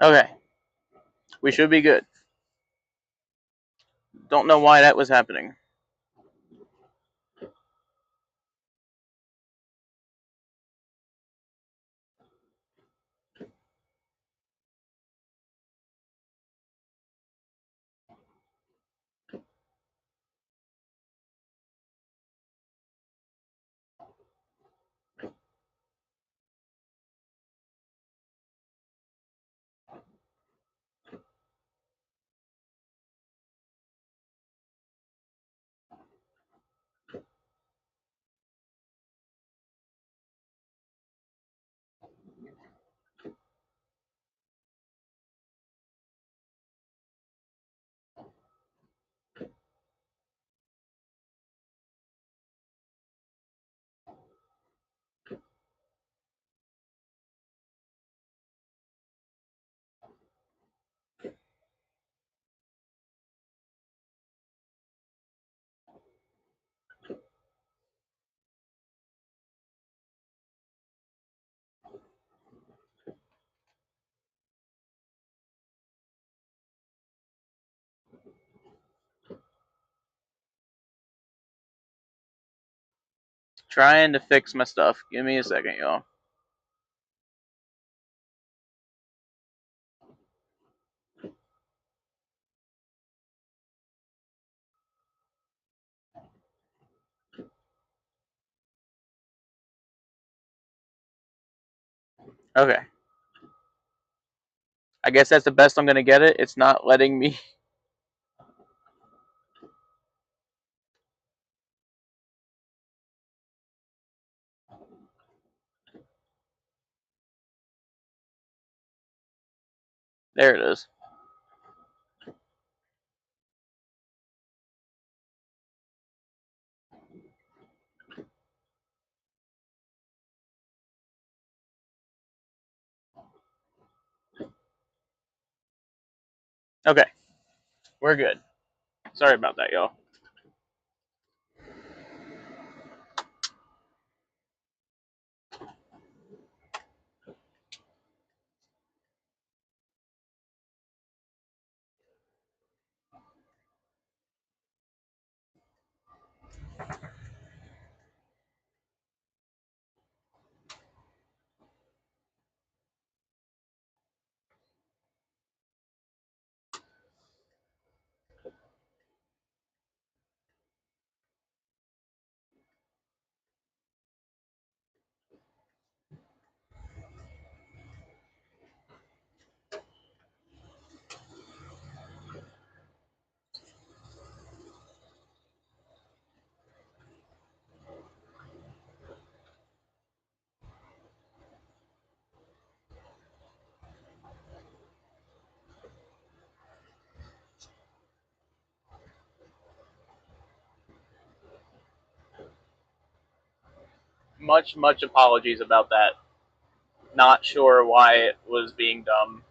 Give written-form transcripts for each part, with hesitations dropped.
Okay, we should be good. Don't know why that was happening. Trying to fix my stuff. Give me a second, y'all. Okay. I guess that's the best I'm gonna get it. It's not letting me. There it is. Okay, we're good. Sorry about that, y'all. Much apologies about that. Not sure why it was being dumb.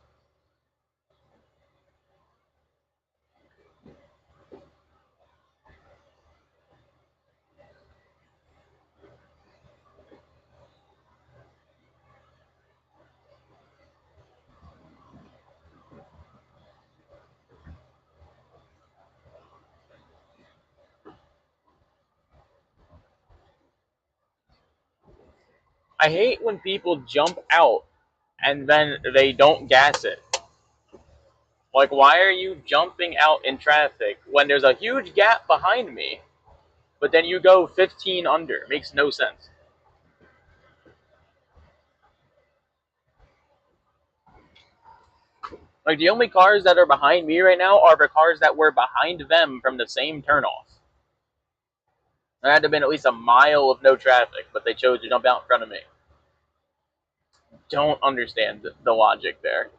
I hate when people jump out and then they don't gas it. Like, why are you jumping out in traffic when there's a huge gap behind me, but then you go 15 under? Makes no sense. Like, the only cars that are behind me right now are the cars that were behind them from the same turnoff. There had to have been at least a mile of no traffic, but they chose to jump out in front of me. Don't understand the logic there.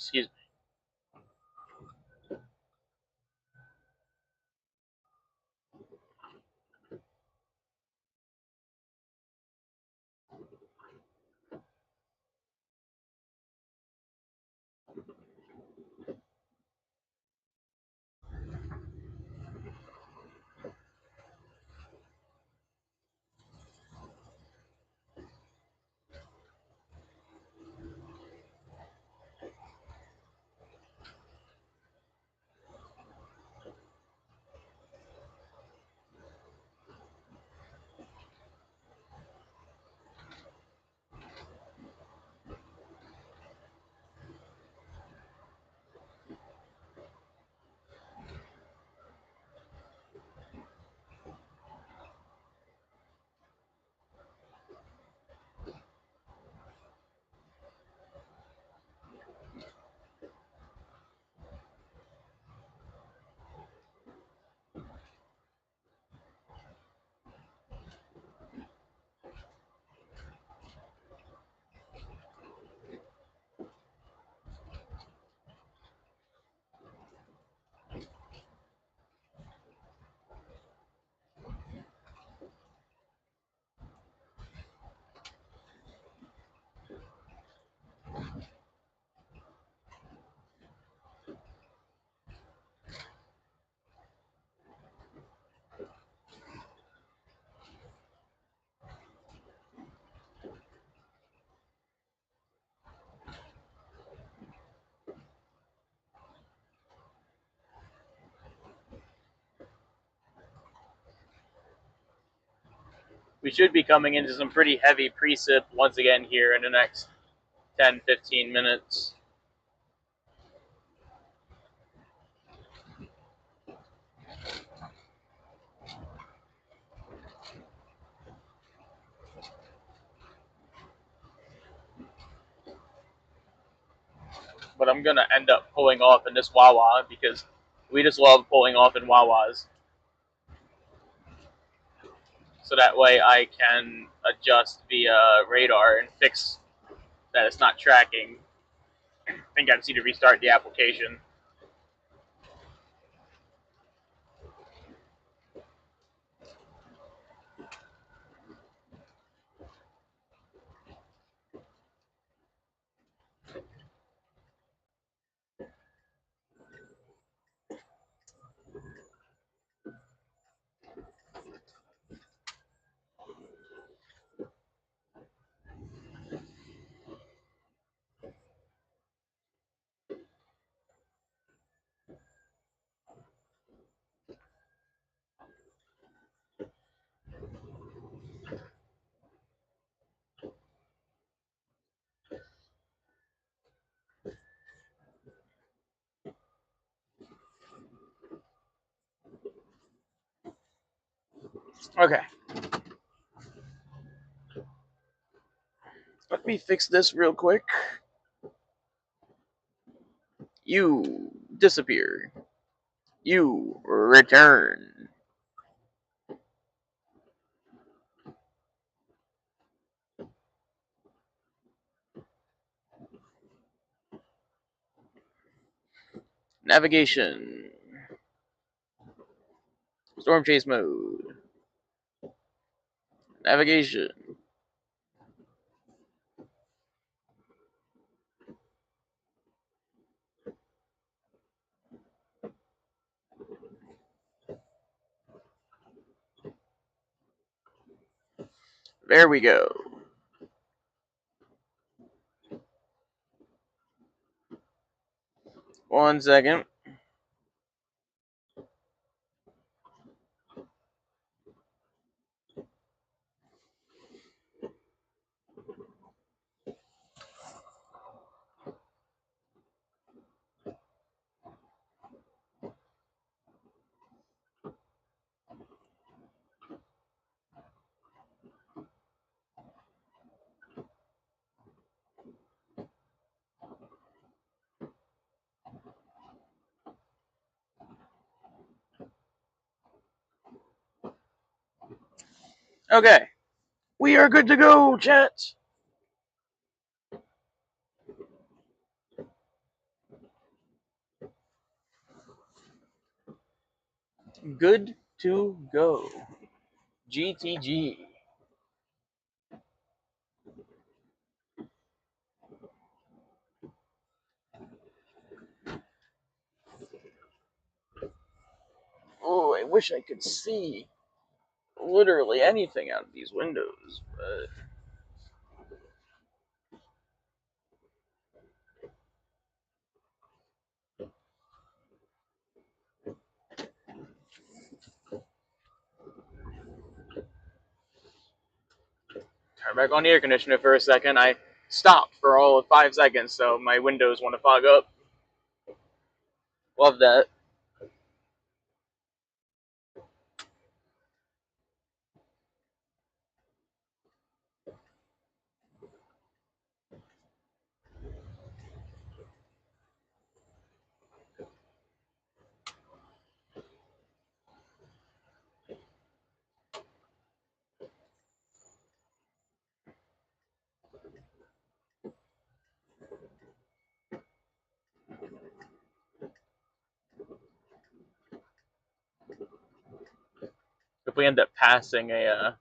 Excuse me. We should be coming into some pretty heavy precip once again here in the next 10-15 minutes. But I'm going to end up pulling off in this Wawa because we just love pulling off in Wawas. So that way I can adjust via radar and fix that it's not tracking. I think I just need to restart the application. Okay. Let me fix this real quick. You disappear. You return. Navigation. Storm chase mode. Navigation. There we go. One second. Okay. We are good to go, chat. Good to go. GTG. Oh, I wish I could see literally anything out of these windows, but turn back on the air conditioner for a second. I stopped for all of 5 seconds, so my windows want to fog up. Love that. If we end up passing a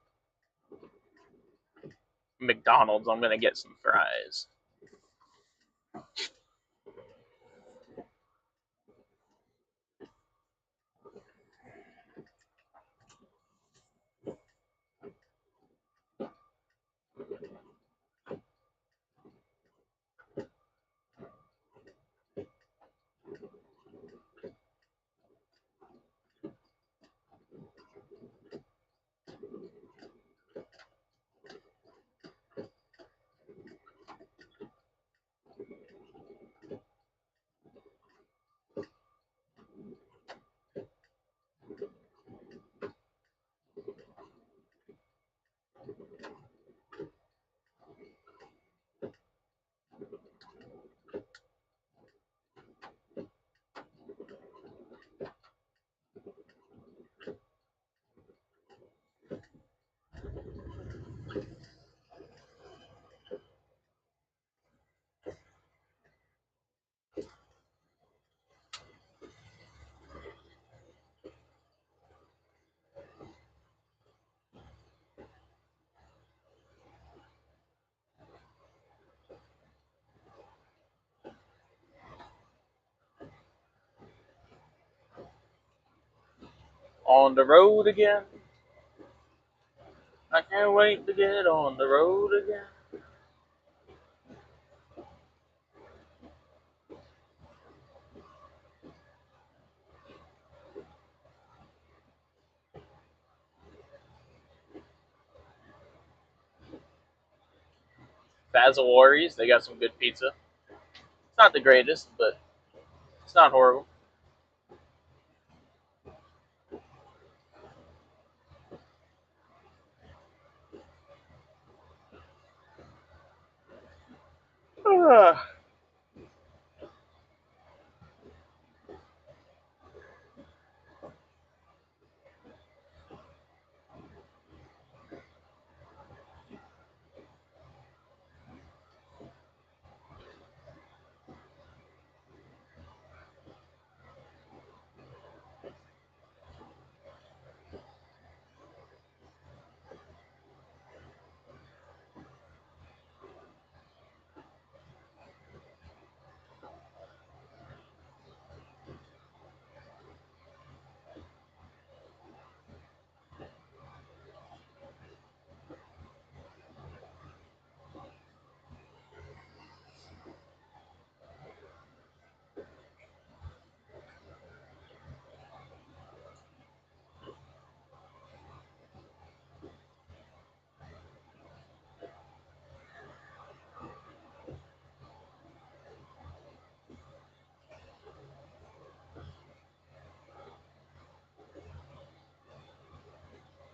McDonald's, I'm gonna get some fries. On the road again. I can't wait to get on the road again. Fazawari's, they got some good pizza. It's not the greatest, but it's not horrible.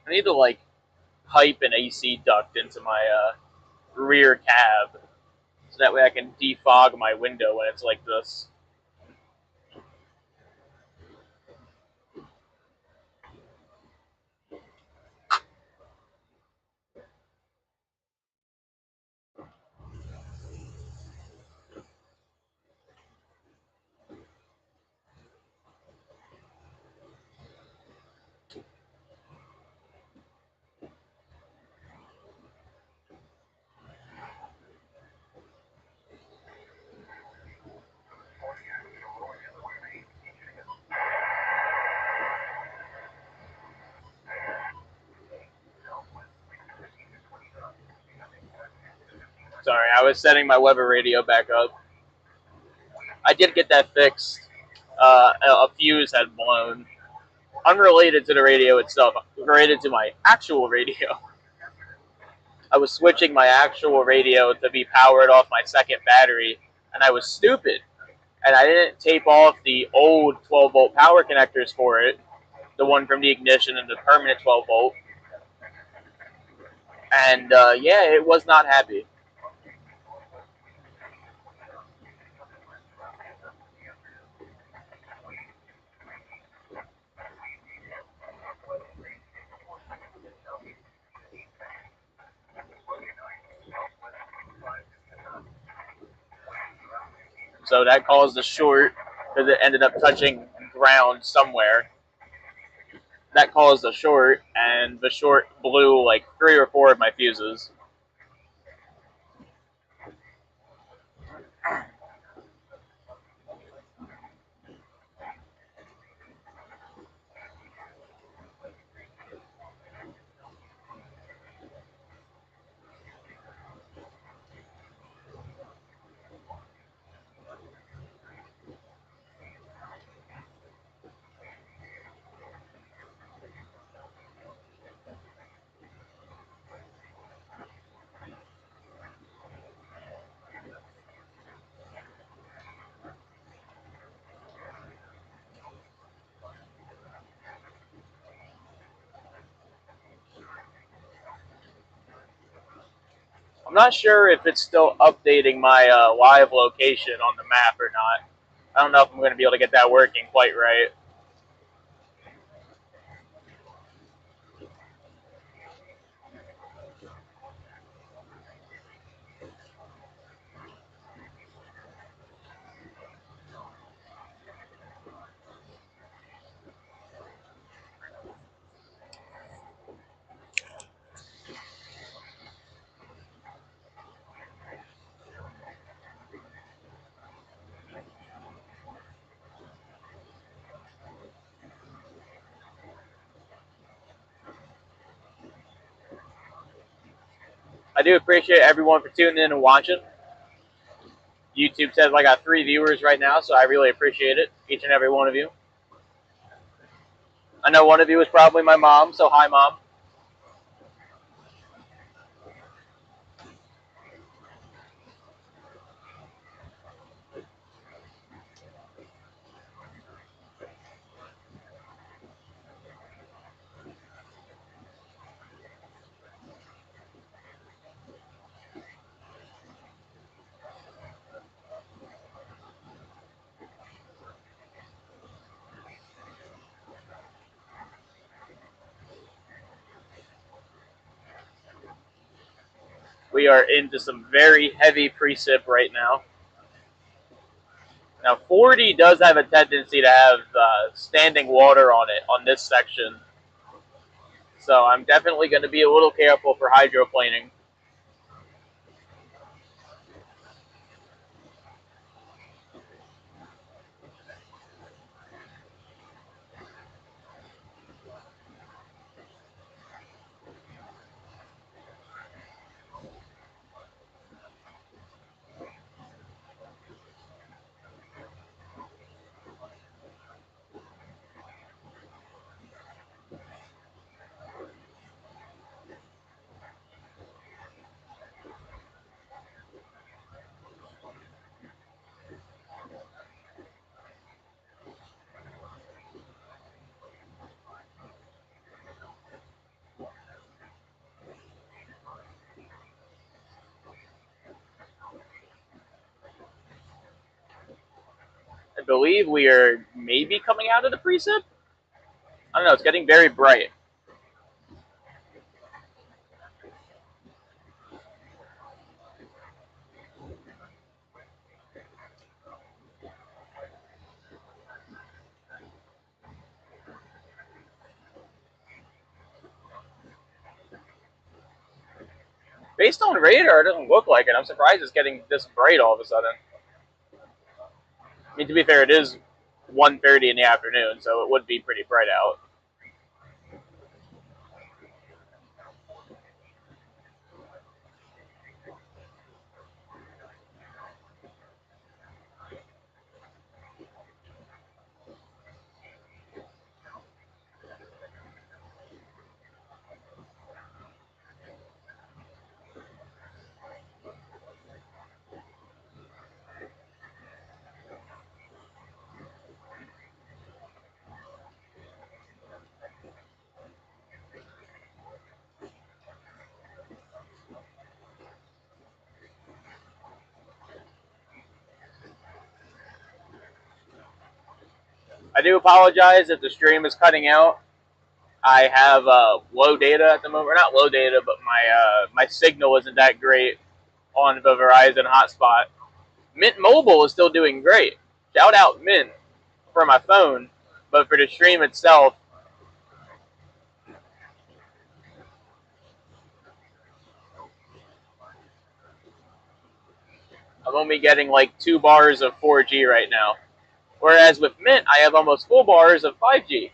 I need to like pipe an AC duct into my rear cab, so that way I can defog my window when it's like this. Sorry, I was setting my Weber radio back up. I did get that fixed. A fuse had blown. Unrelated to the radio itself, related to my actual radio. I was switching my actual radio to be powered off my second battery, and I was stupid. And I didn't tape off the old 12-volt power connectors for it, the one from the ignition and the permanent 12-volt. And yeah, it was not happy. So that caused a short because it ended up touching ground somewhere. That caused a short, and the short blew like 3 or 4 of my fuses. I'm not sure if it's still updating my live location on the map or not. I don't know if I'm going to be able to get that working quite right. I do appreciate everyone for tuning in and watching. YouTube says I got 3 viewers right now, so I really appreciate it, each and every one of you. I know one of you is probably my mom, so hi, Mom. We are into some very heavy precip right now. Now, 40 does have a tendency to have standing water on it on this section. So I'm definitely going to be a little careful for hydroplaning. I believe we are maybe coming out of the precip. I don't know. It's getting very bright. Based on radar, it doesn't look like it. I'm surprised it's getting this bright all of a sudden. I mean, to be fair, it is 1:30 in the afternoon, so it would be pretty bright out. I do apologize if the stream is cutting out. I have low data at the moment. Or not low data, but my signal isn't that great on the Verizon hotspot. Mint Mobile is still doing great. Shout out Mint for my phone, but for the stream itself, I'm only getting like 2 bars of 4G right now. Whereas with Mint, I have almost full bars of 5G.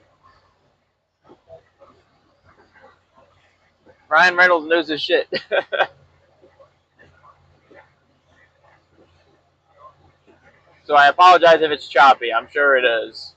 Ryan Reynolds knows his shit. So I apologize if it's choppy. I'm sure it is.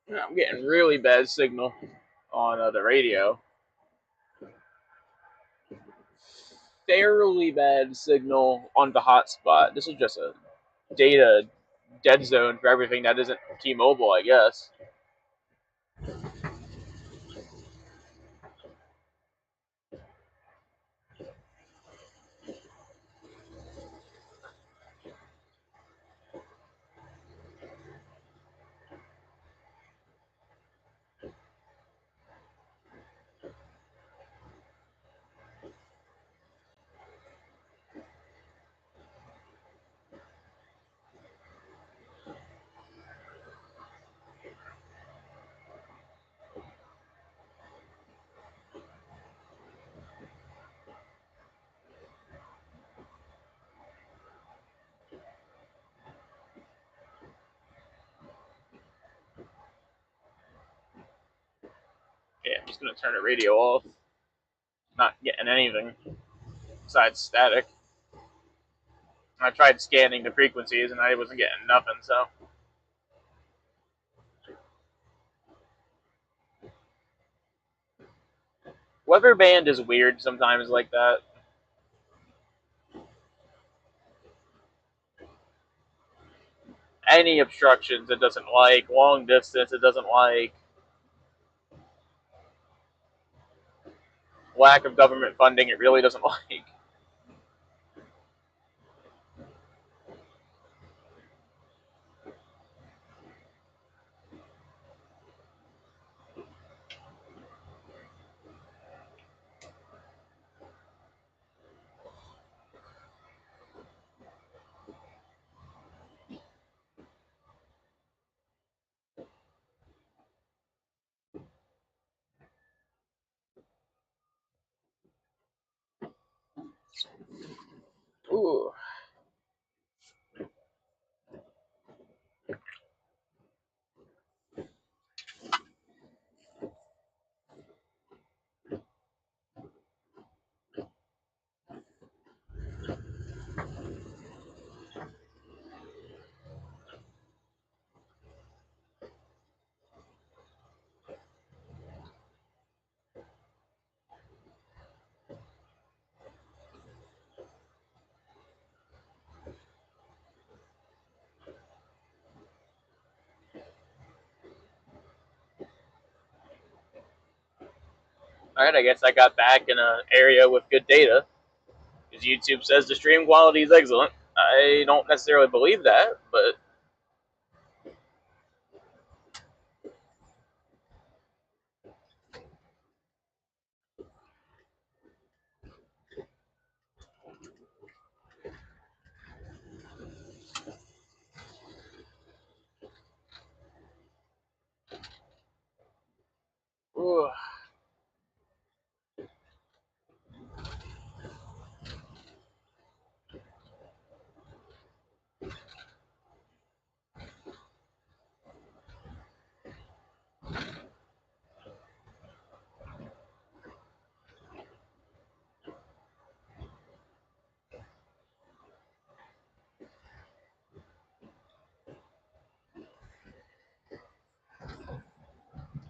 I'm getting really bad signal on the radio. Fairly bad signal on the hotspot. This is just a data dead zone for everything that isn't T-Mobile, I guess. Yeah, I'm just gonna turn the radio off. Not getting anything besides static. I tried scanning the frequencies and I wasn't getting nothing, so. Weather band is weird sometimes like that. Any obstructions it doesn't like, long distance it doesn't like, lack of government funding it really doesn't like. Alright, I guess I got back in an area with good data. Because YouTube says the stream quality is excellent. I don't necessarily believe that, but ooh.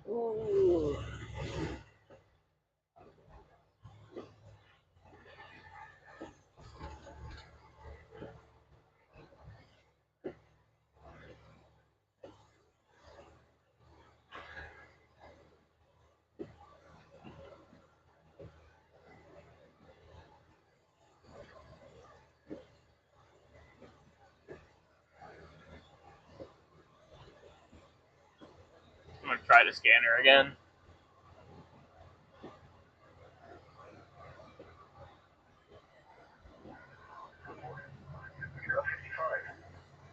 Ooh. I'm gonna try the scanner again.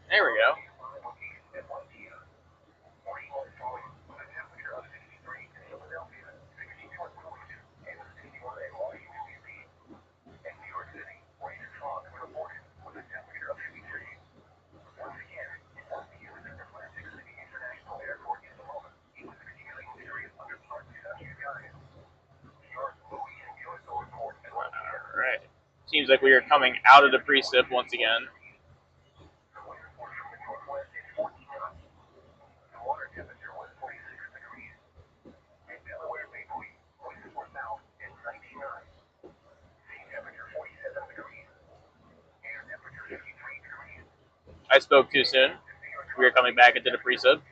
There we go. Alright. Seems like we are coming out of the precip once again. I spoke too soon. We are coming back into the precip.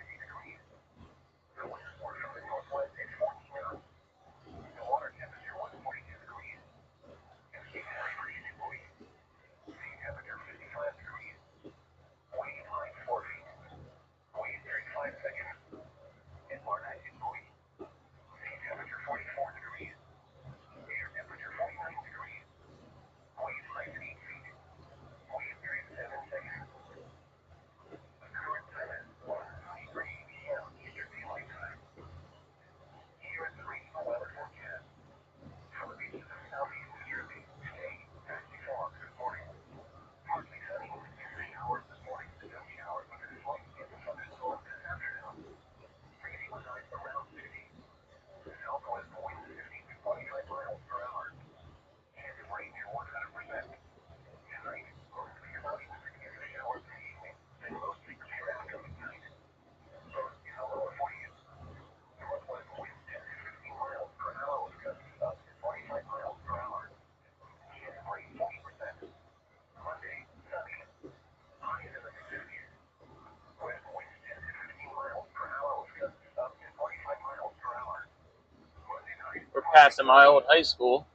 We're past a mile of high school.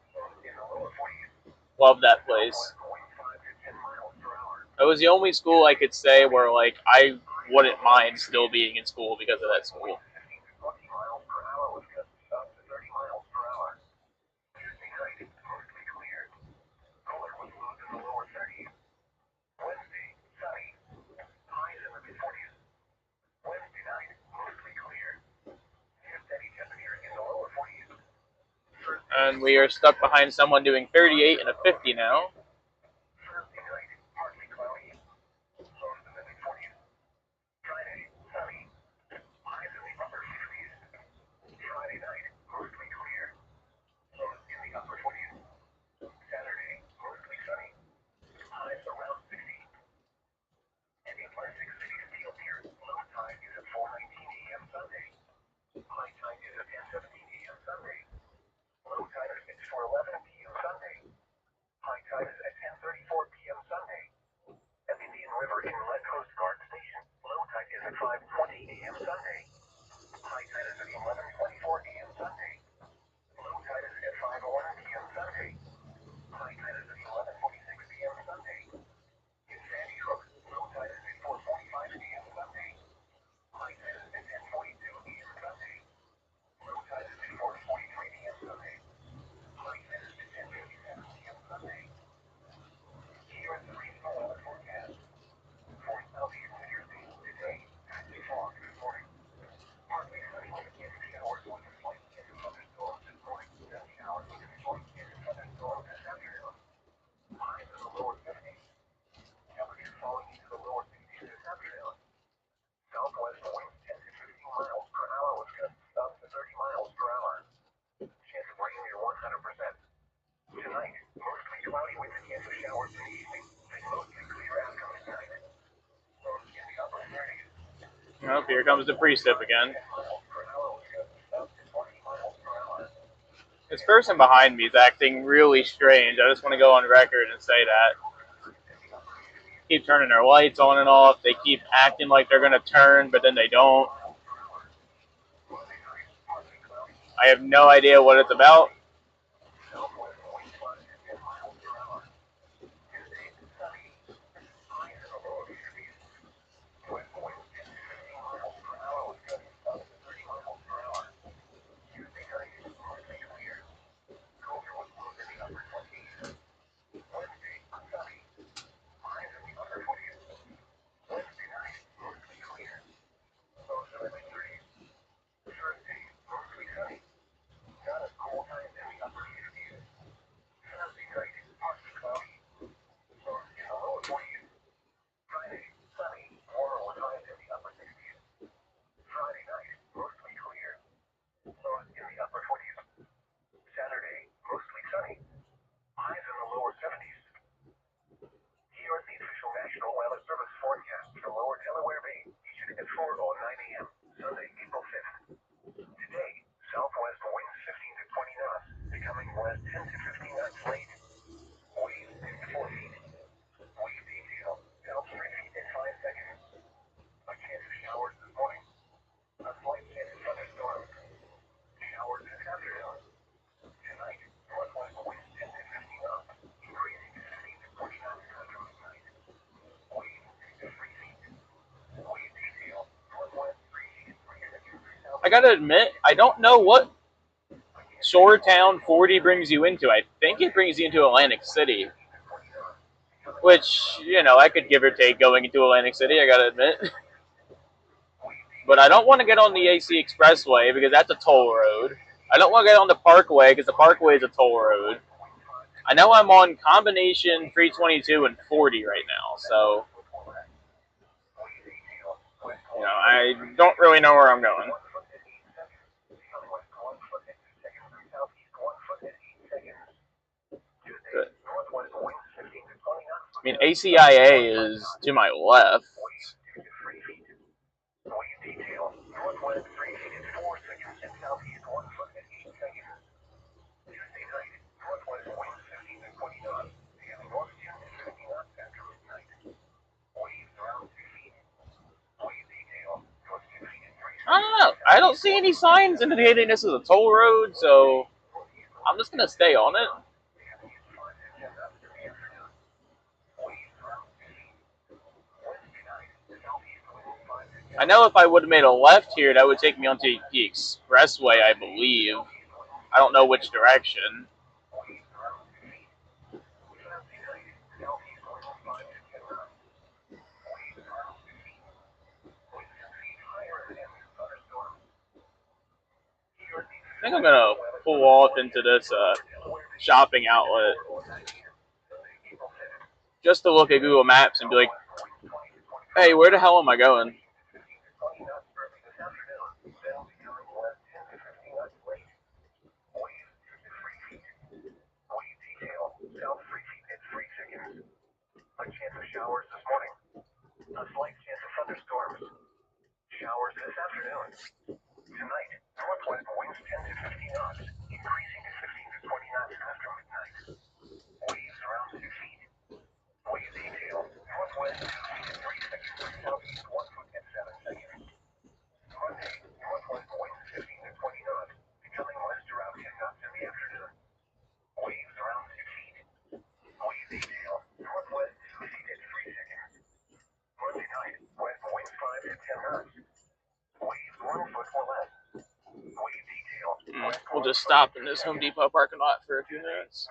Love that place. It was the only school I could say where like I wouldn't mind still being in school because of that school. And we are stuck behind someone doing 38 and a 50 now. here comes the precip again. This person behind me is acting really strange. I just want to go on record and say that. Keep turning their lights on and off. They keep acting like they're going to turn, but then they don't. I have no idea what it's about. I gotta admit, I don't know what Shoretown 40 brings you into. I think it brings you into Atlantic City. Which, you know, I could give or take going into Atlantic City, I gotta admit. But I don't want to get on the AC Expressway because that's a toll road. I don't want to get on the Parkway because the Parkway is a toll road. I know I'm on combination 322 and 40 right now, so you know, I don't really know where I'm going. Good. I mean, ACIA is to my left. I don't know. I don't see any signs indicating this is a toll road, so I'm just gonna stay on it. I know if I would have made a left here, that would take me onto the expressway, I believe. I don't know which direction. I think I'm gonna pull off into this shopping outlet just to look at Google Maps and be like, hey, where the hell am I going? We'll just stop in this Home Depot parking lot for a few minutes.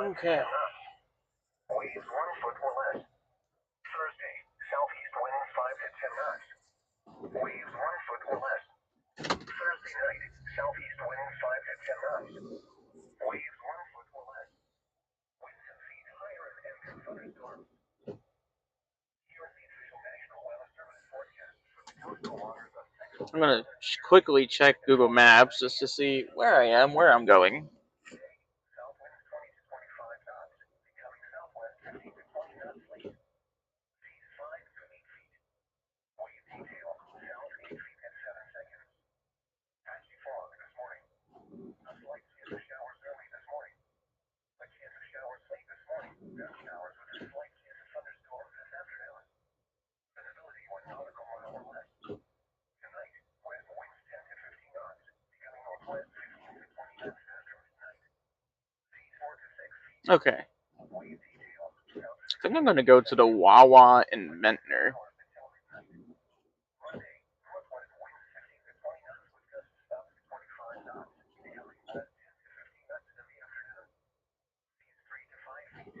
Okay. Waves 1 foot or less. Thursday, southeast winds 5 to 10 knots. Waves 1 foot or less. Thursday night, southeast winds 5 to 10 knots. Waves 1 foot or less. Winds 10 feet higher and can thunderstorms. Here is the official National Weather Service forecast for the coastal waters of Central. I'm gonna quickly check Google Maps just to see where I am, where I'm going. South winds 20 to 25 knots. Becoming southwest 15 to 20 knots late. Seas 5 to 8 feet. Wave detail, south 8 feet and 7 seconds. Patchy fog this morning. A slight chance of showers early this morning. A chance of showers late this morning. No showers with a slight chance of thunderstorms this afternoon. Visibility 1 nautical mile or less. Tonight, west winds 10 to 15 knots. Becoming northwest 15 to 20 knots after midnight. Seas 4 to 6 feet. Okay. Wave detail, south I think I'm gonna go to the Wawa in Mentner. Monday, northwest winds 15 to 20 knots with gusts up to 25 knots. Becoming west 10 to 15 knots in the afternoon. Seas 3 to 5 feet.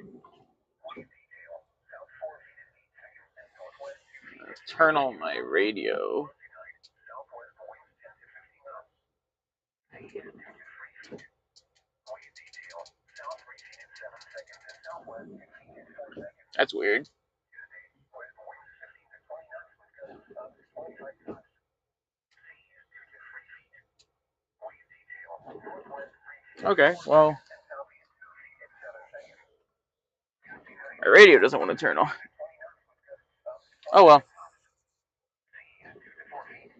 Wave detail, south 4 feet and 8 seconds and northwest 2 feet. Let's turn on my radio. Tonight, southwest winds 10 to 15 knots. Seas 2 to 3 feet. Wave detail, south 3 feet and 7 seconds and southwest 2 feet and 4 seconds. That's weird. Tuesday, west winds 15 to 20 knots with gusts up to 25 knots. Seas 2 to 3 feet. Wave detail, northwest 3 feet. Okay, well, And southeast 2 feet and 7 seconds. Tuesday night, my radio doesn't want to turn on. 20 knots with gusts up to 25 Oh well. Seas 2 to 4 feet.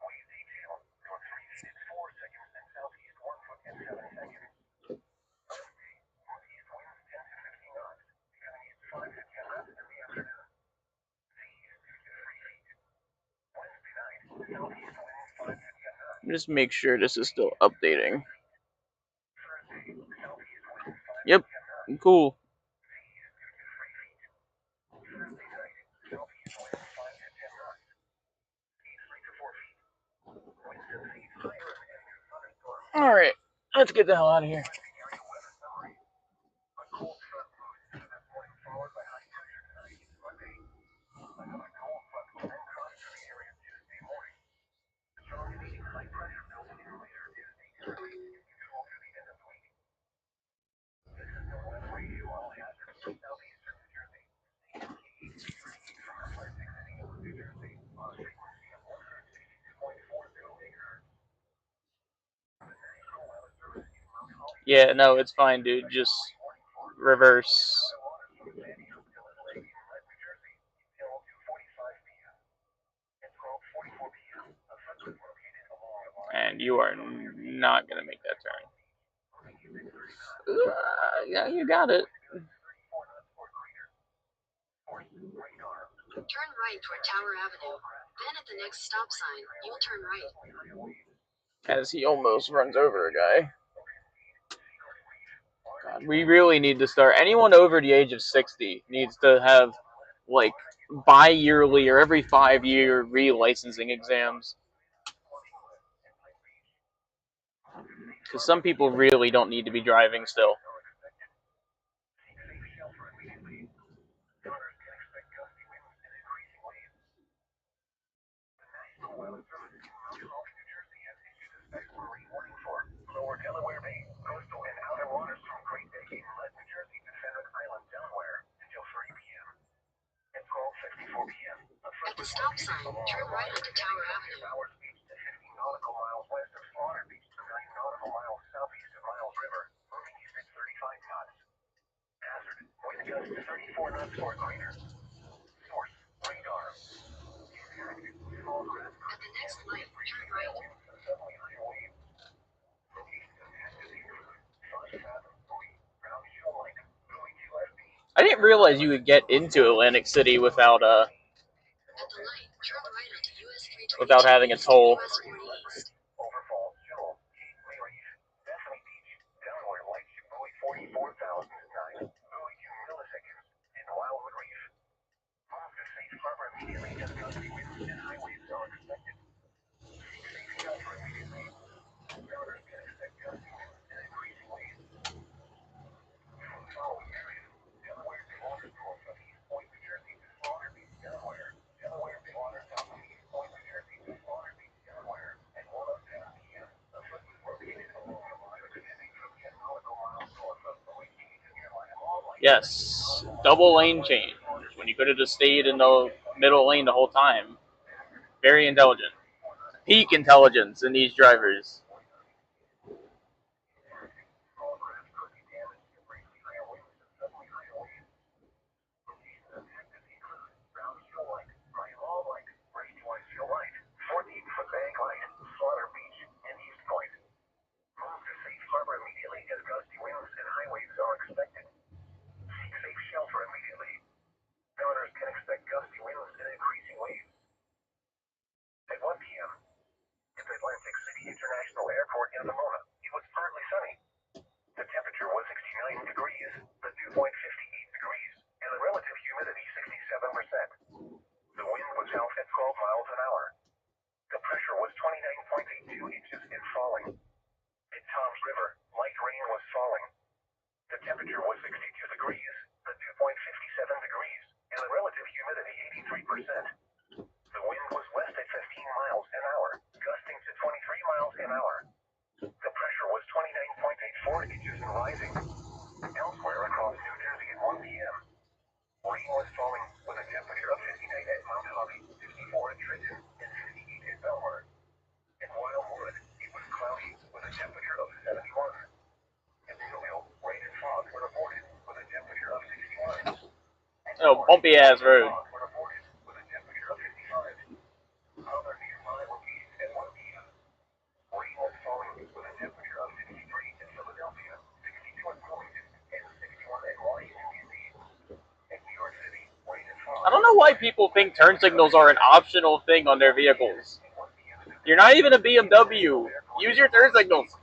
Wave detail, north 3 feet and 4 seconds and southeast 1 foot and 7 seconds. Thursday, northeast winds 10 to 15 knots. Becoming east 5 to 10 knots in the afternoon. Seas 2 to 3 feet. Wednesday night, southeast winds 5 to 10 knots. Just make sure this is still updating. Thursday, southeast winds 5 Yep. to 10 knots. Cool. Seas 2 to 3 feet. Thursday night, southeast winds 5 to 10 knots. Seas 3 to 4 feet. Winds 10 feet higher and can thunderstorms. Alright, let's get the hell out of here. Area weather summary. A cold front moves through this morning, followed by high pressure tonight, Monday. Another cold front will then cross through the area Tuesday morning. Strong leading high pressure building in later Tuesday tonight in control through the end of the week. This is the weather radio all hazards for southeastern New Jersey. KMK 8338 from Atlantic City, New Jersey, on a frequency of 162.40 megahertz. The National Weather Service in Mount Holly. Yeah, no, it's fine, dude. Just reverse. Waters from Sandy Hook to Little Lake in Lead, New Jersey, until 2:45 p.m. At 12:44 p.m., a footprint located along the line. And you are not gonna make that turn. Yeah, you got it. Turn right toward Tower Avenue. Then at the next stop sign, you'll turn right. As he almost runs over a guy. God, we really need to start. Anyone over the age of 60 needs to have, like, bi-yearly or every 5-year re-licensing exams. Because some people really don't need to be driving still. Lower Delaware Bay, coastal and outer waters from Great Neck in Lead, New Jersey to Fenwick Island, Delaware, until 3 p.m. At 12:54 p.m., At the stop sign, turn right onto Tower Avenue. Bowers Beach to 15 nautical miles west of Slaughter Beach to 9 nautical miles southeast of Miles River, moving east at 35 knots. Hazard, wind gusts to 34 knots or greater. Source, radar. Impact, small craft. At the next light, turn right. Winds and suddenly higher waves. Location detected here. 5 fathom buoy, ground shell length, buoy 2FB. I didn't realize you could get into Atlantic City without At the light, turn right onto US 322. without having a toll. US 40 East. Overfall, Shoal, Gateway Reef, Bethany Beach, Delaware Lights, buoy 44,009, buoy 2 milliseconds, and Wildwood Reef. Move to safe harbor immediately as gusty winds and high waves are expected. Seek safe shelter immediately. Sailors can expect gusty winds and increasing waves. Yes, double lane change when you could have just stayed in the middle lane the whole time. Very intelligent. Peak intelligence in these drivers. Harbor immediately as gusty winds and high waves are expected. Seek safe shelter immediately. Mariners can expect gusty winds and increasing waves. At 1 p.m., at Atlantic City International Airport in Pomona, it was partly sunny. The temperature was 69 degrees, the dew point 58 degrees, and the relative humidity 67%. The wind was south at 12 miles an hour. The pressure was 29.82 inches and falling. At Toms River, light rain was falling. The temperature was 62 degrees, the dew point 57 degrees, and the relative humidity 83%. The wind was west at 15 miles an hour, gusting to 23 miles an hour. The pressure was 29.84 inches and rising. Elsewhere across New Jersey at 1 p.m., rain was falling with a temperature of 59 at Mount Holly, 54 at Trenton, and 58 at Belmar. At Wildwood, it was cloudy with a temperature of 71. In Louisville, rain and fog were reported with a temperature of 61. Oh, bumpy ass road. Were reported with a temperature of 55. Other nearby locations at 1 p.m. Rain was falling with a temperature of 63 in Philadelphia, 62 in Wilmington, and 61 in Washington, D.C. In New York City, rain and fog. I don't know why people think turn signals are an optional thing on their vehicles. You're not even a BMW. Use your turn signals.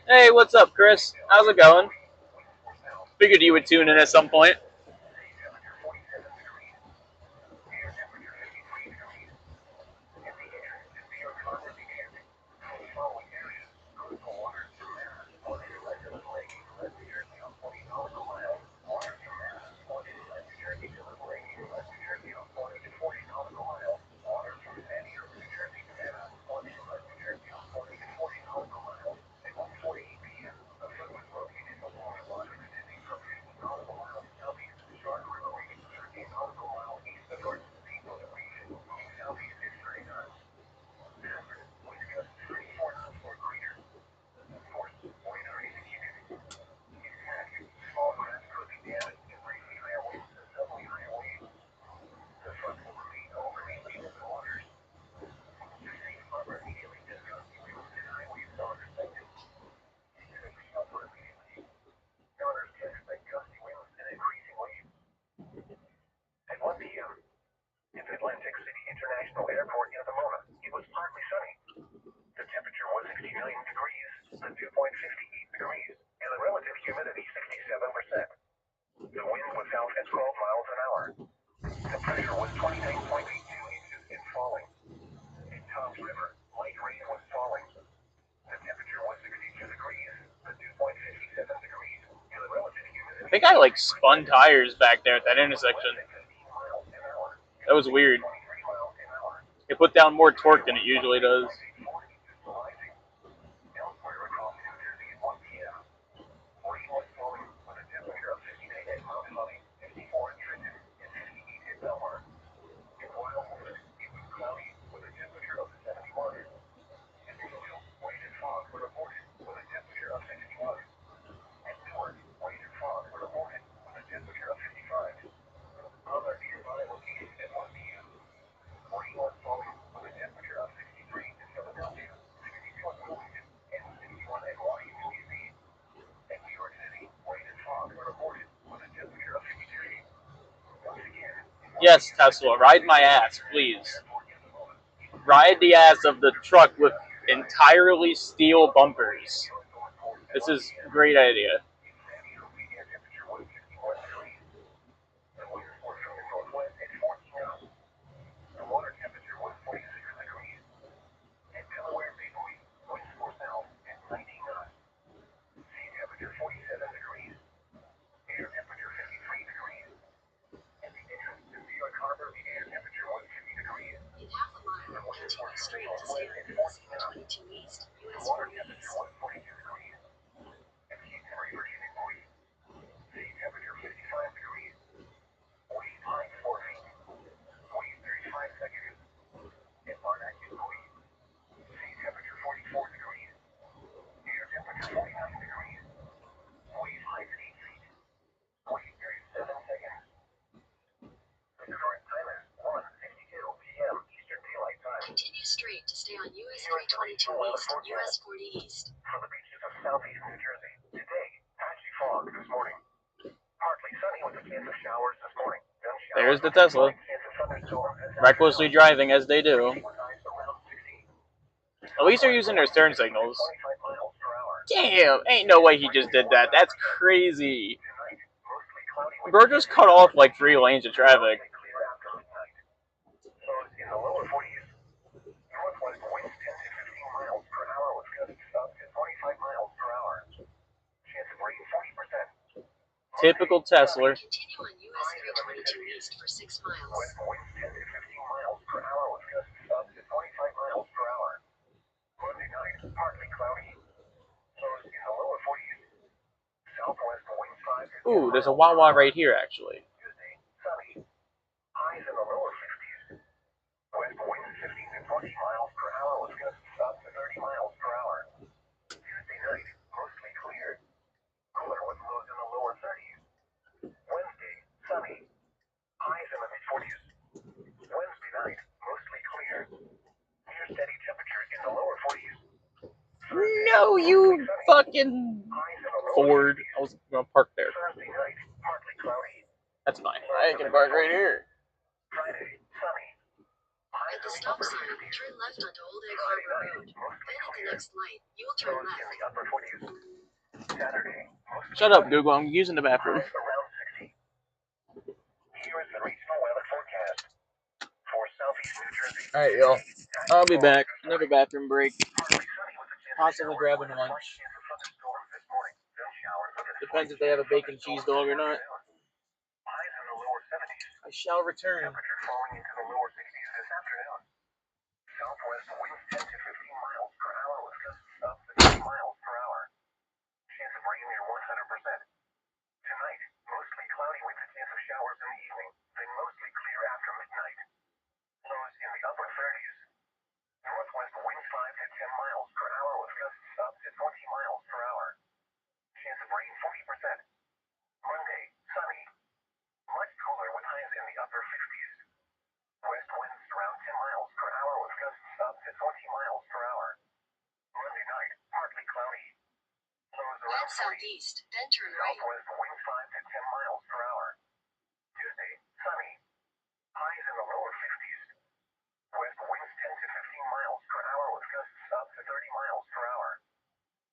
Hey, what's up, Chris? How's it going? Figured you would tune in at some point. At 1 p.m., at Atlantic City International Airport in Pomona, it was partly sunny. The temperature was 69 degrees, the dew point 58 degrees, and the relative humidity 67%. The wind was south at 12 miles an hour. The pressure was 29.82 inches and falling. In Toms River, light rain was falling. The temperature was 62 degrees, the dew point 57 degrees, and the relative humidity. I think I like spun tires back there at that intersection. That was weird. It put down more torque than it usually does. Elsewhere across New Jersey at 1 p.m., rain was falling with a temperature of 59 at Mount Holly, 54 at Trenton, and 58 at Belmar. In Wildwood, it was cloudy with a temperature of 71. In Louisville, rain and fog were reported with a temperature of 61. At Newark, rain and fog were reported with a temperature of 55. Other nearby locations at 1 p.m. Rain was falling with a temperature of 63 in Philadelphia, 62 in Wilmington, and 61 in Washington, D.C. In New York City, rain and fog were reported with a temperature of 53. Once again, Yes, Tesla, ride my ass, please. Ride the ass of the truck with entirely steel bumpers. This is a great idea. the winds were from the northwest at 14 knots. The water temperature was 46 degrees. At Delaware Bay Point, winds were south at 19 knots. Sea temperature 47 degrees. Air temperature 53 322 East, US 40 East. For the beaches of southeast New Jersey, today, patchy fog this morning. Partly sunny with a chance of showers this morning. Then showers. There's the Tesla. Chance of thunderstorms this Recklessly afternoon. driving as they do. With highs around 60. At least they're using their turn signals. 25 miles per hour. Damn, ain't no way he just did that. That's crazy. Tonight, mostly cloudy with Bro just cut off like 3 lanes of traffic. clear after midnight. Lows in the lower 40s. Northwest winds 10 to 15 miles per hour with gusts up to 25 miles per hour. Chance of rain 40%. Typical Tesla. Continue on US 322 East for 6 miles. West winds 10 to 15 miles per hour with gusts up to 25 miles per hour. Monday night, partly cloudy. Lows in the lower 40s. Southwest winds 5 to 10 Ooh, there's a miles per Wawa hour. right here actually. Tuesday, sunny. Highs in the lower 50s. West winds 15 to 20 miles per hour with gusts up to 30 miles per hour. Tuesday night, mostly clear. Cooler with lows in the lower 30s. Wednesday, sunny. Highs in the mid-40s. Wednesday night, mostly clear. Near steady temperatures in the lower 40s. No, you fucking Highs in the lower Ford. 50s. I was gonna park there. Thursday night, partly cloudy. That's fine. I can park right here. Friday, sunny. Highs At the in the stop upper sign, 50s. turn left onto Old Egg Friday Harbor night, Road. mostly Then at the clear. next light, you'll turn Lows in left. the upper 40s. Saturday, mostly Shut up, cloudy. Google. I'm using the bathroom. Highs around 60. Here is the regional weather forecast for southeast New Jersey. Alright, y'all. I'll be back. Another bathroom break. Partly sunny with a chance of Possibly showers, grabbing with a slight lunch. chance of thunderstorms this morning. Then showers with a Depends slight if they have a chance of bacon cheese dog or not. thunderstorms. Highs in the lower 70s. I shall return. Temperature falling into the lower 60s this afternoon. Southwest winds 10 to 15 miles per hour with gusts up to 30 miles per hour. Chance of rain near 100%. Tonight, mostly cloudy with a chance of showers in the evening, then mostly clear after midnight. Lows in the upper 30s. Northwest winds 5 to 10 miles per hour with gusts up to 20 miles per hour. Chance of rain 40%. Monday, sunny. Much cooler with highs in the upper 50s. West winds around 10 miles per hour with gusts up to 20 miles per hour. Monday night, partly cloudy. Lows Head around 40. southeast, then turn right. Southwest winds 5 to 10 miles per hour. Tuesday, sunny. Highs in the lower 50s. West winds 10 to 15 miles per hour with gusts up to 30 miles per hour.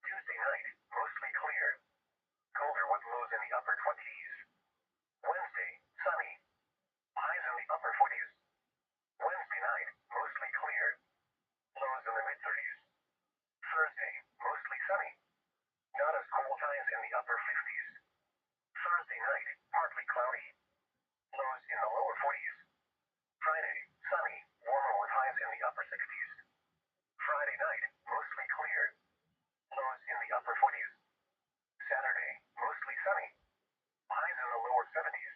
Tuesday night, mostly clear. Colder with lows in the upper 20s. Wednesday, sunny. Highs in the upper 40s. Wednesday night, mostly clear. Lows in the mid-30s. Thursday, mostly sunny. Not as cold, highs in the upper 50s. Thursday night, partly cloudy. Lows in the lower 40s. Friday, sunny, warmer with highs in the upper 60s. Friday night, mostly clear. Lows in the upper 40s. Saturday, mostly sunny. Highs in the lower 70s.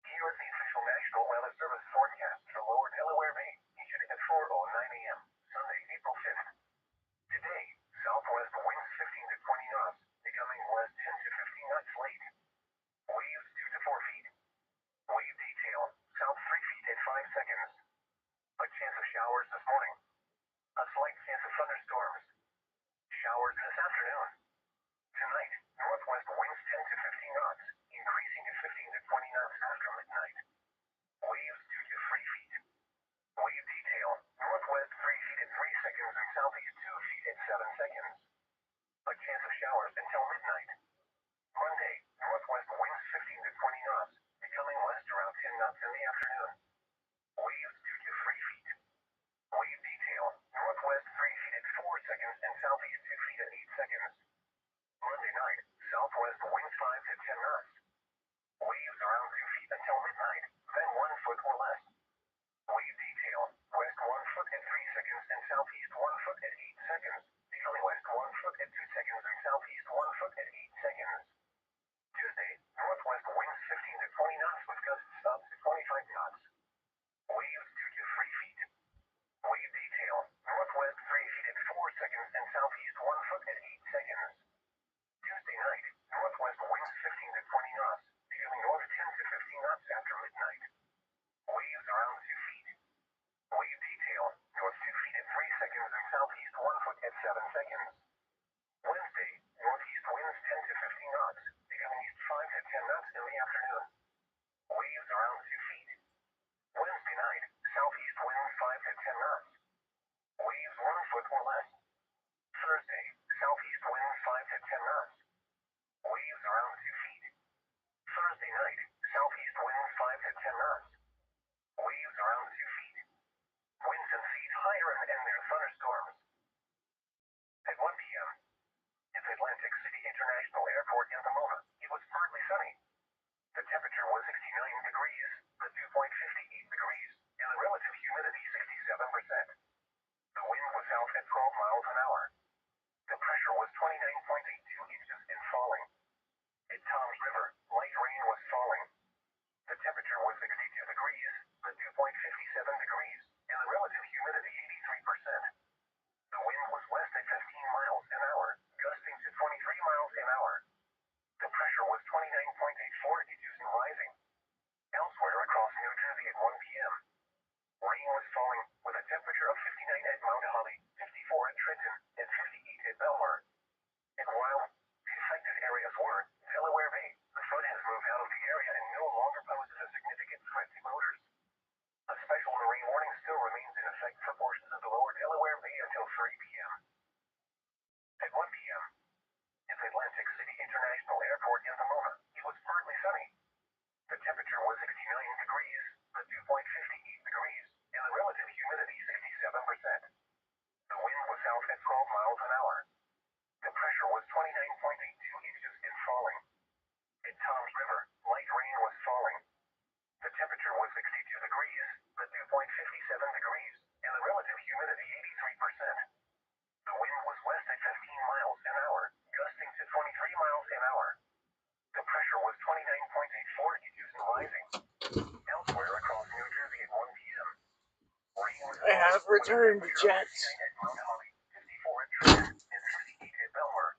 Here is the official National Weather Service forecast for Lower Delaware Bay, issued at 4:09 a.m., Sunday, April 5th. Today, southwest winds 15 to 20 knots, becoming west 10 to 15 knots late. Waves 2 to 4 feet. Wave detail, south 3 feet at 5 seconds. A chance of showers this morning. A slight chance of thunderstorms. Showers this afternoon. Tonight, northwest winds 10 to 15 knots, increasing to 15 to 20 knots after midnight. Waves 2 to 3 feet. Wave detail, northwest 3 feet at 3 seconds and southeast 2 feet at 7 seconds. A chance of showers until midnight. Monday, northwest winds 15 to 20 knots, becoming west around 10 knots in the afternoon. Waves 2 to 3 feet. Wave detail, northwest 3 feet at 4 seconds and southeast 2 feet at 8 seconds. Monday night, southwest winds 5 to 10 knots. Waves around 2 feet until midnight, then 1 foot or less. Wave detail, west 1 foot at 3 seconds and southeast 1 foot at 8 seconds, becoming west 1 foot at 2 seconds and southeast 1 foot at 8 seconds. Tuesday, northwest winds 15 to 20 knots with gusts up to 25 knots. Waves 2 to 3 feet. Wave detail, northwest 3 feet at 4 seconds and southeast 1 foot at 8 seconds. Tuesday night, northwest winds 15 to 20 knots, becoming north 10 to 15 knots after midnight. Waves around 2 feet. Wave detail, north 2 feet at 3 seconds the afternoon. Waves around 2 feet. Wednesday night, southeast winds 5 to 10 knots. Waves 1 foot or less. Thursday, southeast winds 5 to 10 knots. Waves around 2 feet. Thursday night, southeast winds 5 to 10 knots. Waves around 2 feet. Winds and seas higher and near thunderstorms. At 1 p.m., at Atlantic City International Airport in Pomona, it was partly sunny. The temperature was 69 degrees, the dew point 58 degrees, and the relative humidity 67%. The wind was south at 12 miles an hour. The pressure was 29.82 inches and falling. At Toms River, light rain was falling. The temperature was 62 degrees, the dew point 57 degrees, and the relative humidity 83%. The wind was west at 15 miles an hour, gusting to 23 miles an hour. The pressure was 29.84 inches and rising. Elsewhere across New Jersey at 1 p.m., rain was falling with a temperature of 59 at Mount Holly, 54 at Trenton, and 58 at Belmar. And while the affected areas were Delaware Bay, the flood has moved out of the area and no longer poses a significant threat to boaters. A special marine warning still remains in effect for portions of the lower Delaware Bay until 3 p.m. At 1 p.m., at Atlantic City International Airport in Pomona, it was partly sunny. The temperature was 69 degrees, the dew point 58 degrees, and the relative humidity 67%. The wind was south at 12 miles an hour. The pressure was 29.82 inches and falling. At Toms River, light rain was falling. The temperature was 62 degrees, the dew point 57 degrees, and the relative humidity 83%. The wind was west at 15 miles an hour, gusting to 23 miles an hour. The pressure was 29.84 inches and rising. Elsewhere across New Jersey at 1 p.m., rain was I have returned, Jets. at Mount Holly, 54 at Trenton, and 58 at Belmar.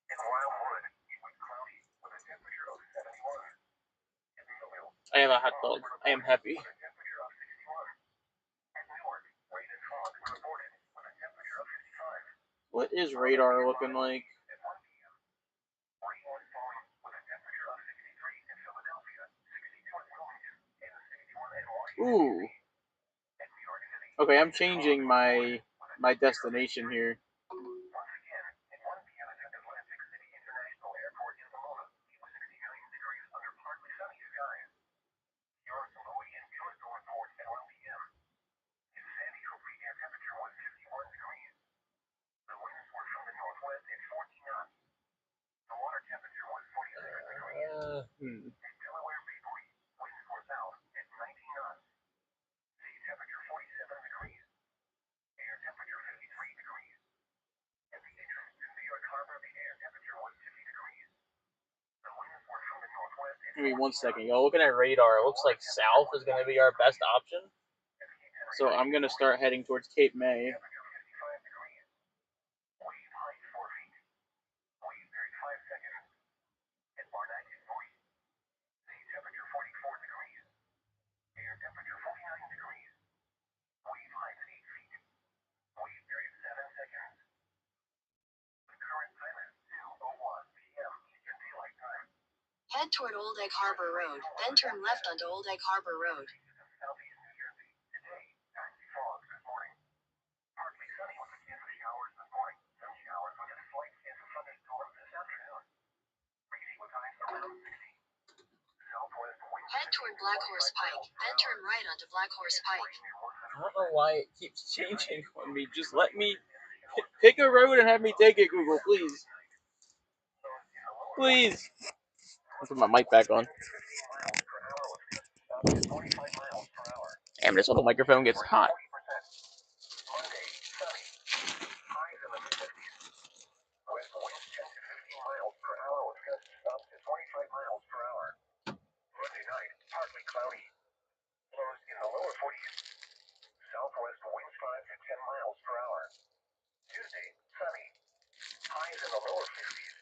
In Wildwood, it was cloudy with a temperature of 71. In Millville, I have a hot dog. I am happy. with a temperature of 61. At Newark, rain and fog were reported with a temperature of 55. What is radar looking like? At 1 p.m., rain was falling with a temperature of 63 in Philadelphia, 62 in Wilmington, and 61 in Washington. Ooh. At New York City, Okay, I'm changing my destination here. once again, at 1 p.m. at Atlantic City International Airport in Pomona, it was 69 degrees under partly sunny skies. Here are some OEM coastal reports at 1 p.m. In Sandy Hook, the air temperature was 51 degrees. The winds were from the northwest at 14 knots. The water temperature was 46 degrees. At Delaware Bay Buoy, winds were south at 19 knots. Sea temperature 47 degrees. Air temperature 53 degrees. At the entrance to New York Harbor, the air temperature was 50 degrees. The winds were from the northwest at Give me 1 second, y'all. Looking at radar, it looks like south is going to be our best option. So I'm going to start heading towards Cape May. temperature 55 degrees. Wave height 4 feet. Wave period 5 seconds. At Barnett Buoy, sea temperature 44 degrees. Air temperature 49 degrees. Wave height 8 feet. Wave period 7 seconds. The current time is 2:01 p.m. Eastern Daylight Time. Head toward Old Egg Harbor Road, then turn left onto Old Egg Harbor Road. Southeast New Jersey. Today, partly fog this morning. Partly sunny with a chance of showers this morning. Some showers with a slight chance of thunderstorms this afternoon. Breezy with highs around 60. Southwest wind. Head toward Black Horse Pike, then turn right onto Black Horse Pike. I don't know why it keeps changing on me. Just let me pick a road and have me take it, Google, please. Please. I'll put my mic back on. Damn, this little microphone gets hot. Monday, sunny. Highs in the mid-50s. West winds 10 to 15 miles per hour with gusts up to 25 miles per hour. Monday night, partly cloudy. Lows in the lower 40s. Southwest winds 5 to 10 miles per hour. Tuesday, sunny. Highs in the lower 50s.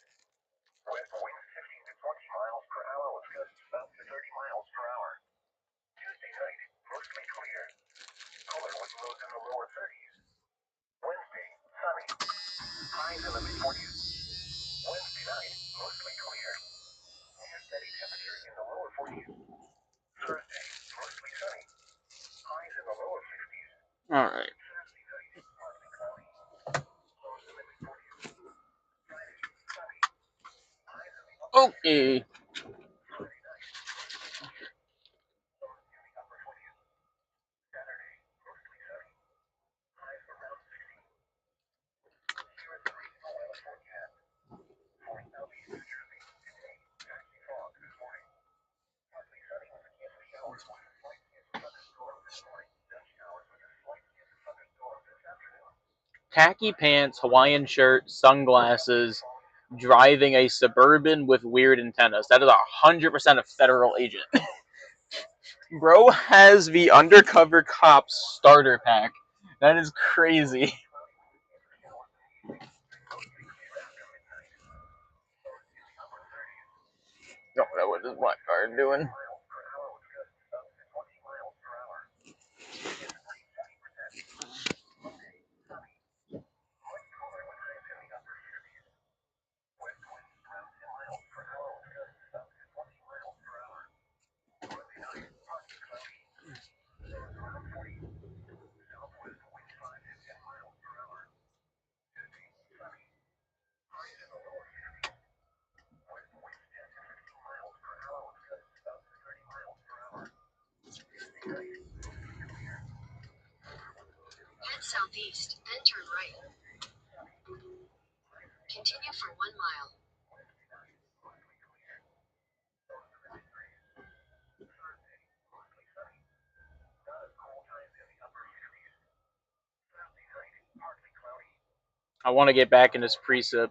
West winds 15 to 20 miles per hour with gusts up to 30 miles per hour. Tuesday night, mostly clear. Cooler with lows in the lower 30s. Wednesday, sunny. Highs in the mid-40s. Wednesday night, mostly clear. Near steady temperature in the Eh. Khaki pants, Hawaiian shirt, sunglasses, driving a Suburban with weird antennas. That is 100% a federal agent. Bro has the undercover cop starter pack. That is crazy. No, that what is black card doing? Head southeast, then turn right. Continue for 1 mile. I want to get back in this precip.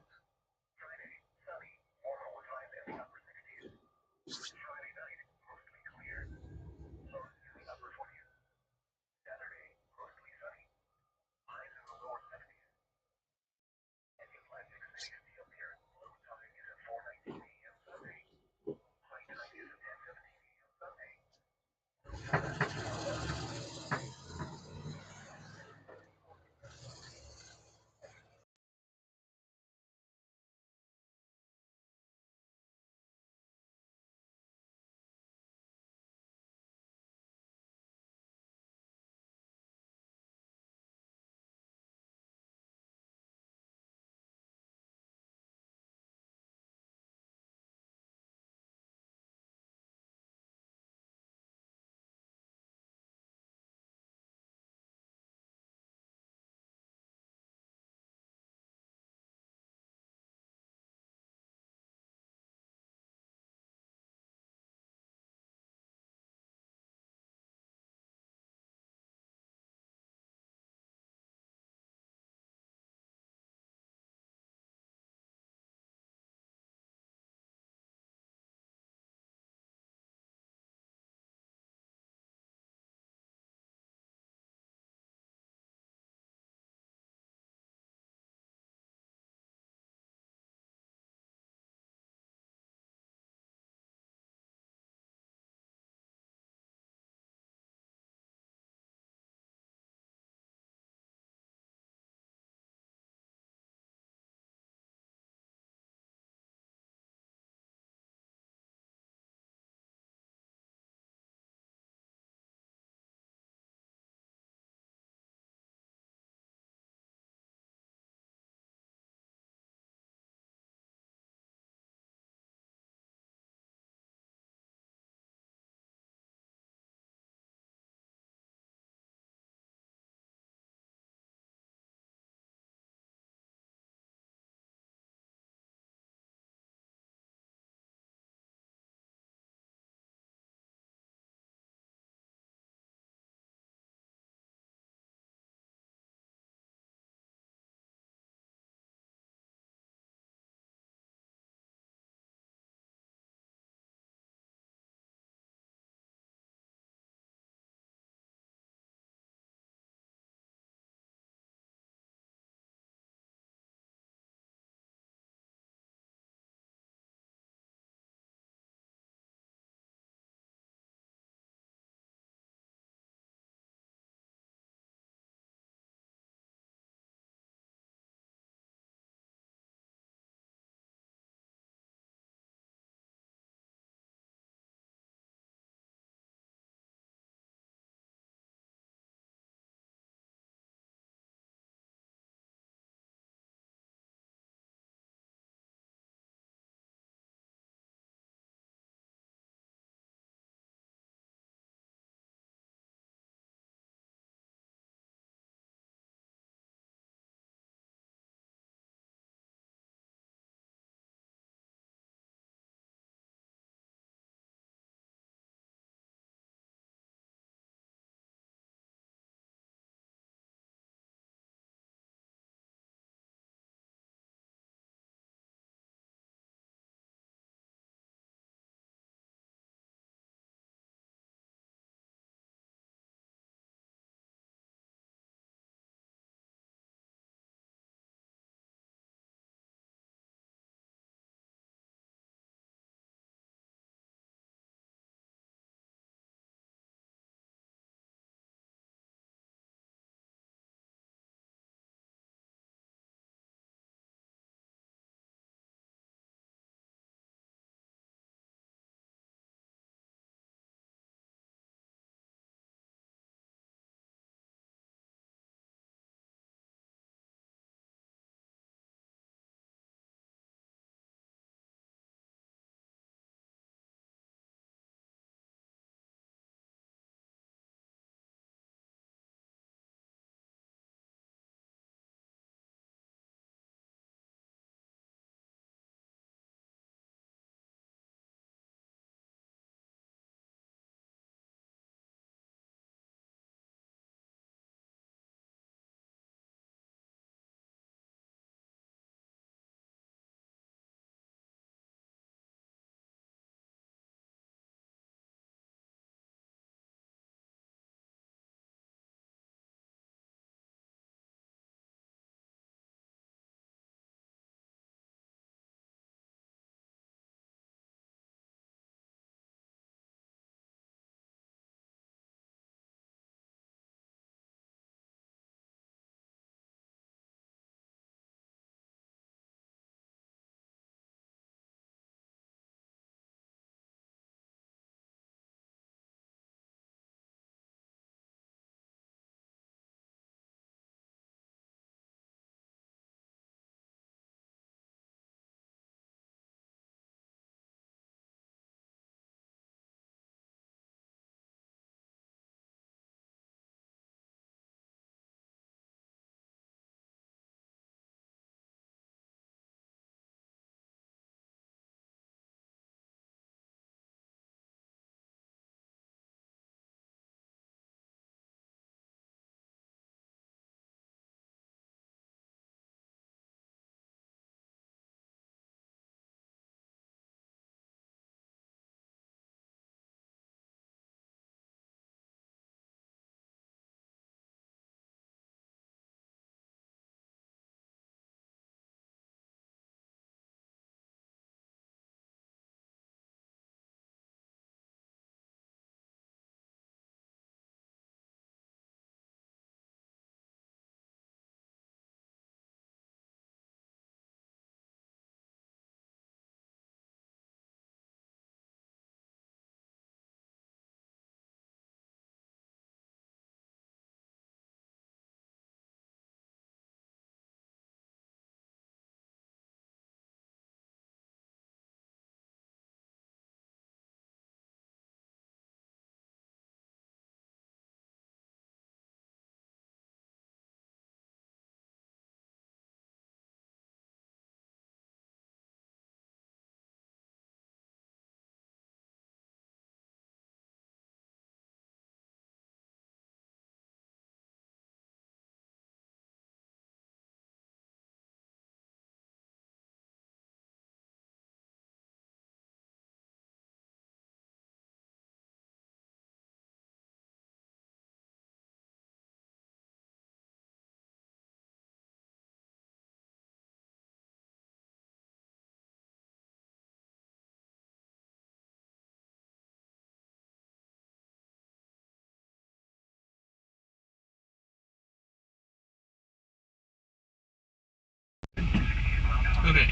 Okay.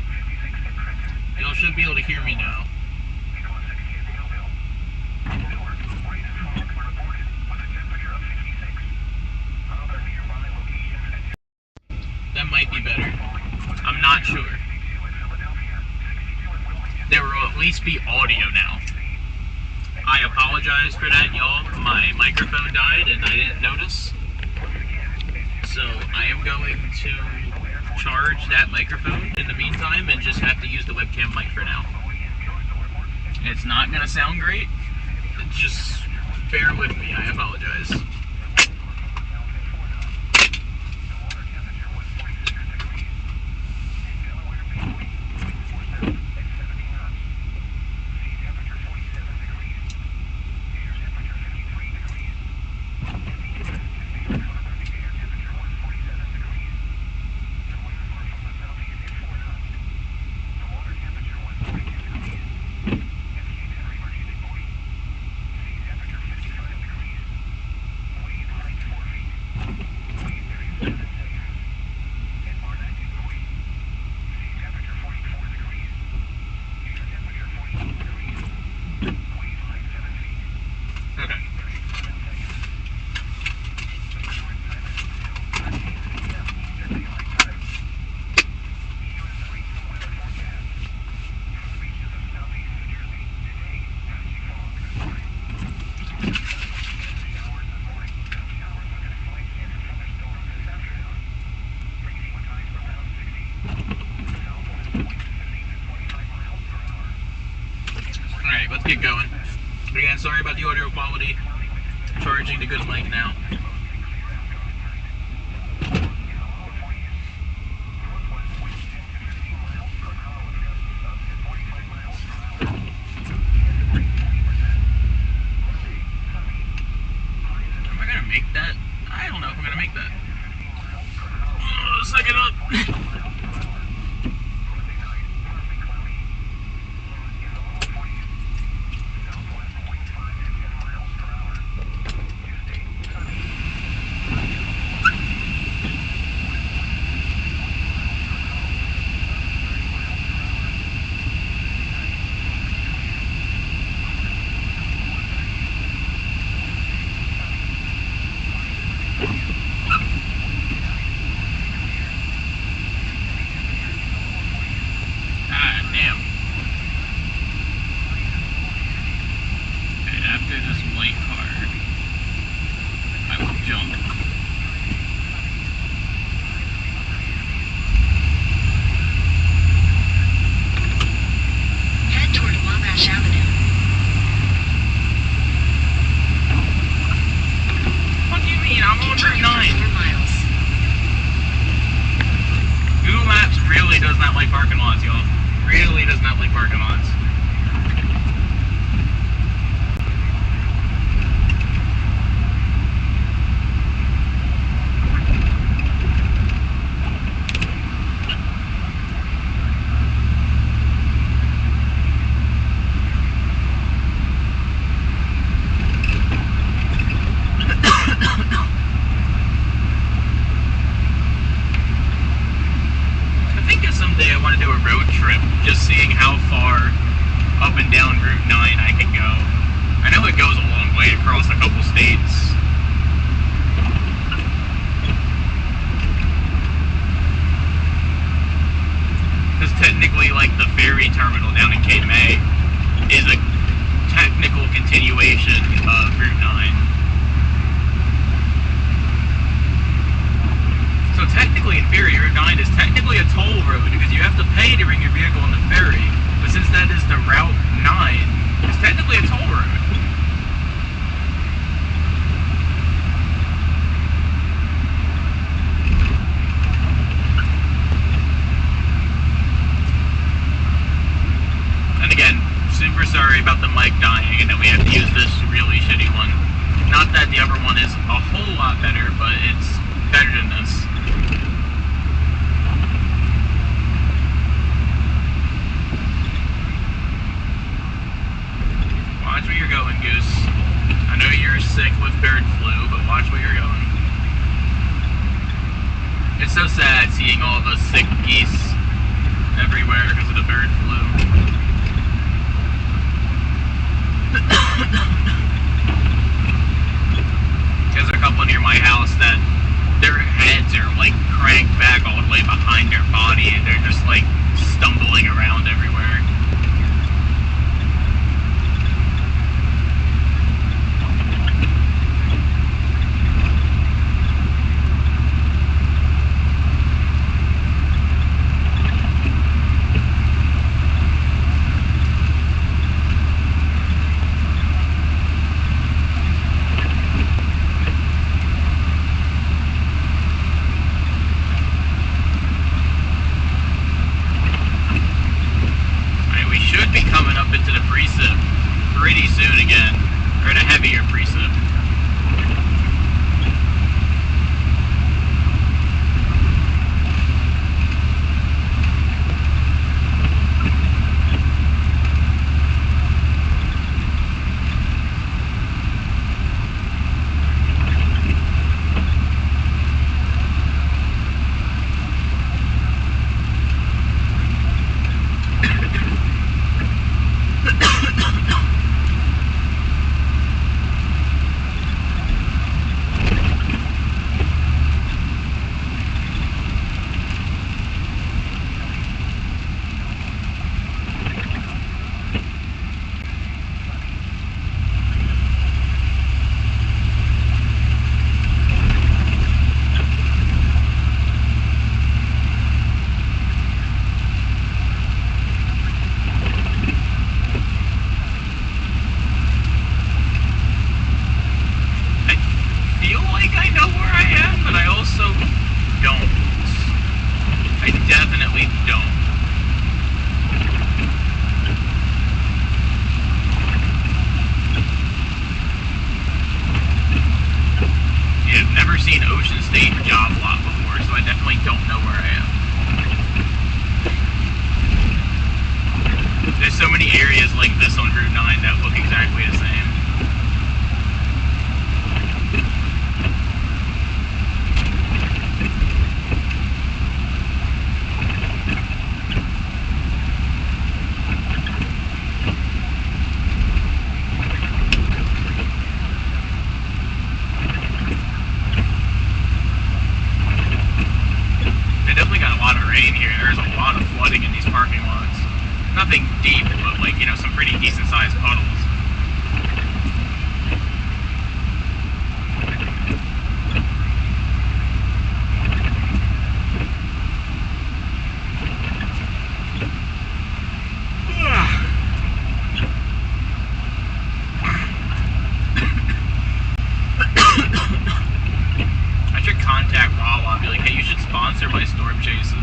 Y'all should be able to hear me now. That might be better. I'm not sure. There will at least be audio now. I apologize for that, y'all. My microphone died and I didn't notice. So I am going to charge that microphone in the meantime and just have to use the webcam mic for now. It's not going to sound great. Just bear with me. I apologize. Alright, let's get going. Again, sorry about the audio quality. Charging the good mic now. Am I gonna make that? I don't know if I'm gonna make that. Oh, suck it up! everywhere because of the bird flu. There's a couple near my house that their heads are like cranked back all the way behind their body and they're just like stumbling around everywhere. Pretty soon again, or in a heavier precip. Nothing deep, but like, you know, some pretty decent sized puddles. I should contact Wawa and be like, hey, you should sponsor my storm chases.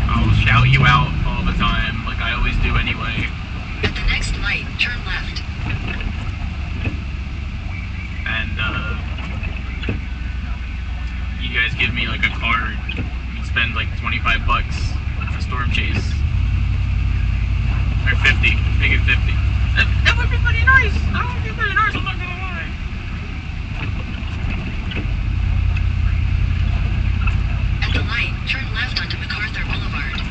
I'll shout you out all the time, like I always do anyway. At the next light, turn left. And, you guys give me like a card and spend like 25 bucks for storm chase. Or 50, make it 50. That would be pretty nice! That would be pretty nice, I'm not gonna lie. At the light, turn left onto MacArthur Boulevard.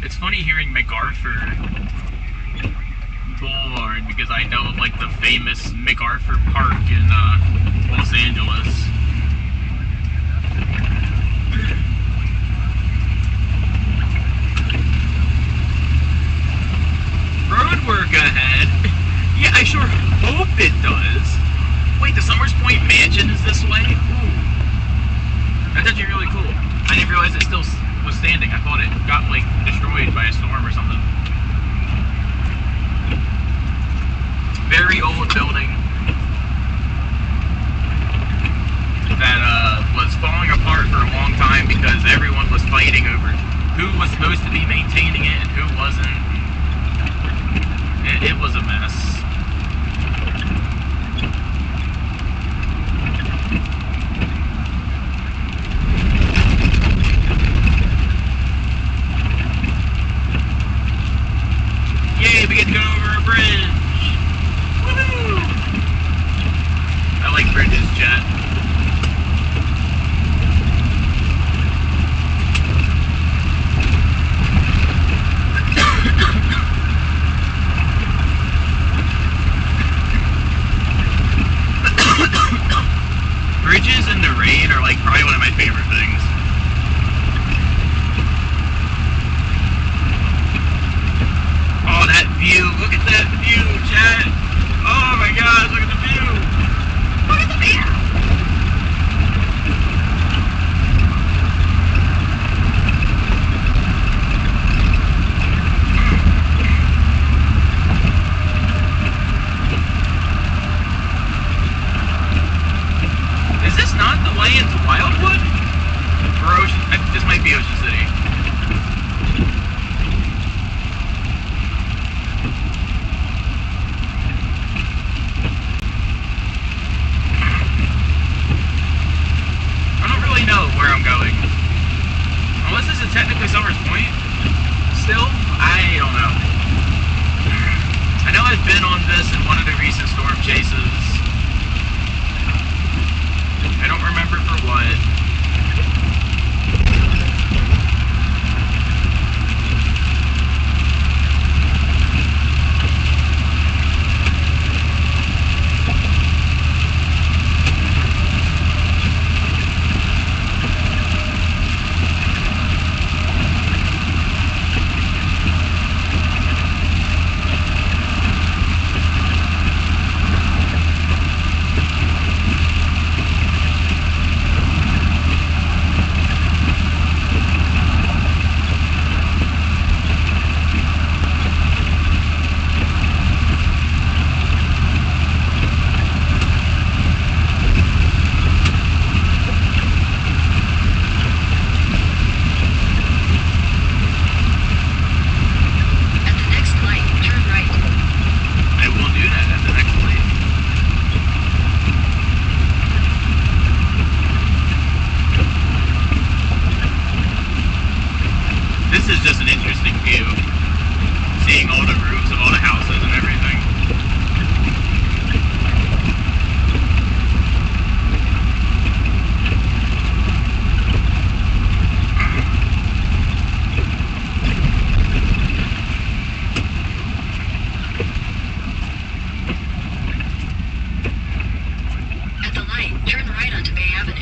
It's funny hearing MacArthur Boulevard because I know of like the famous MacArthur Park in Los Angeles. Road work ahead. Yeah, I sure hope it does. Wait, the Summers Point Mansion is this way? Ooh. That's actually really cool. I didn't realize it still was standing. I thought it got, like, destroyed by a storm or something. Very old building that, was falling apart for a long time because everyone was fighting over who was supposed to be maintaining it and who wasn't. It was a mess. Yay, we get to go over a bridge! Woohoo! I like bridges, Summers Point still? I don't know. I know I've been on this in one of the recent storm chases. I don't remember for what. This is just an interesting view, seeing all the roofs of all the houses and everything. At the light, turn right onto Bay Avenue.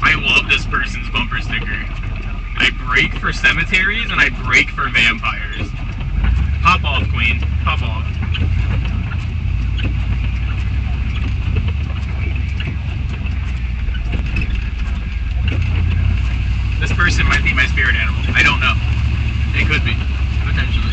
I love this person's bumper sticker. I brake for cemeteries and I brake for vampires. Pop off, queen. Pop off. This person might be my spirit animal. I don't know. It could be. Potentially.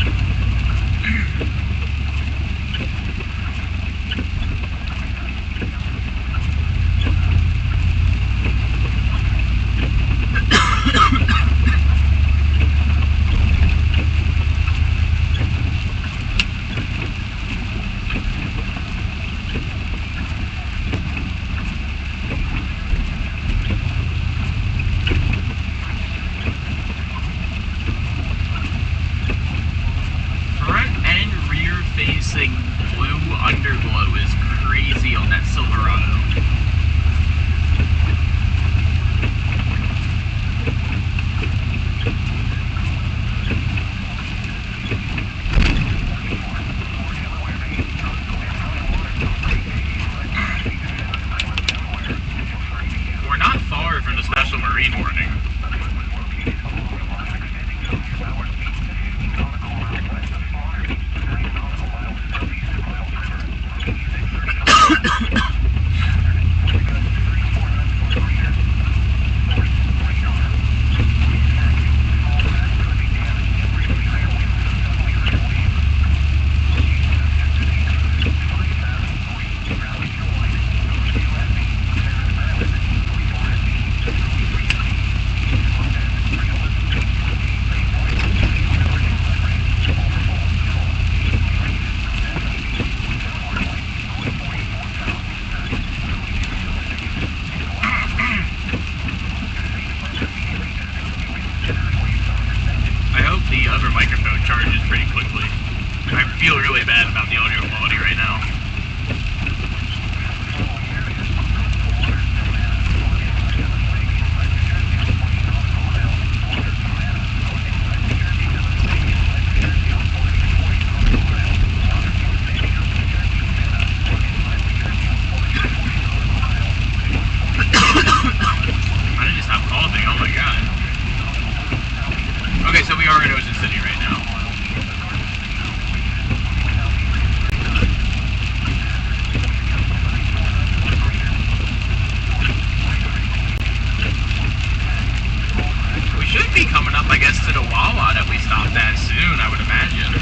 Blue underglow is crazy on that Silverado. We're not far from the special marine warning. The other microphone charges pretty quickly. I feel really bad about the audio quality right now. I didn't stop coughing, oh my god. Okay, so we are in Ocean City right now. We should be coming up, I guess, to the Wawa that we stopped at soon, I would imagine.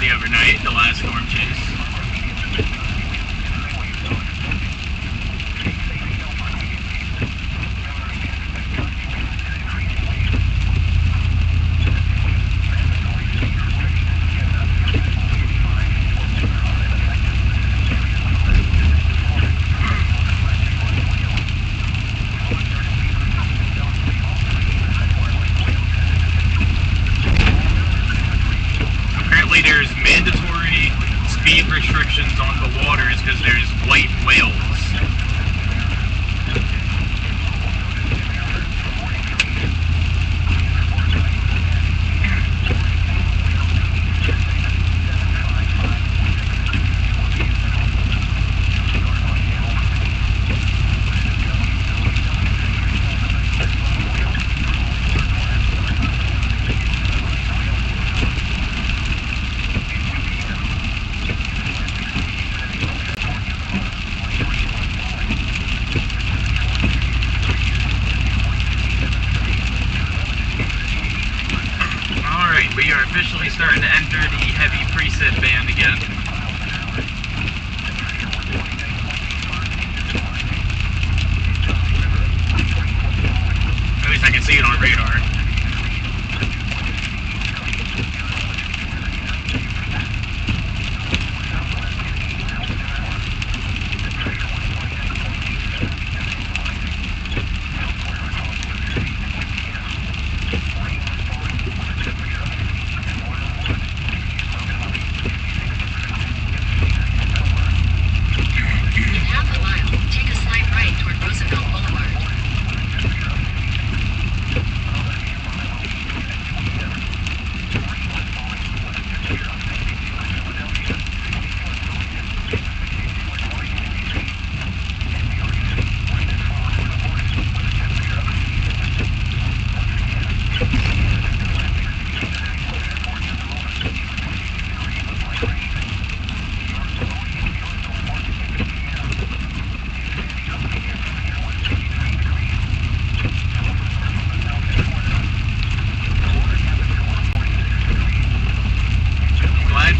The overnight, the last storm chase. because there's white whales. We are officially starting to enter the heavy preset band again. At least I can see it on radar.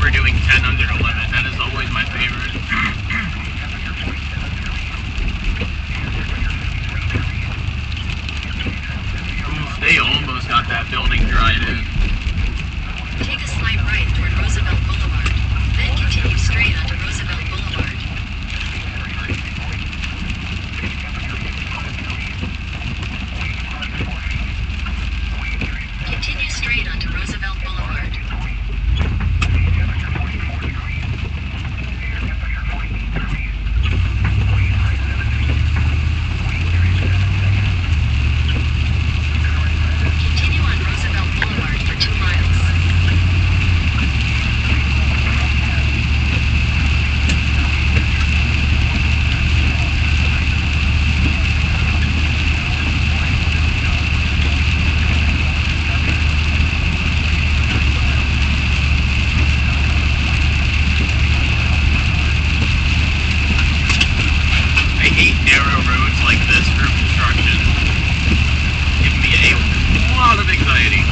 We're doing 10 under the limit. That is always my favorite. They almost got that building dried in. Take a slight right toward Roosevelt Boulevard, then continue straight onto Roosevelt Boulevard. Continue straight onto Roosevelt Boulevard. Narrow roads like this for construction give me a lot of anxiety.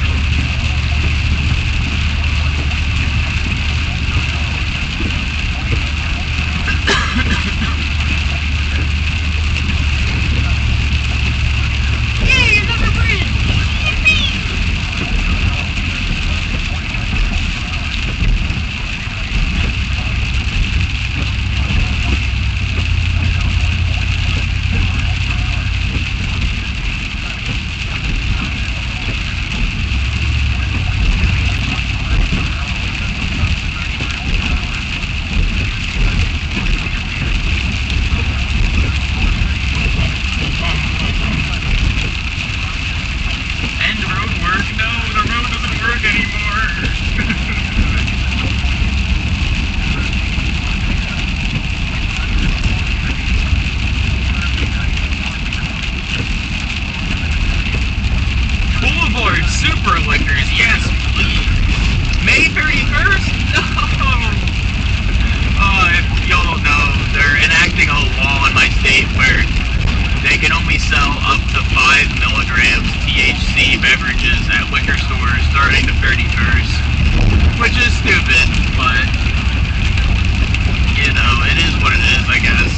Yay, another bridge! Super liquors, yes, please. May 31st? No! If y'all don't know, they're enacting a law in my state where they can only sell up to 5 milligrams THC beverages at liquor stores starting the 31st. Which is stupid, but, you know, it is what it is, I guess.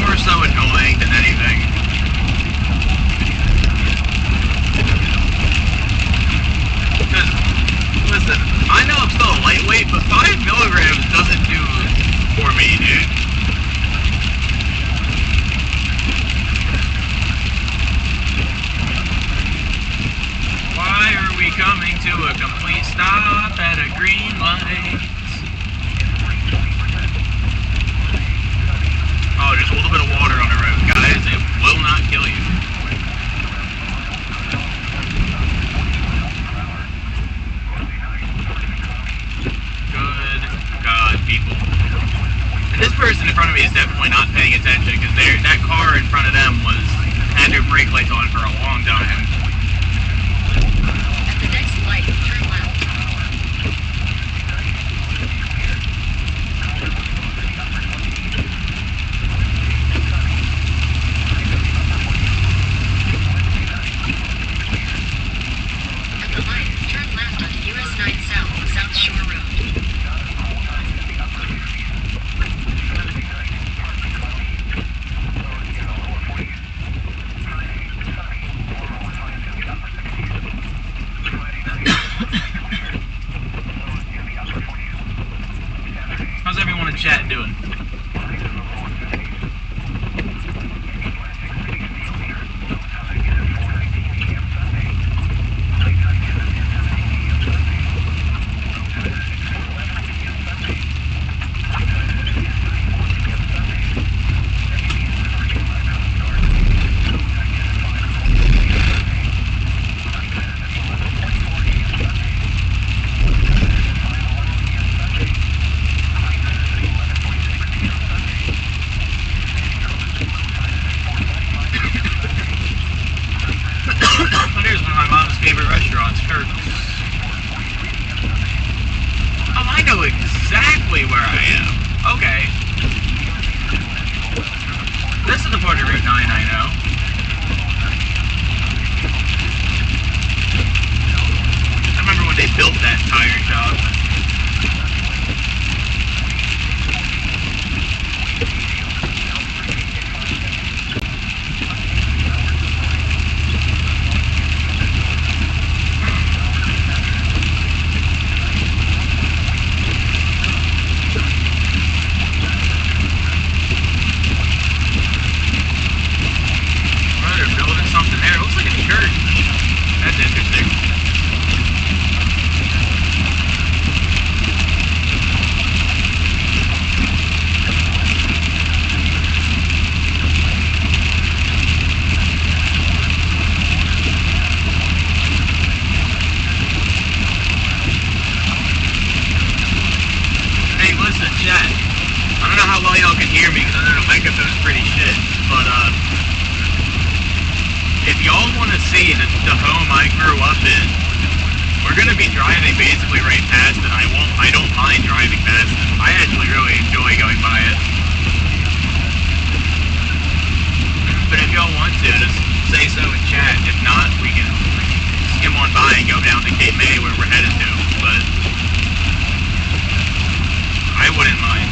More so annoying than anything. Listen, I know I'm still lightweight, but 5 milligrams doesn't do for me, dude. Why are we coming to a complete stop at a green light? basically right past it. I don't mind driving past it. I actually really enjoy going by it. But if y'all want to, just say so in chat. If not, we can skim on by and go down to Cape May where we're headed to. But I wouldn't mind.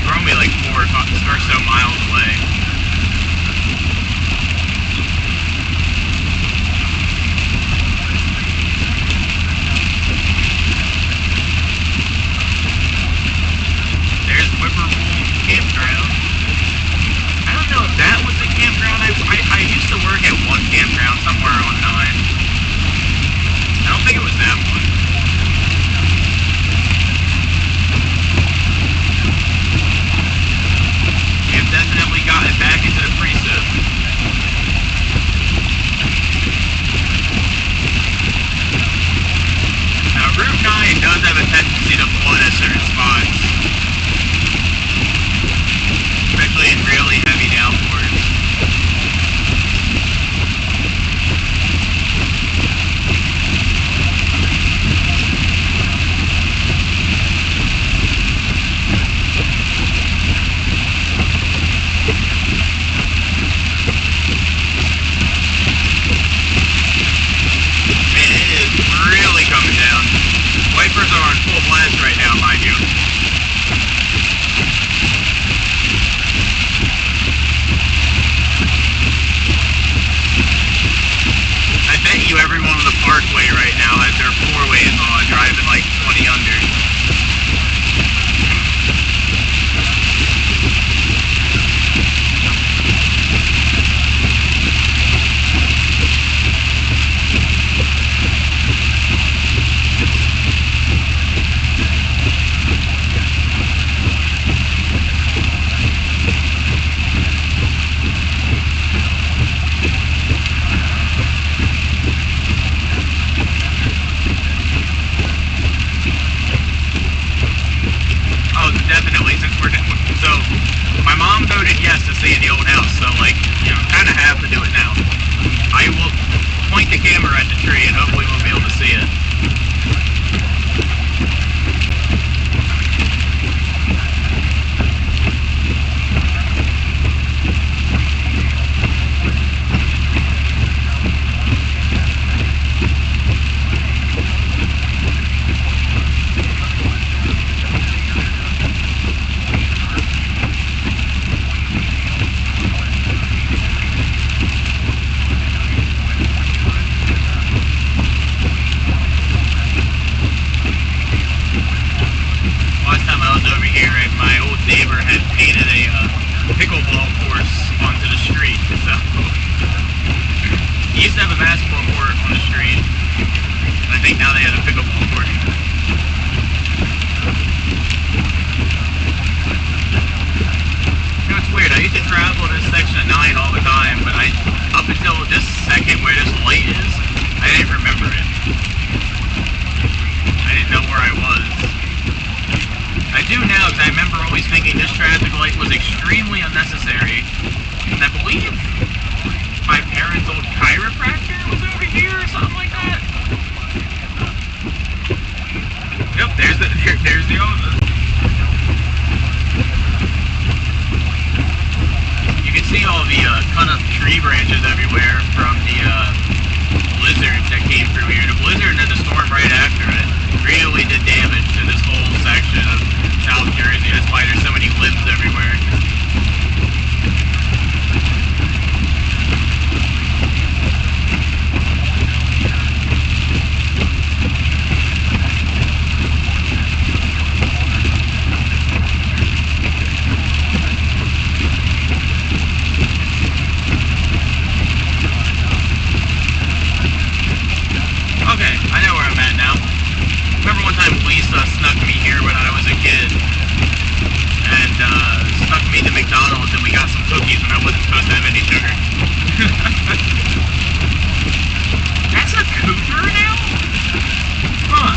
We're only like 4 or so miles away. There's Whippoorwill Campground. I don't know if that was the campground. I used to work at one campground somewhere on 9. I don't think it was that one. You've definitely gotten back into the precip. Now, Route 9 does have a tendency to flood at certain spots. Especially in really heavy downpours. Man, it is really coming down. Wipers are on full blast right now, mind you. I bet you everyone on the parkway right now has their 4-ways on, driving like 20 under. Definitely, since we're so my mom voted yes to see the old house, so like, you know, kind of have to do it now. I will point the camera at the tree and hopefully we'll be able to see it. Neighbor had painted a pickleball course onto the street, so he used to have a basketball court on the street, and I think now they have a pickleball court. You know, it's weird, I used to travel this section of 9 all the time, but up until this second where this light is, I didn't remember it. I didn't know where I was. I do now, because I remember always thinking this traffic light was extremely unnecessary. And I believe my parents' old chiropractor was over here or something like that. Yep, there's the office. You can see all the cut up tree branches everywhere from the blizzard that came through here. The blizzard and then the storm right after it really did damage to this whole section of South Jersey. That's why there's so many limbs everywhere. Okay, I know where I'm at now. Remember one time Lisa snuck me here when I was a kid and snuck me to McDonald's and we got some cookies when I wasn't supposed to have any sugar. That's a Cooper now? Huh.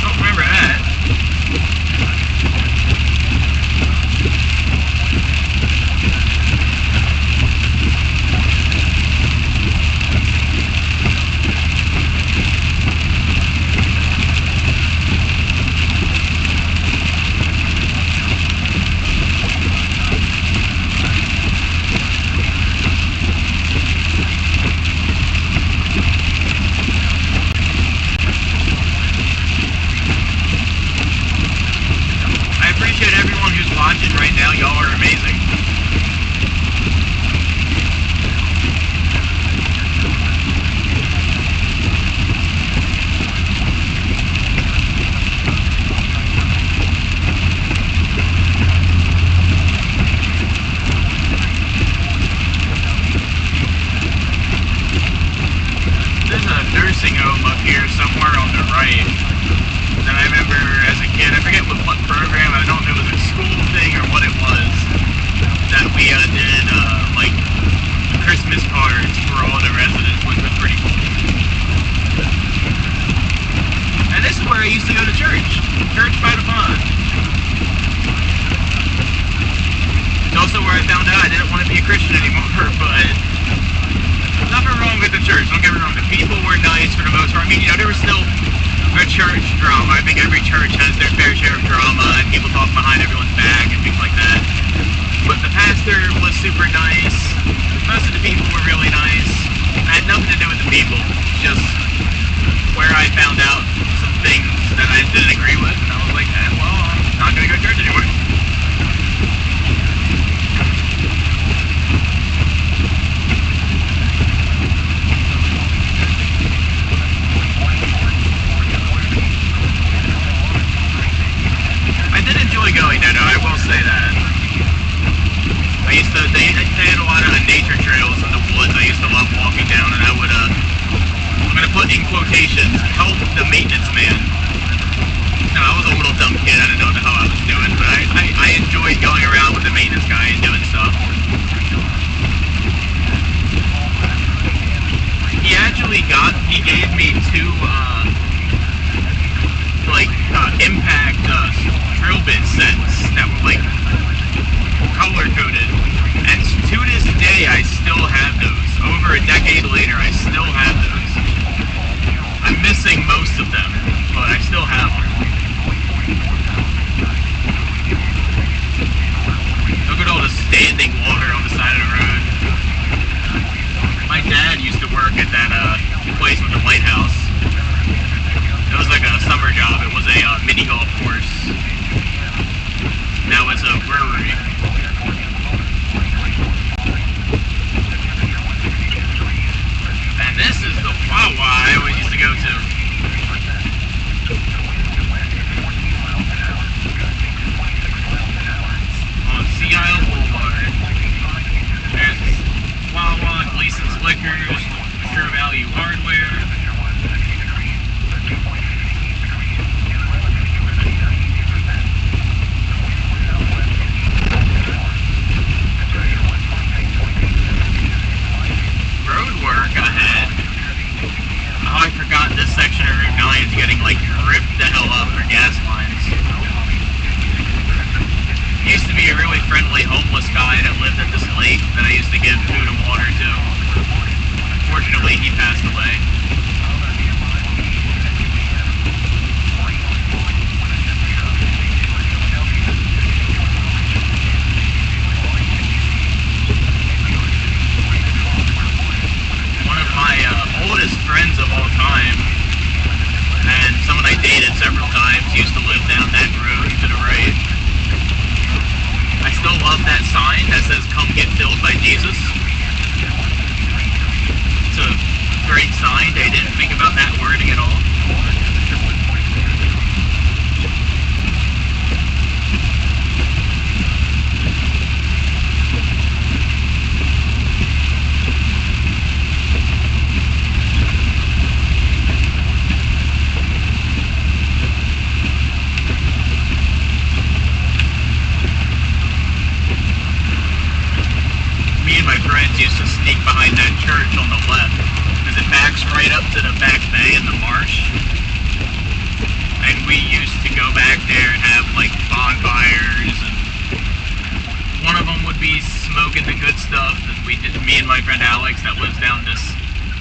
Don't remember that. watching right now, y'all are amazing. There's a nursing home up here somewhere on the right that I remember as a kid. I forget what program, I don't know if it was a school thing or what it was, that we did like Christmas cards for all the residents, which was pretty cool. And this is where I used to go to church by the pond. It's also where I found out I didn't want to be a Christian anymore, but nothing wrong with the church, don't get me wrong. The people were nice for the most part. I mean, you know, there was still a church drama. I think every church has their fair share of drama and people talk behind everyone's back and things like that. But the pastor was super nice. Most of the people were really nice. It had nothing to do with the people. Just where I found out some things that I didn't agree with, and I was like, well, I'm not going to go to church anymore. I did enjoy going there, though, I will say that. They had a lot of nature trails in the woods. I used to love walking down, and I would, I'm going to put in quotations, help the maintenance man. No, I was a little dumb kid, I didn't know what the hell I was doing, but I enjoyed going around with the maintenance guy and doing stuff. He gave me two, impact, drill bit sets that were, like, color-coded. And to this day, I still have those. Over a decade later, I still have those. I'm missing most of them, but I still have them. Look at all the standing water on the side of the road. My dad used to work at that place with the lighthouse. It was like a summer job. It was a mini golf course. Now it's a brewery. And this is the Wawa I always used to go to. On Sea Isle Boulevard. There's Wawa, Gleason's Liquors, True Value Hardware. Road work ahead. Oh, I forgot this section of Route 9 is getting like ripped the hell up for gas lines. Used to be a really friendly homeless guy that lived at this lake that I used to give food and water to. Fortunately, he passed away. One of my oldest friends of all time, and someone I dated several times, used to live down that road to the right. I still love that sign that says, "Come get filled by Jesus." It's a great sign. They didn't think about that wording at all. Me and my friends used to sneak behind that church on the left, because it backs right up to the back bay in the marsh. And we used to go back there and have like bonfires, and one of them would be smoking the good stuff that we did. Me and my friend Alex that lives down this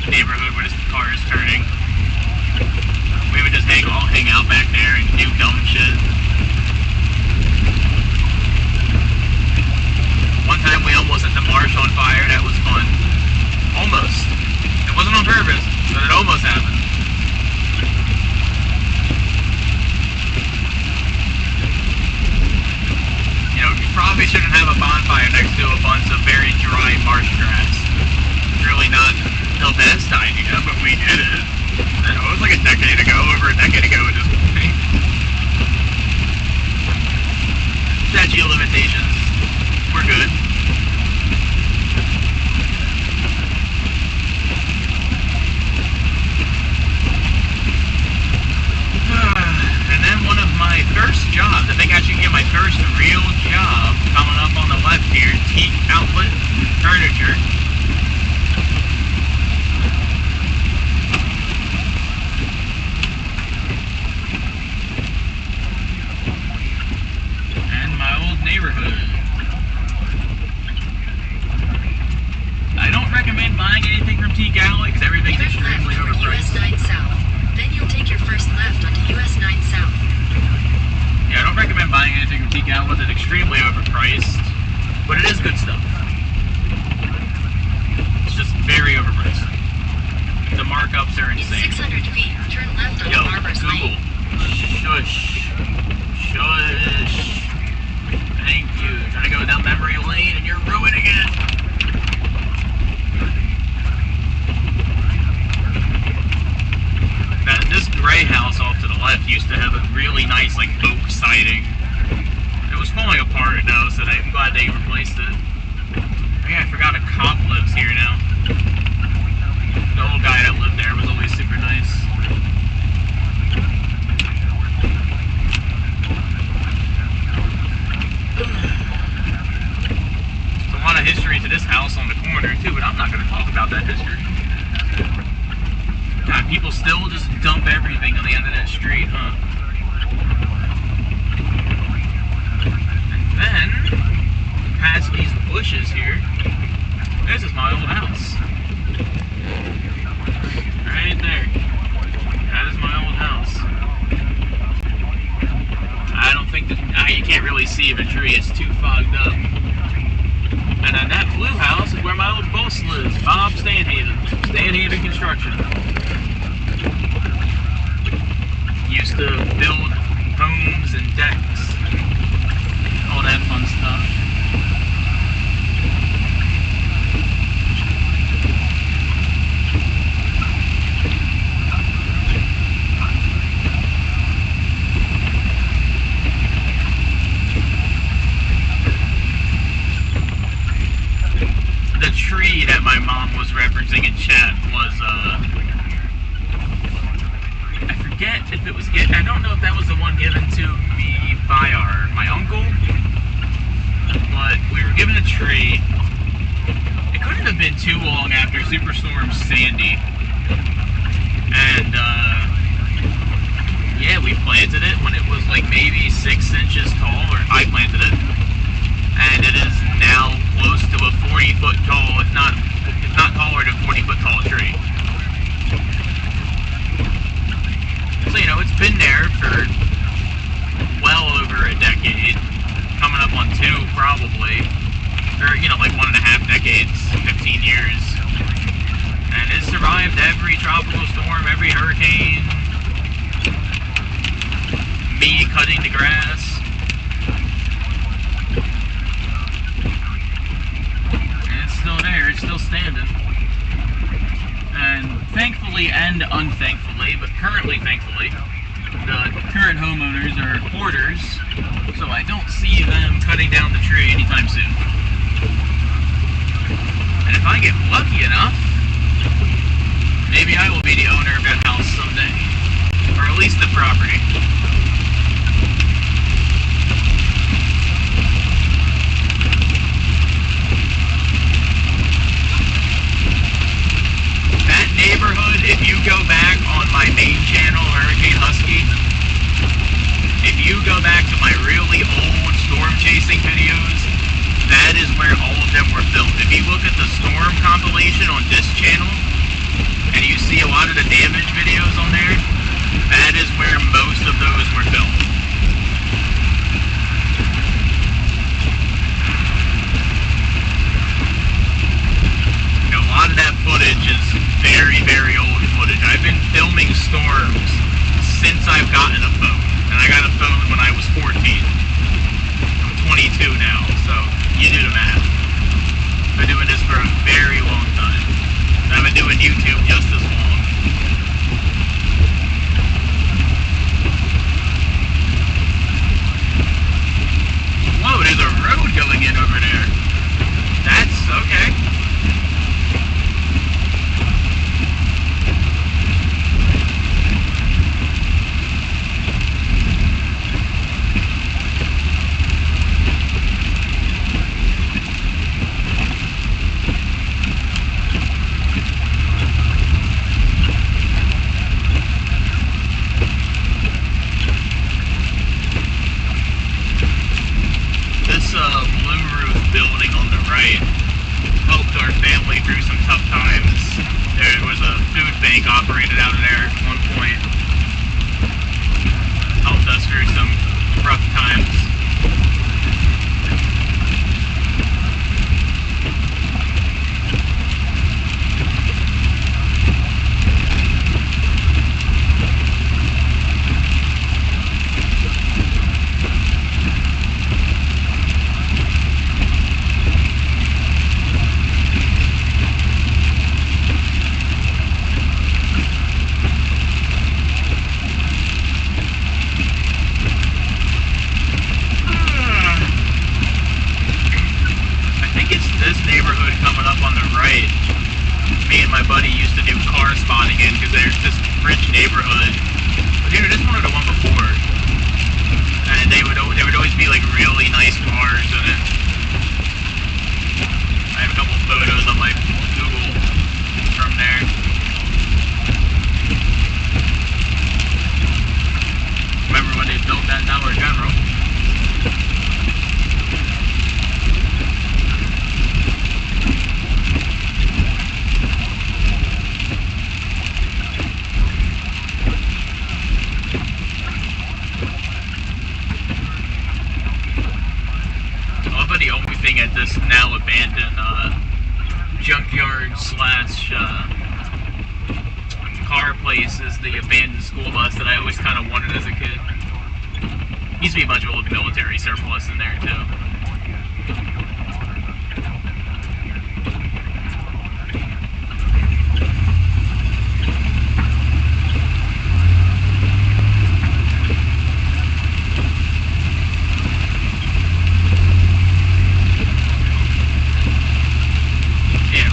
neighborhood where this car is turning. We would just all hang out back there and do dumb shit. One time we almost set the marsh on fire. That was fun. Almost. It wasn't on purpose, but it almost happened. You know, shouldn't have a bonfire next to a bunch of very dry marsh grass. Really not the best idea, but we did it. I know, it was like over a decade ago at this point. Statute of limitations, we're good. And then one of my first jobs, I think I should get my first real job coming up on the left here, Teak Outlet Furniture. And my old neighborhood. I don't recommend buying anything from Teak Outlet because everything's Turn extremely left toward US overpriced. 9 South. Then you'll take your first left onto US 9 South. Yeah, I don't recommend buying anything from Teak Outlet. It's extremely overpriced, but it is good stuff. It's just very overpriced. The markups are In insane. 600 feet, turn left onto Yo, Barbers Google. Lane. Shush. Shush. Thank you. Trying to go down memory lane and you're ruining it. Now, this gray house off to the left used to have a really nice, like, oak siding. It was falling apart now, so I'm glad they replaced it. Oh yeah, I forgot a cop lives here now. The old guy that lived there was always super nice. There's a lot of history to this house on the corner too, but I'm not going to talk about that history. God, people still just dump everything on the end of that street, huh? And then, past these bushes here, this is my old house. Right there. That is my old house. I don't think that, you can't really see the tree, it's too fogged up. And then that blue house is where my old boss lives, Bob Stanhaven. Stanhaven Construction. Used to build homes and decks. All that fun stuff. The tree that my mom was referencing in chat was, I forget if it was, I don't know if that was the one given to me by my uncle, but we were given a tree. It couldn't have been too long after Superstorm Sandy, and, yeah, we planted it when it was like maybe 6 inches tall, or I planted it. And it is now close to a 40-foot tall, if not taller than 40-foot tall tree. So, you know, it's been there for well over a decade, coming up on 2 probably, or, you know, like 1.5 decades, 15 years. And it survived every tropical storm, every hurricane, me cutting the grass. Still there, it's still standing. And thankfully and unthankfully, but currently thankfully, the current homeowners are hoarders, so I don't see them cutting down the tree anytime soon. And if I get lucky enough, maybe I will be the owner of that house someday. Or at least the property. That neighborhood, if you go back on my main channel, Hurricane Husky, if you go back to my really old storm chasing videos, that is where all of them were filmed. If you look at the storm compilation on this channel, and you see a lot of the damage videos on there, that is where most of those were filmed. A lot of that footage is very, very old footage. I've been filming storms since I've gotten a phone. And I got a phone when I was 14. I'm 22 now, so you do the math. I've been doing this for a very long time. And I've been doing YouTube just as long. Whoa, there's a road going in over there. That's okay. Blue roof building on the right helped our family through some tough times. There was a food bank operated out of there at one point. Helped us through some rough times. This neighborhood coming up on the right, me and my buddy used to do car spotting in because there's this rich neighborhood. But dude, this one or the one before, and they would always be like really nice cars in it. I have a couple photos on my Google from there. Remember when they built that Dollar General? The only thing at this now abandoned junkyard slash car place is the abandoned school bus that I always kind of wanted as a kid. Used to be a bunch of old military surplus in there too.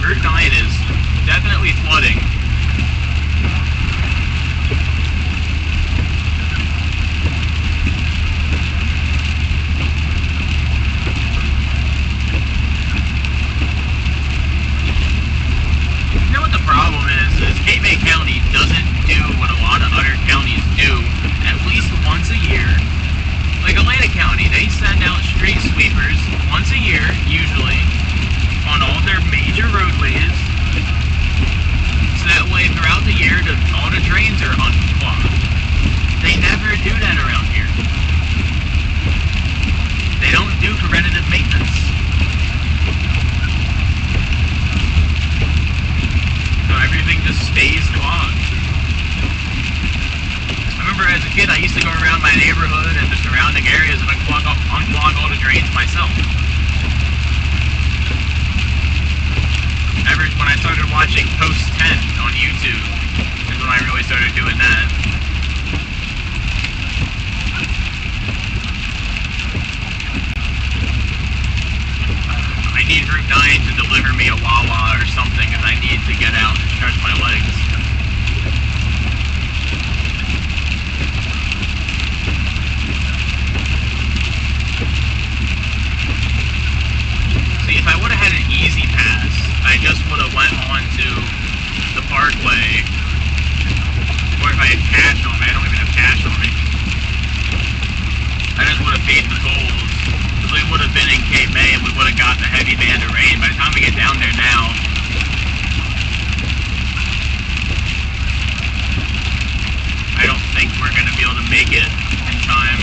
Route 9 is definitely flooding. You know what the problem is Cape May County doesn't do what a lot of other counties do at least once a year. Like Atlanta County, they send out street sweepers once a year, usually, on all their major roadways, so that way throughout the year all the drains are unclogged. They never do that around here. They don't do preventative maintenance. So everything just stays clogged. I remember as a kid I used to go around my neighborhood and the surrounding areas and unclog all the drains myself. Ever when I started watching Post 10 on YouTube is when I really started doing that. I need Route 9 to deliver me a Wawa or something because I need to get out and stretch my legs. See, if I would have had an easy pass, I just would have went on to the Parkway, or if I had cash on me. I don't even have cash on me. I just would have paid the tolls. So we would have been in Cape May and we would have gotten a heavy band of rain. By the time we get down there now, I don't think we're going to be able to make it in time.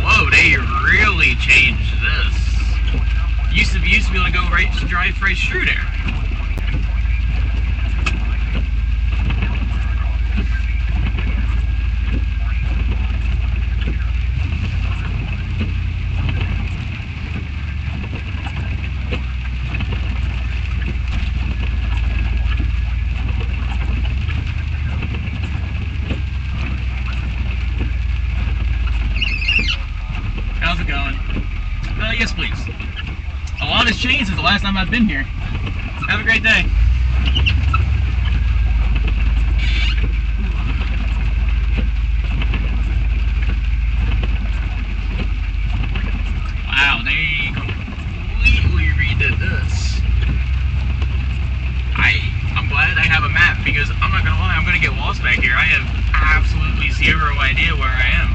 Whoa, they really changed this. Used to be able to go drive right through there. How's it going? Yes, please. A lot has changed since the last time I've been here. Have a great day. Wow, they completely redid this. I'm glad I have a map because I'm not gonna lie, I'm gonna get lost back here. I have absolutely zero idea where I am.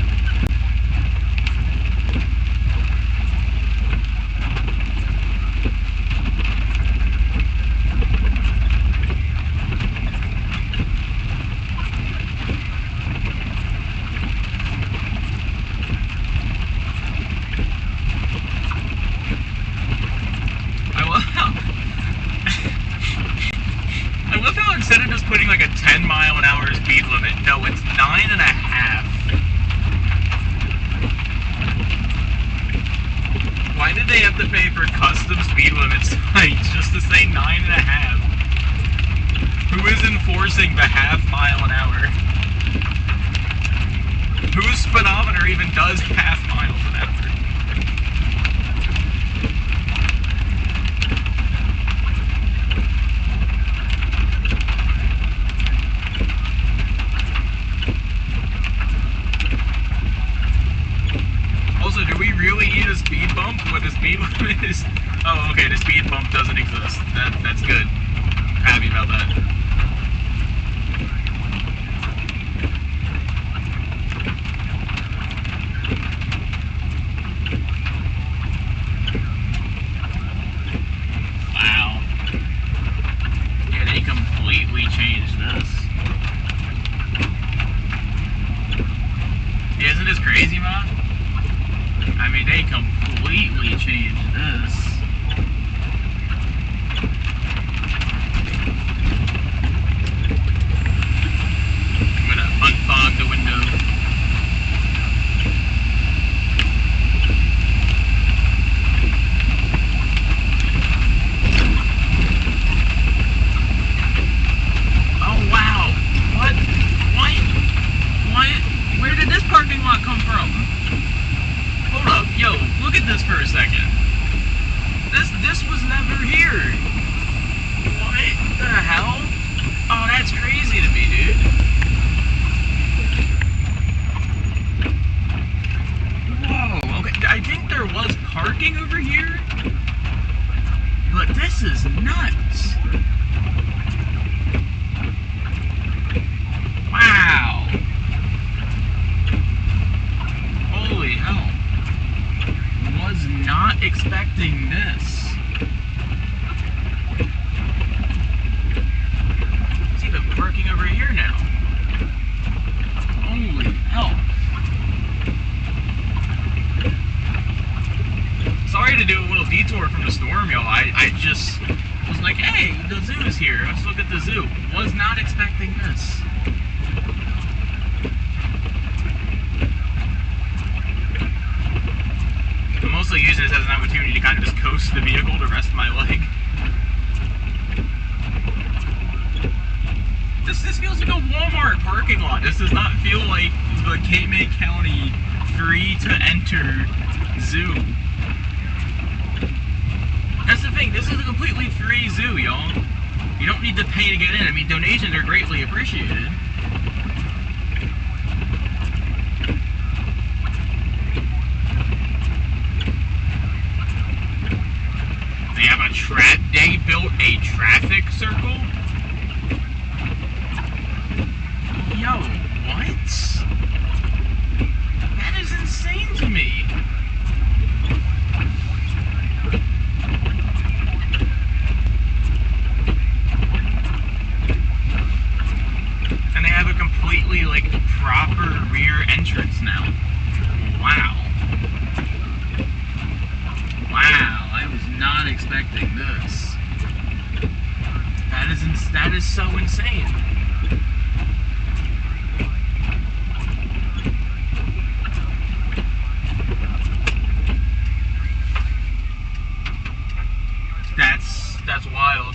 I love how instead of just putting like a 10-mile-an-hour speed limit, no, it's 9.5. Why did they have to pay for custom speed limit signs just to say 9.5? Who is enforcing the half-mile-an-hour? Whose speedometer even does half miles an hour? Also, do we really need a speed bump when the speed limit is... Oh, okay, the speed bump doesn't exist. That's good. Happy about that. Wow. Yeah, they completely changed this. Yeah, isn't this crazy, Ma? I mean, they completely changed this. I'm gonna unfog the window. Oh, wow. What? What? Where did this parking lot come from? Hold up, yo, look at this for a second. This was never here. What the hell? Oh, that's crazy to me, dude. Whoa, okay, I think there was parking over here, but this is nuts. Wow. Holy hell. Was not expecting this. It's even parking over here now. Holy hell. Sorry to do a little detour from the storm, y'all. I just was like, hey, the zoo is here. Let's look at the zoo. Was not expecting this. I'm mostly using this as an opportunity to kind of just coast the vehicle to rest my leg. This feels like a Walmart parking lot. This does not feel like the Cape May County free-to-enter zoo. That's the thing, this is a completely free zoo, y'all. You don't need to pay to get in. I mean, donations are greatly appreciated. They built a traffic circle? Yo, what? That is insane to me. And they have a completely, like, proper rear entrance now. Wow. Wow, I was not expecting this. That is so insane. That's wild.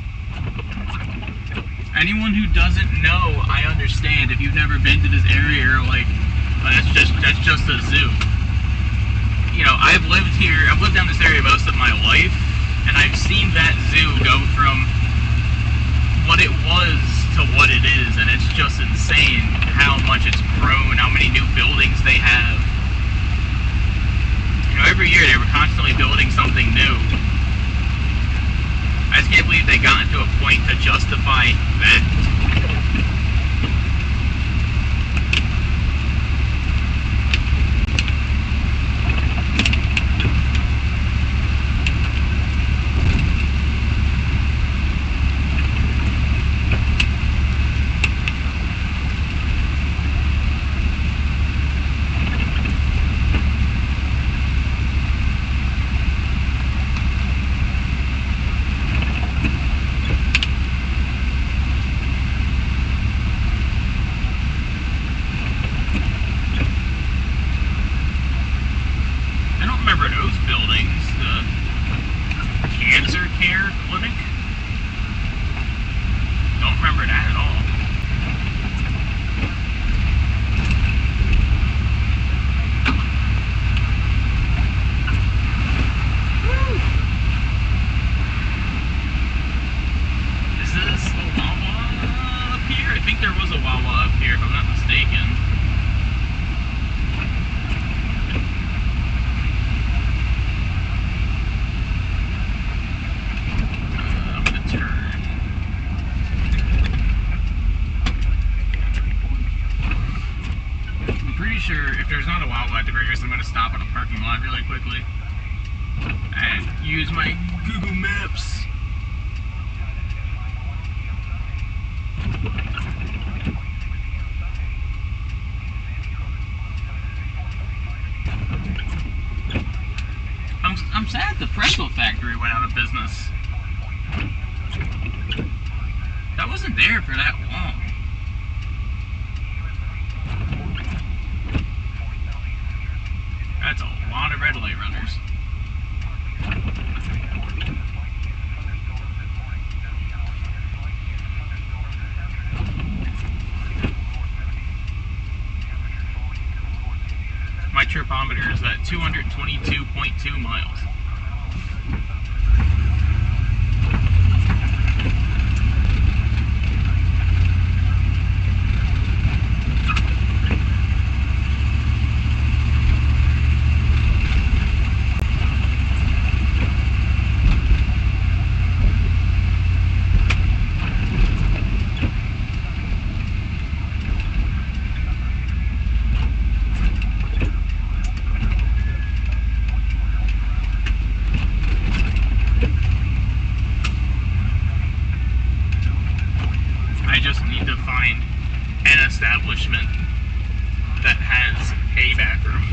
Anyone who doesn't know, I understand. If you've never been to this area, you're like, oh, that's just a zoo. You know, I've lived down this area most of my life, and I've seen that zoo go from what it was to what it is, and it's just insane how much it's grown, how many new buildings they have. You know, every year they were constantly building something new. I just can't believe they got to a point to justify that. If there's not a Wawa at the very least, I'm going to stop at a parking lot really quickly and use my Google Maps. I'm sad the pretzel factory went out of business. That wasn't there for that long. That's a lot of red light runners. My tripometer is at 222.2 miles. Establishment that has a bathroom.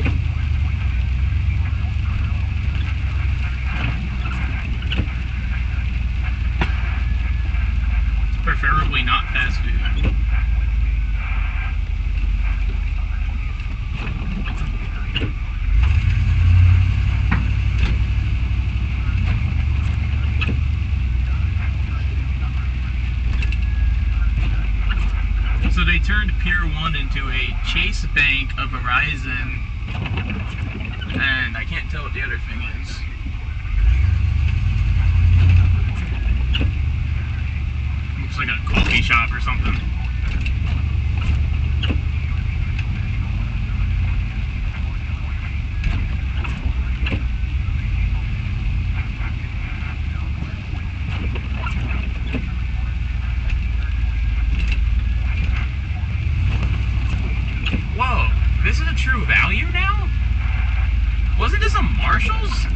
Preferably not fast food. So they turned Pier 1 into a Chase Bank, a Verizon, and I can't tell what the other thing is. Looks like a coffee shop or something. Whoa, this is a True Value now? Marshalls?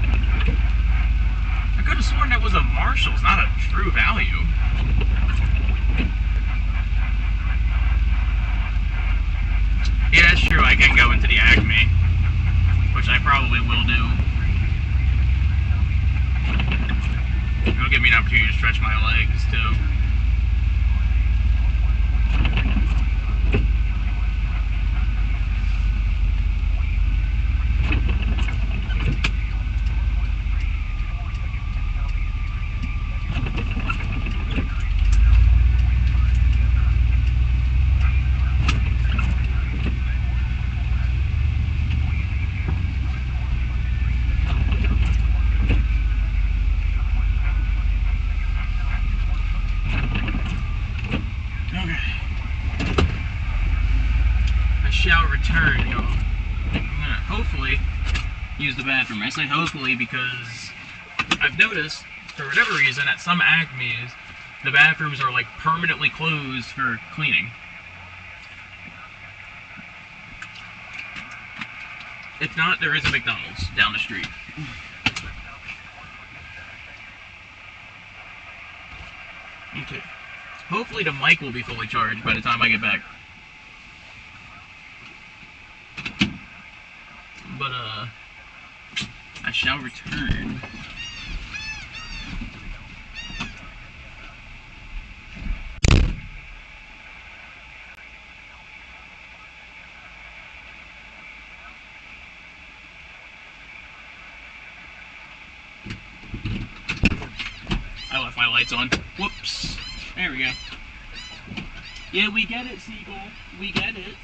I could have sworn that was a Marshalls, not a True Value. Yeah, that's true. I can go into the Acme, which I probably will do. It'll give me an opportunity to stretch my legs, too. Shall return, y'all. I'm gonna hopefully use the bathroom. I say hopefully because I've noticed, for whatever reason, at some Acme's, the bathrooms are like permanently closed for cleaning. If not, there is a McDonald's down the street. Okay. Hopefully the mic will be fully charged by the time I get back. But, I shall return. I left my lights on. Whoops. There we go. Yeah, we get it, Seagull. We get it.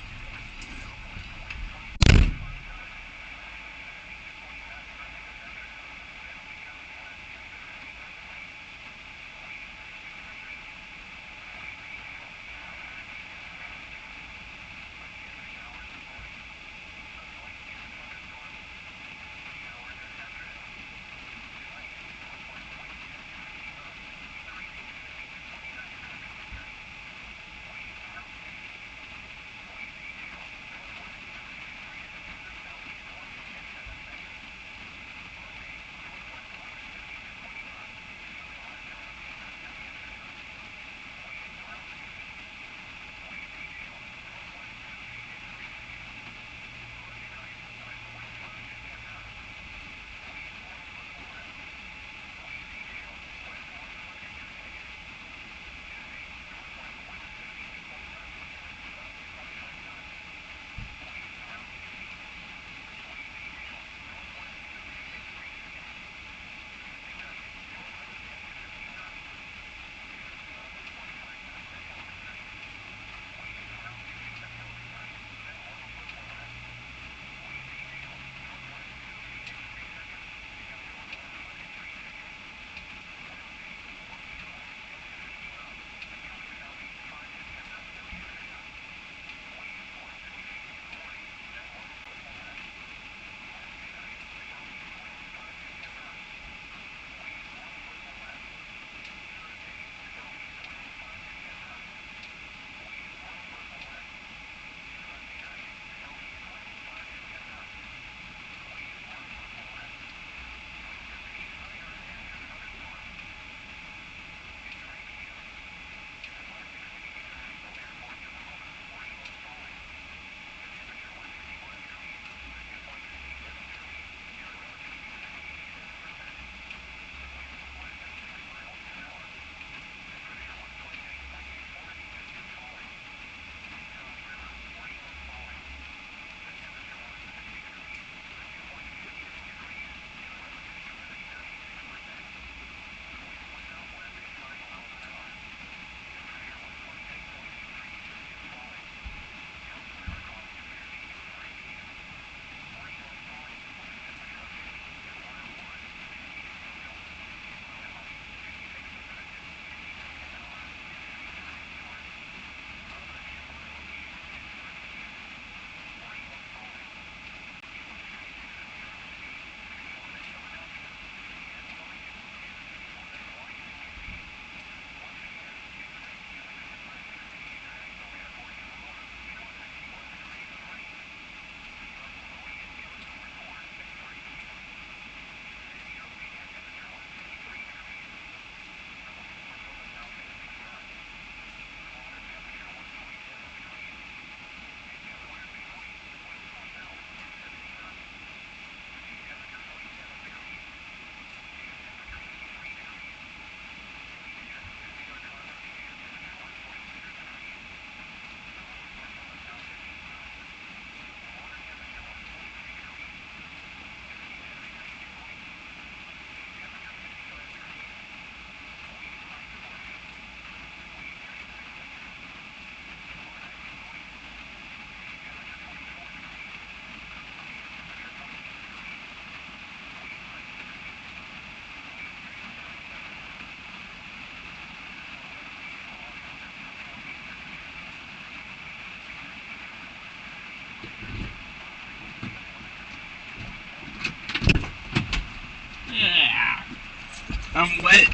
I'm wet.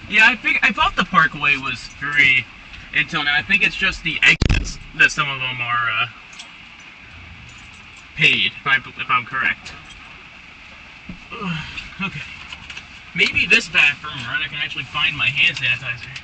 Yeah, I thought the Parkway was free until now. I think it's just the exits that some of them are paid, if I'm correct. Ugh, okay. Maybe this bathroom run I can actually find my hand sanitizer.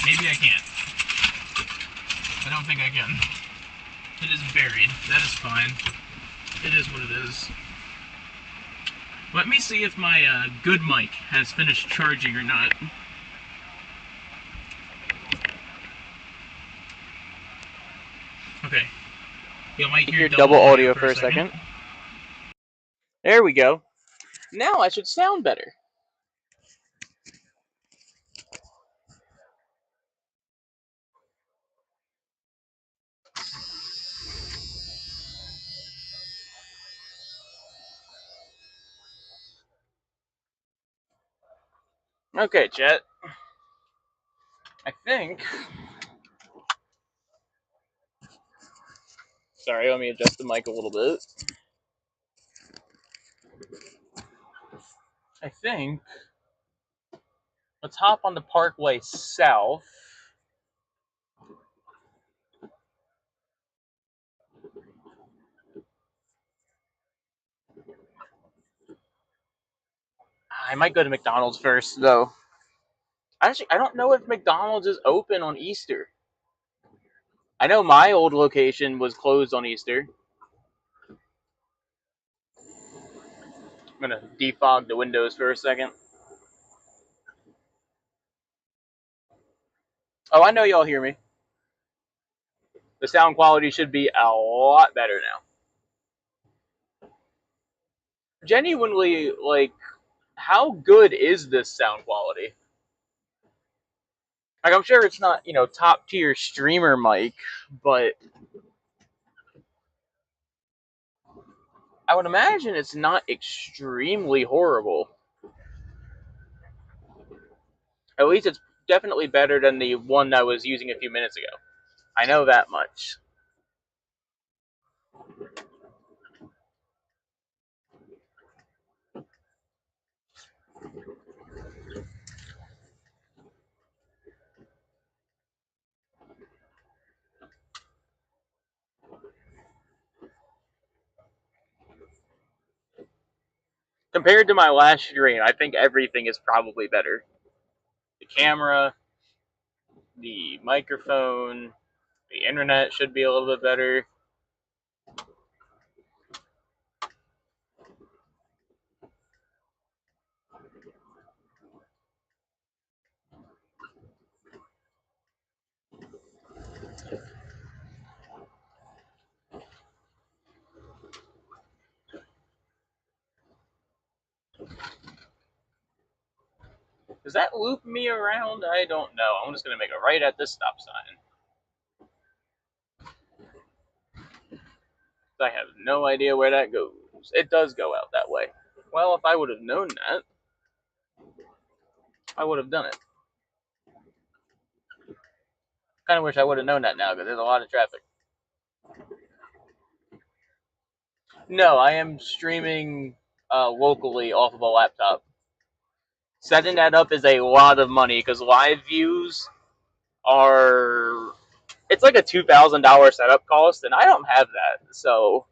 Maybe I can't. I don't think I can. It is buried. That is fine. It is what it is. Let me see if my good mic has finished charging or not. Okay. You might hear double audio for a second. There we go. Now I should sound better. Okay, chat. I think... Sorry, let me adjust the mic a little bit. I think... Let's hop on the Parkway South. I might go to McDonald's first, though. Actually, I don't know if McDonald's is open on Easter. I know my old location was closed on Easter. I'm gonna defog the windows for a second. Oh, I know y'all hear me. The sound quality should be a lot better now. Genuinely, like, how good is this sound quality? Like, I'm sure it's not, top tier streamer mic, but I would imagine it's not extremely horrible. At least it's definitely better than the one I was using a few minutes ago. I know that much. Compared to my last stream, I think everything is probably better. The camera, the microphone, the internet should be a little bit better. Does that loop me around? I don't know. I'm just going to make a right at this stop sign. I have no idea where that goes. It does go out that way. Well, if I would have known that, I would have done it. Kind of wish I would have known that now, because there's a lot of traffic. No, I am streaming locally off of a laptop. Setting that up is a lot of money, because live views are... It's like a $2,000 setup cost, and I don't have that. So,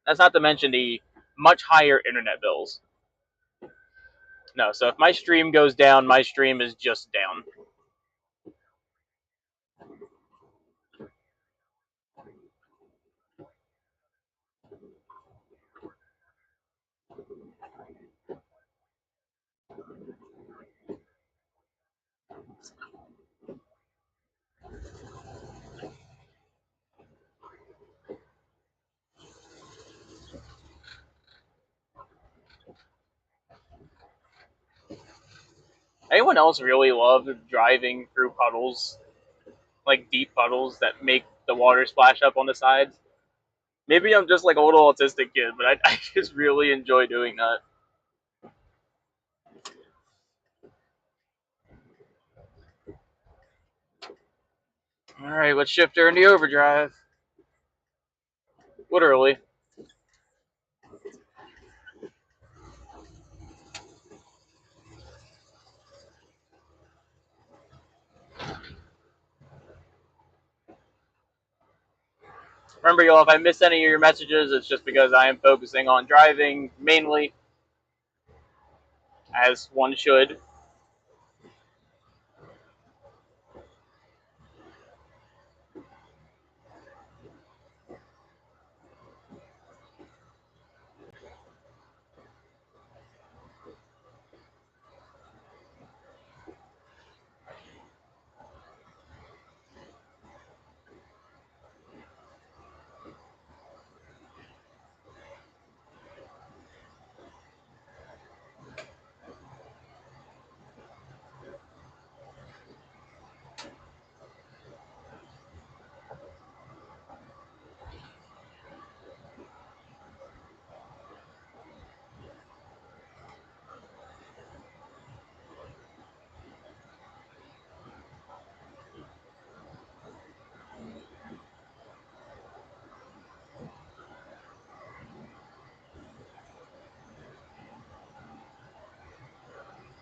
that's not to mention the much higher internet bills. No, so if my stream goes down, my stream is just down. Anyone else really love driving through puddles? like deep puddles that make the water splash up on the sides. Maybe I'm just like a little autistic kid, but I just really enjoy doing that. All right, let's shift her into overdrive. Literally. Remember, y'all, if I miss any of your messages, it's just because I am focusing on driving mainly, as one should.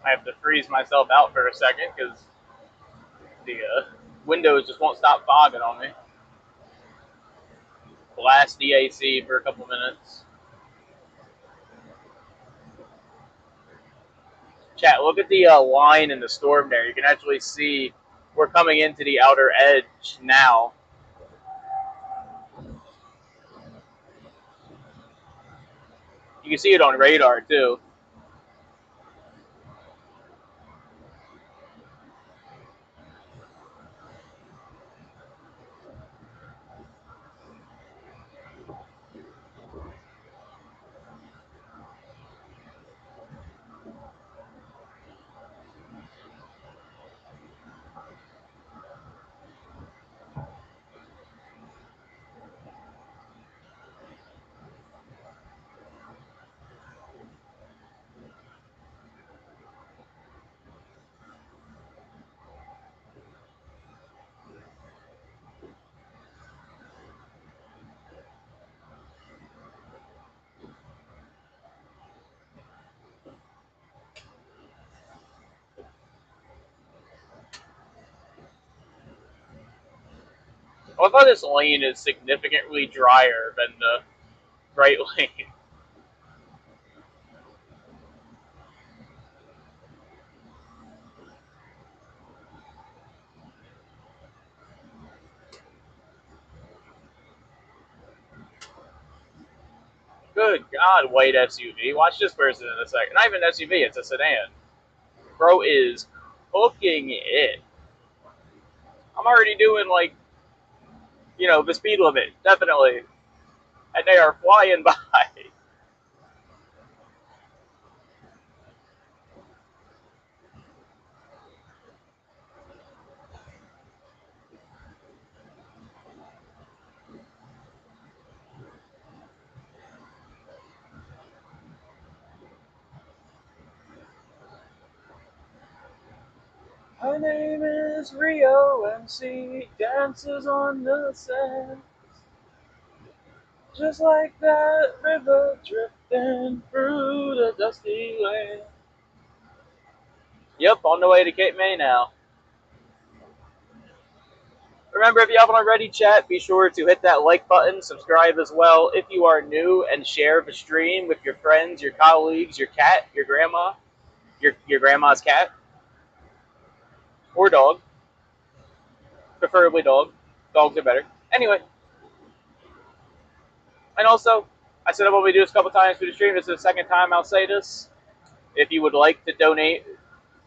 I have to freeze myself out for a second because the windows just won't stop fogging on me. Blast the AC for a couple minutes. Chat, look at the line in the storm there. You can actually see we're coming into the outer edge now. You can see it on radar too. I thought this lane is significantly drier than the right lane. Good God, white SUV. Watch this person in a second. Not even an SUV, it's a sedan. Bro is cooking it. I'm already doing, like, you know, the speed limit, definitely. And they are flying by. Her name is Rio MC, dances on the sand. Just like that river drifting through the dusty land. Yep, on the way to Cape May now. Remember, if you haven't already, chat, be sure to hit that like button, subscribe as well if you are new, and share the stream with your friends, your colleagues, your cat, your grandma, your grandma's cat, or dog. Preferably dog. Dogs are better. Anyway. And also, I said I'll probably do this a couple times through the stream. This is the second time I'll say this. If you would like to donate,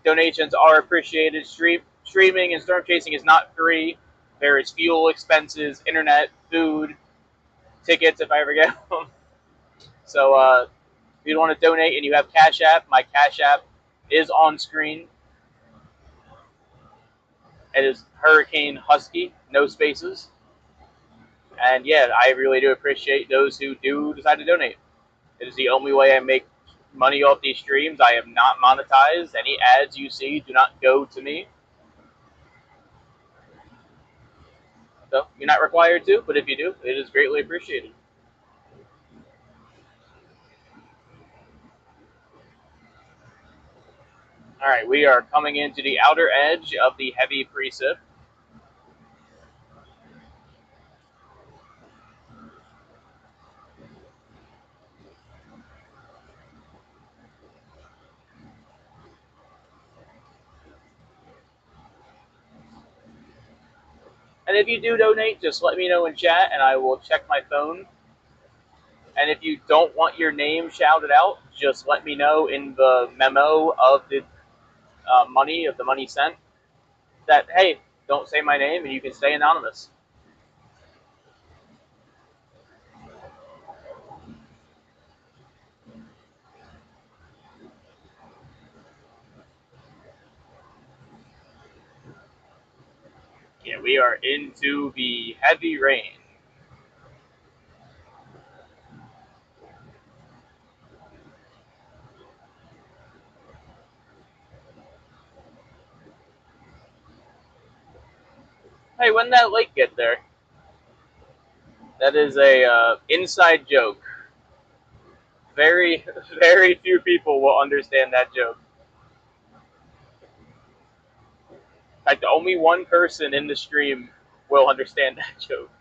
donations are appreciated. Streaming and storm chasing is not free. There is fuel expenses, internet, food, tickets if I ever get them. So if you want to donate and you have Cash App, my Cash App is on screen. It is Hurricane Husky, no spaces. And yeah, I really do appreciate those who do decide to donate. It is the only way I make money off these streams. I am not monetized. Any ads you see do not go to me. So you're not required to, but if you do, it is greatly appreciated. Alright, we are coming into the outer edge of the heavy precip. And if you do donate, just let me know in chat and I will check my phone. And if you don't want your name shouted out, just let me know in the memo of the money sent, that, hey, don't say my name and you can stay anonymous. Yeah, we are into the heavy rain. Hey, when that lake get there? That is a inside joke. Very, very few people will understand that joke. In fact, only one person in the stream will understand that joke.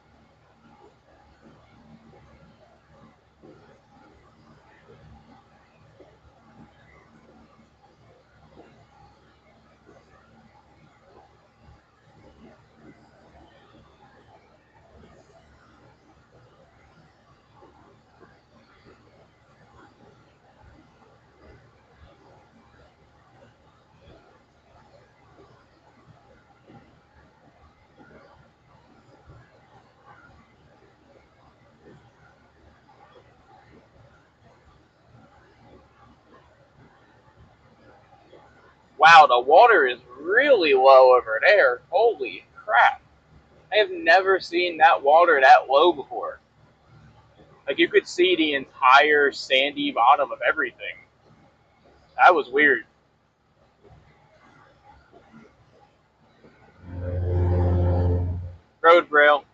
Wow, the water is really low over there. Holy crap. I have never seen that water that low before. Like, you could see the entire sandy bottom of everything. That was weird. Road braille.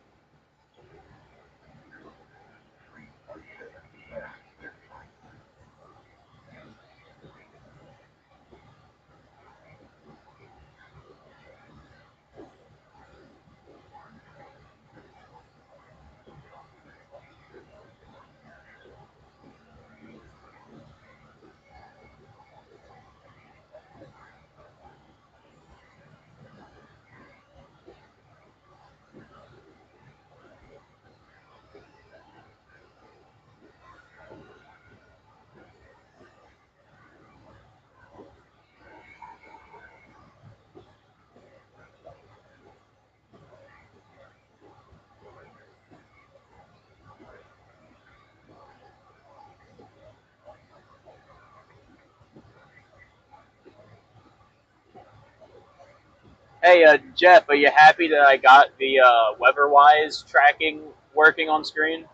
Hey, Jeff, are you happy that I got the WeatherWise tracking working on screen?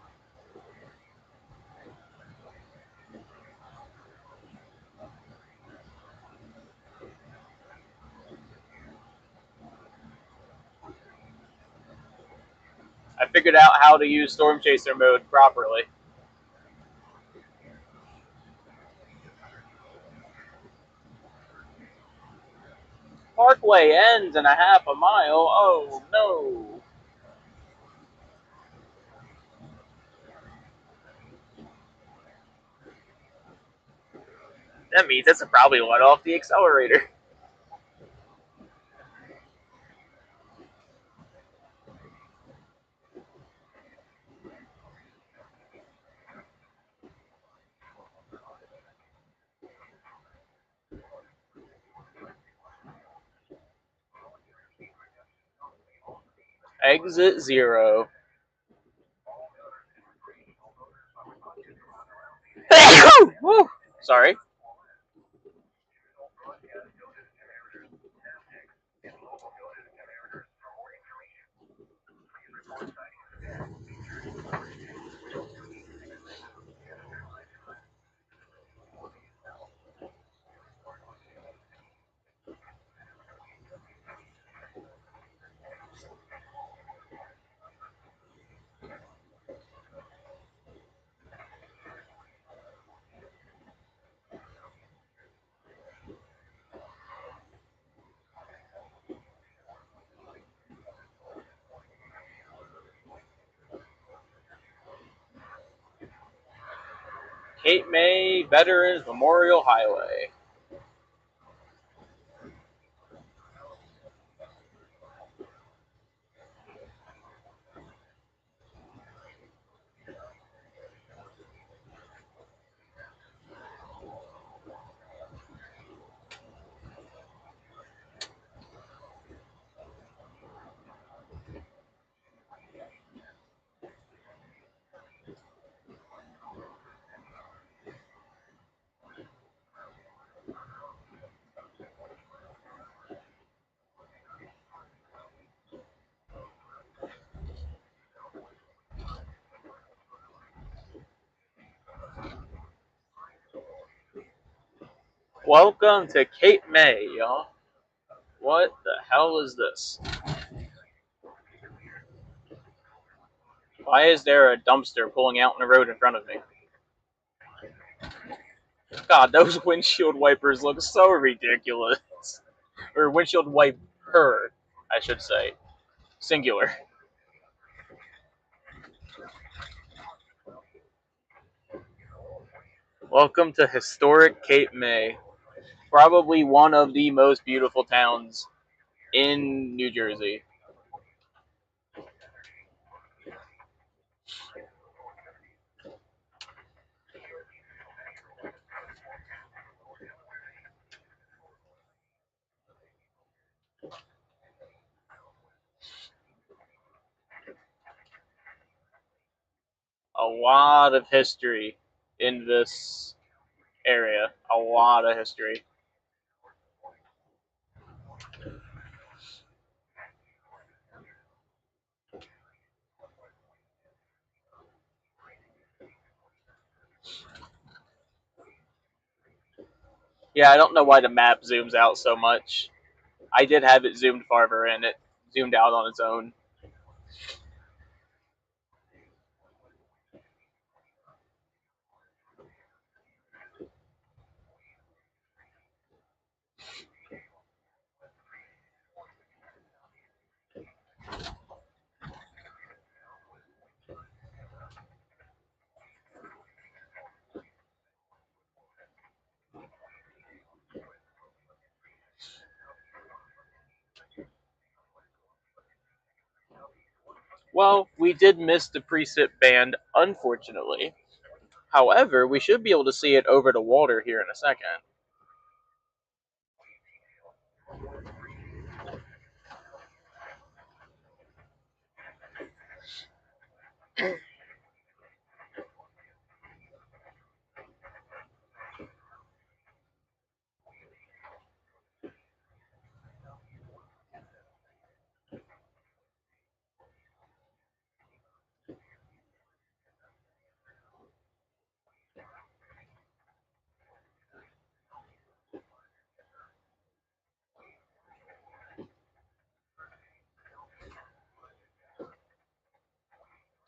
I figured out how to use Storm Chaser mode properly. Parkway ends in a half a mile. Oh, no. That means it's probably let off the accelerator. Exit 0. Woo! Sorry. Cape May Veterans Memorial Highway. Welcome to Cape May, y'all. What the hell is this? Why is there a dumpster pulling out in the road in front of me? God, those windshield wipers look so ridiculous. Or windshield wiper, I should say. Singular. Welcome to historic Cape May. Probably one of the most beautiful towns in New Jersey. A lot of history in this area. A lot of history. Yeah, I don't know why the map zooms out so much. I did have it zoomed farther and it zoomed out on its own. Well, we did miss the precip band, unfortunately. However, we should be able to see it over the water here in a second.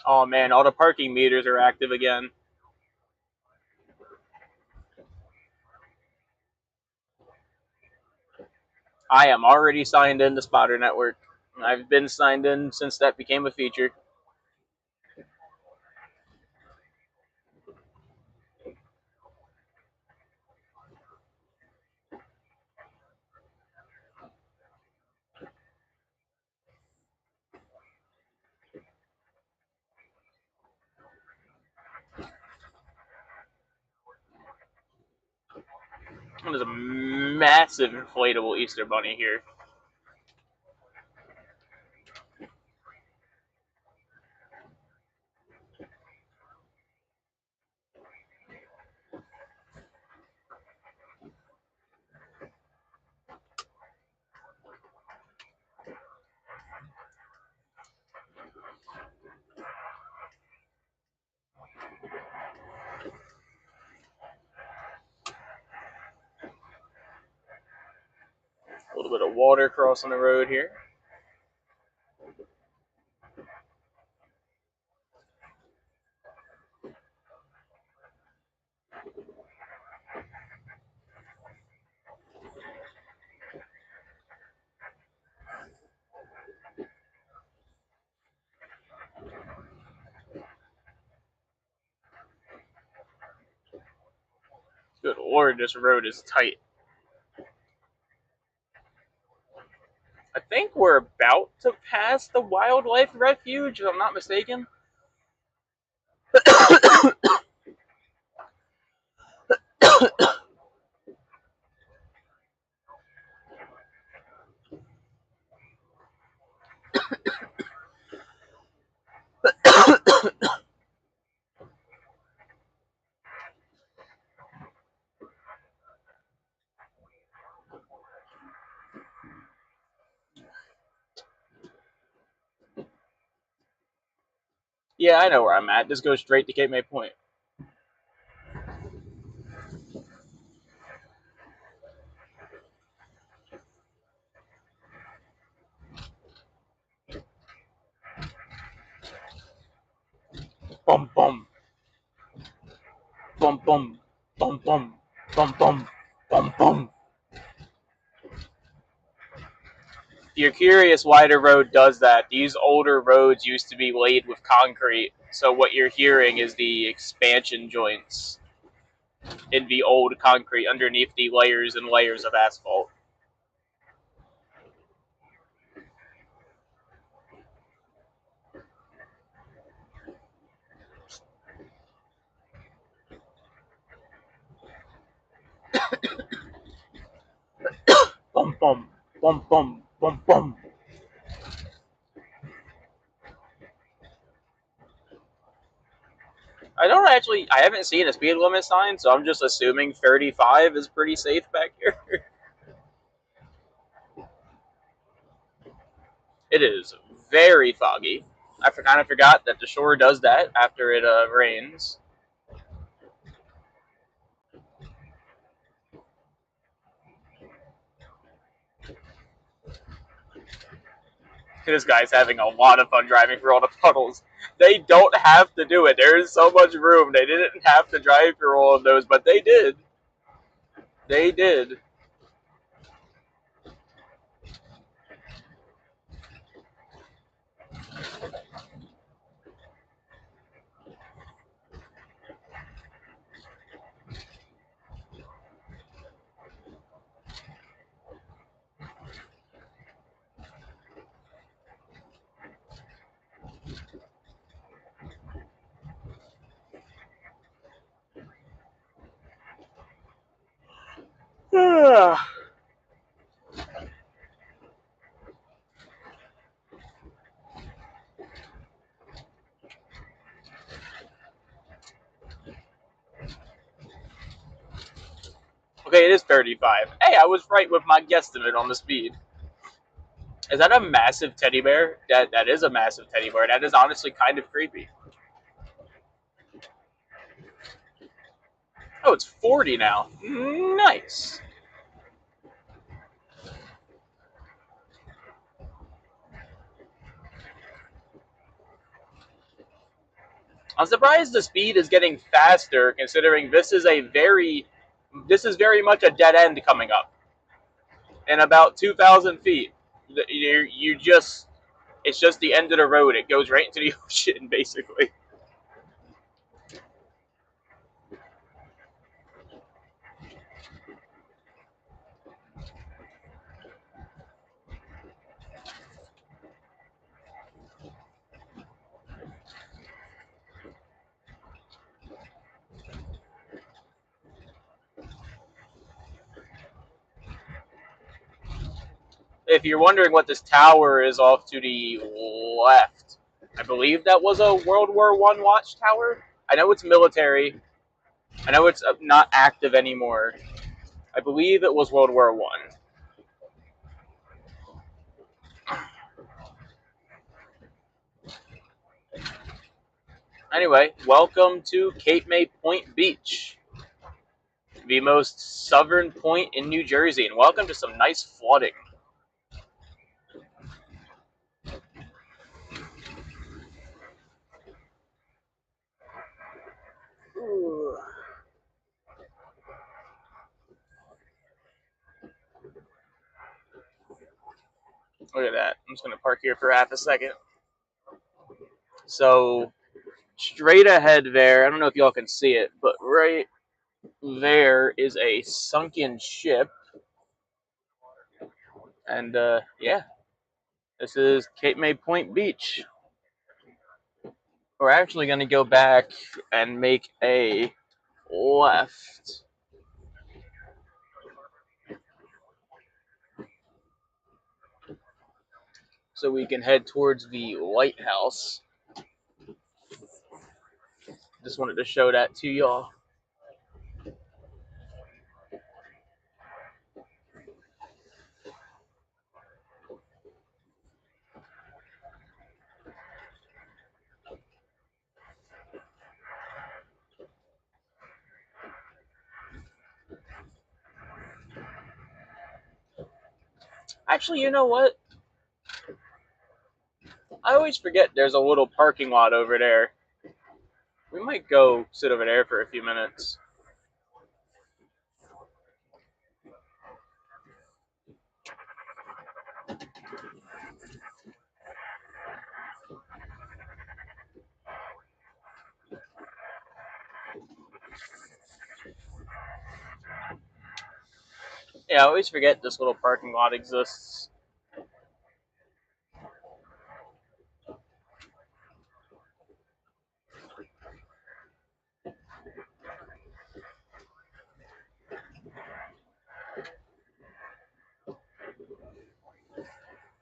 Oh man, all the parking meters are active again. I am already signed in to Spotter Network. I've been signed in since that became a feature. There's a massive inflatable Easter bunny here. A little bit of water crossing the road here. lord, this road is tight. I think we're about to pass the wildlife refuge, if I'm not mistaken. Yeah, I know where I'm at. Just go straight to Cape May Point. Bum bum. Bum bum. Bum bum. Bum bum. Bum bum. If you're curious why the road does that, these older roads used to be laid with concrete. So what you're hearing is the expansion joints in the old concrete underneath the layers and layers of asphalt. Bum bum. Bum bum. Bum bum. I haven't seen a speed limit sign, so I'm just assuming 35 is pretty safe back here. It is very foggy. I kind of forgot that the shore does that after it rains. This guy's having a lot of fun driving through all the puddles. They don't have to do it. There is so much room. They didn't have to drive through all of those, but they did. They did. Okay, it is 35. Hey, I was right with my guesstimate on the speed. Is that a massive teddy bear? That is a massive teddy bear. That is honestly kind of creepy. Oh, it's 40 now. Nice. I'm surprised the speed is getting faster, considering this is very much a dead end coming up. In about 2,000 feet, it's just the end of the road. It goes right into the ocean, basically. If you're wondering what this tower is off to the left, I believe that was a World War I watchtower. I know it's military. I know it's not active anymore. I believe it was World War I. Anyway, welcome to Cape May Point Beach, the most southern point in New Jersey, and welcome to some nice flooding. Ooh. Look at that. I'm just going to park here for half a second. So, straight ahead there, I don't know if y'all can see it, but right there is a sunken ship. And yeah, this is Cape May Point Beach. We're actually going to go back and make a left. So we can head towards the lighthouse. Just wanted to show that to y'all. Actually, you know what? I always forget there's a little parking lot over there. We might go sit over there for a few minutes. Yeah, I always forget this little parking lot exists.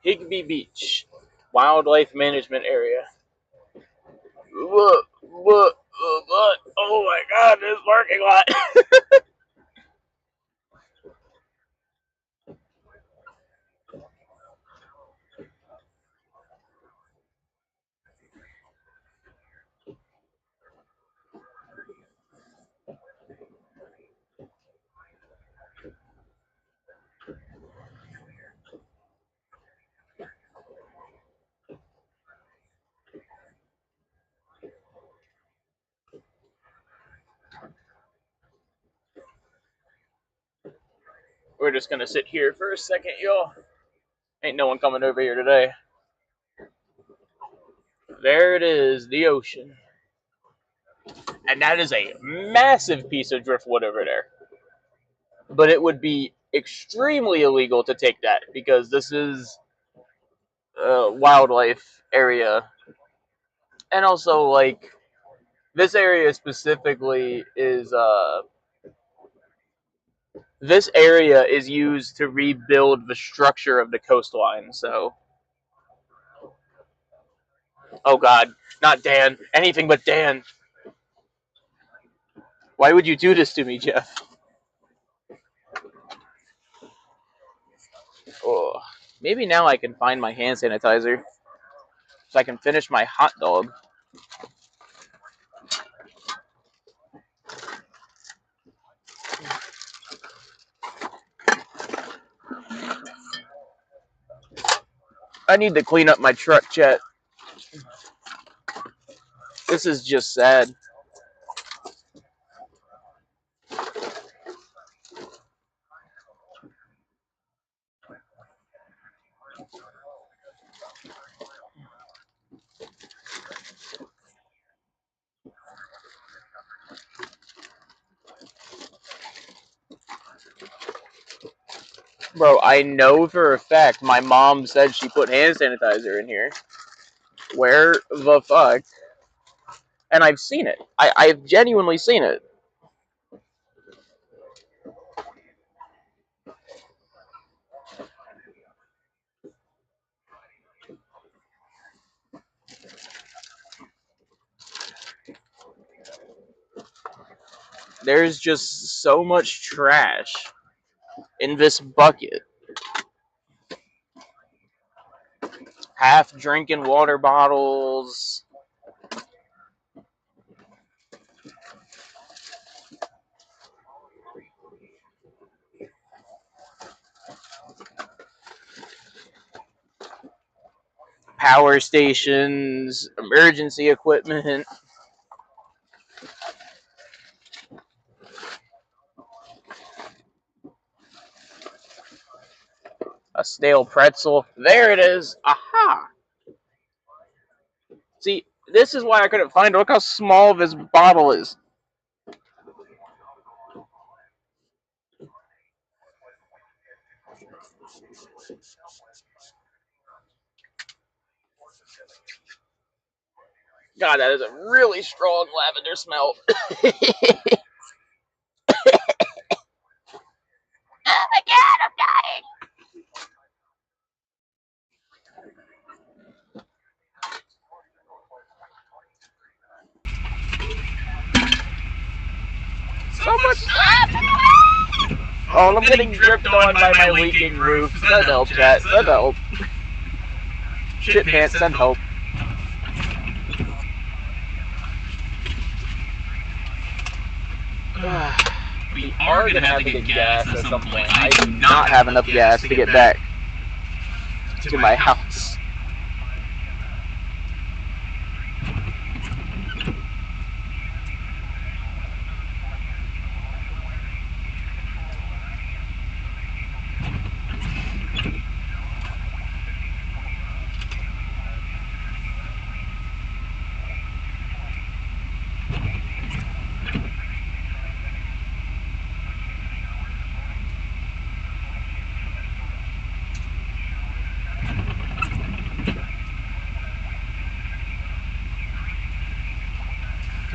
Higby Beach, Wildlife Management Area. Look, oh my god, this parking lot. We're just gonna sit here for a second, y'all. Ain't no one coming over here today. There it is, the ocean. And that is a massive piece of driftwood over there. But it would be extremely illegal to take that because this is a wildlife area. And also, like, this area specifically is, this area is used to rebuild the structure of the coastline, so. Oh god, not Dan. Anything but Dan. Why would you do this to me, Jeff? Oh, maybe now I can find my hand sanitizer so I can finish my hot dog. I need to clean up my truck, chat. This is just sad. Bro, I know for a fact my mom said she put hand sanitizer in here. Where the fuck? And I've seen it. I've genuinely seen it. There's just so much trash in this bucket. Half drinking water bottles. Power stations, emergency equipment. A stale pretzel. There it is. Aha! See, this is why I couldn't find it. Look how small this bottle is. God, that is a really strong lavender smell. Oh my god, I'm dying! So much stuff! Oh, I'm getting dripped on by my leaking roof. Send help, chat. Send help. Shit pants, send help. We are gonna have to get gas at some point. I do not have enough gas to get back to my house.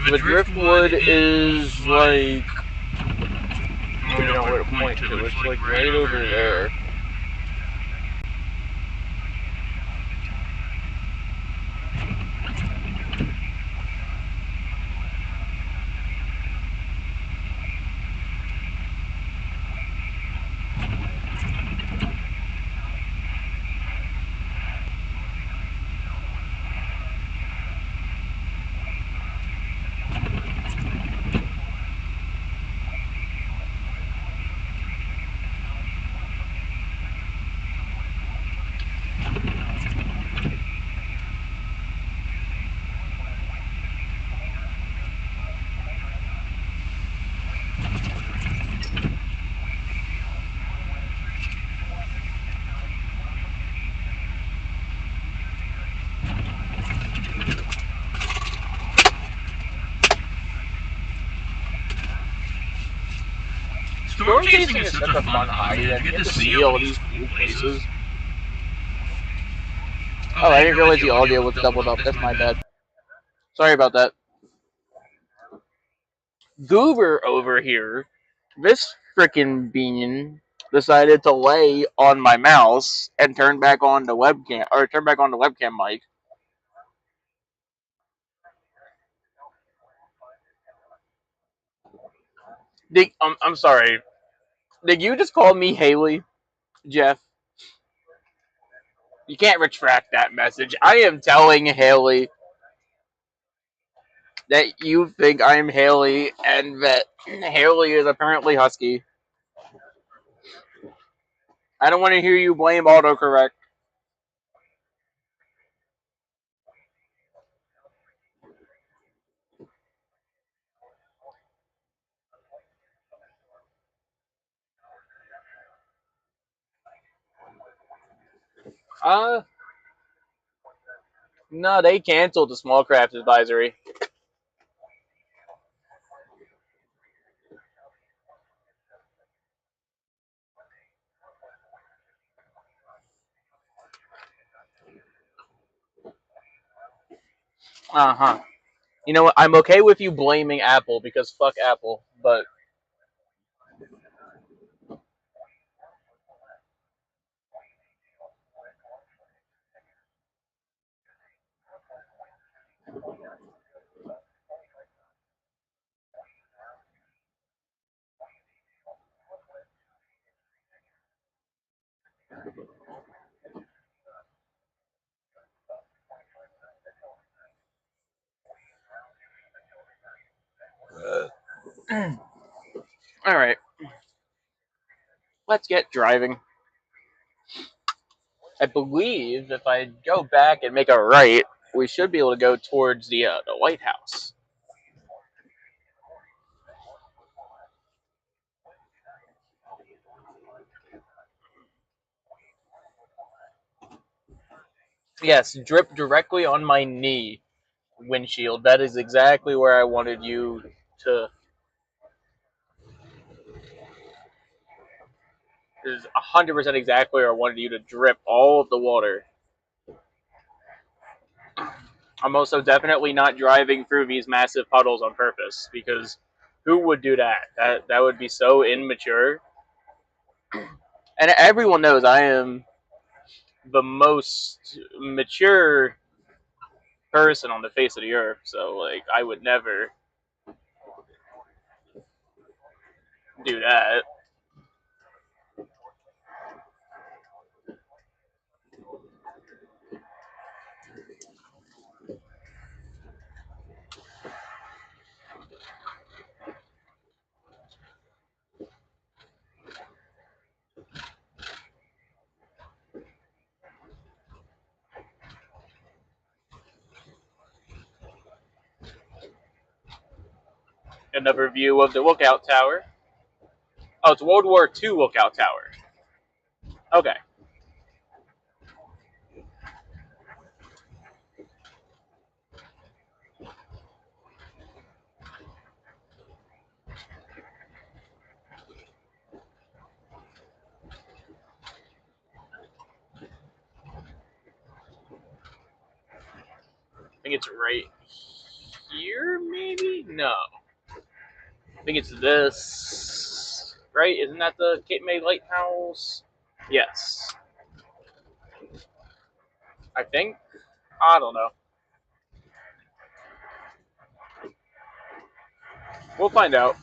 The driftwood is like, I don't know where to point to. It's like right over there. Storm chasing is such a fun hobby. You get to see all these cool places. Oh, I didn't realize the audio was doubled up. That's my bad. Sorry about that. Goober over here, this frickin' bean decided to lay on my mouse and turn back on the webcam, or turn back on the webcam mic. I'm sorry. Did you just call me Haley, Jeff? You can't retract that message. I am telling Haley that you think I'm Haley and that Haley is apparently Husky. I don't want to hear you blame autocorrect. No, they canceled the small craft advisory. Uh-huh. You know what? I'm okay with you blaming Apple because fuck Apple, but all right. Let's get driving. I believe if I go back and make a right, we should be able to go towards the White House. Yes, drip directly on my knee windshield. That is exactly where I wanted you to. Is 100% exactly where I wanted you to drip all of the water. I'm also definitely not driving through these massive puddles on purpose, because who would do that? That would be so immature. And everyone knows I am the most mature person on the face of the earth, so like I would never do that. Another view of the lookout tower. Oh, it's World War II lookout tower. Okay. I think it's right here, maybe? No. I think it's this. Right? Isn't that the Cape May Lighthouse? Yes. I think. I don't know. We'll find out.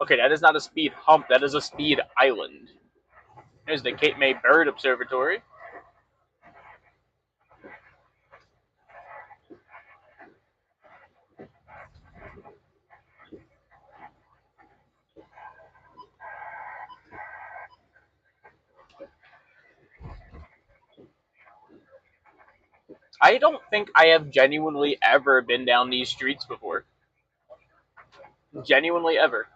Okay, that is not a speed hump. That is a speed island. There's the Cape May Bird Observatory. I don't think I have genuinely ever been down these streets before. Genuinely ever.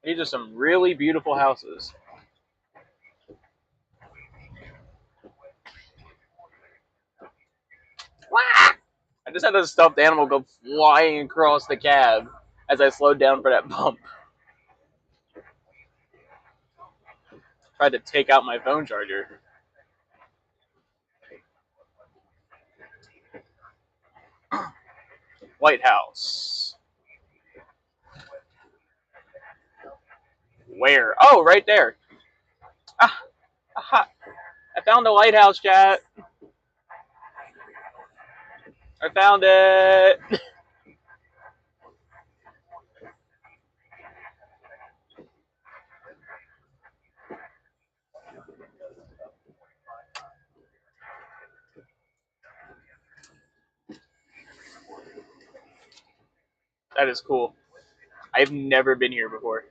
These are some really beautiful houses. I just had a stuffed animal go flying across the cab as I slowed down for that bump. Tried to take out my phone charger. White House. Where? Oh, right there. Ah, aha. I found the lighthouse, chat. I found it. That is cool. I've never been here before.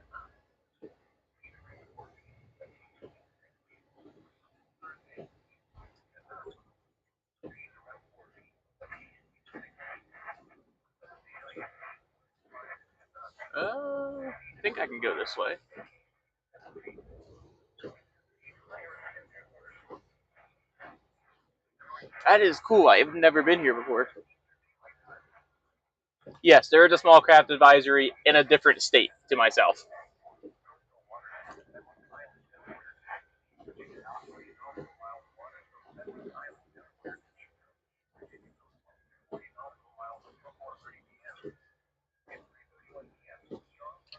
I think I can go this way. That is cool. I've never been here before. Yes, there is a small craft advisory in a different state to myself.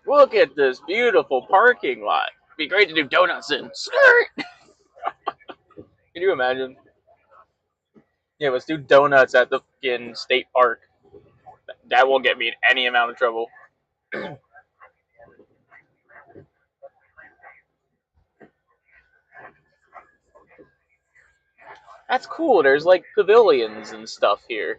Look at this beautiful parking lot. It'd be great to do donuts in. Skirt! Can you imagine? Yeah, let's do donuts at the fucking state park. That won't get me in any amount of trouble. That's cool. There's like pavilions and stuff here.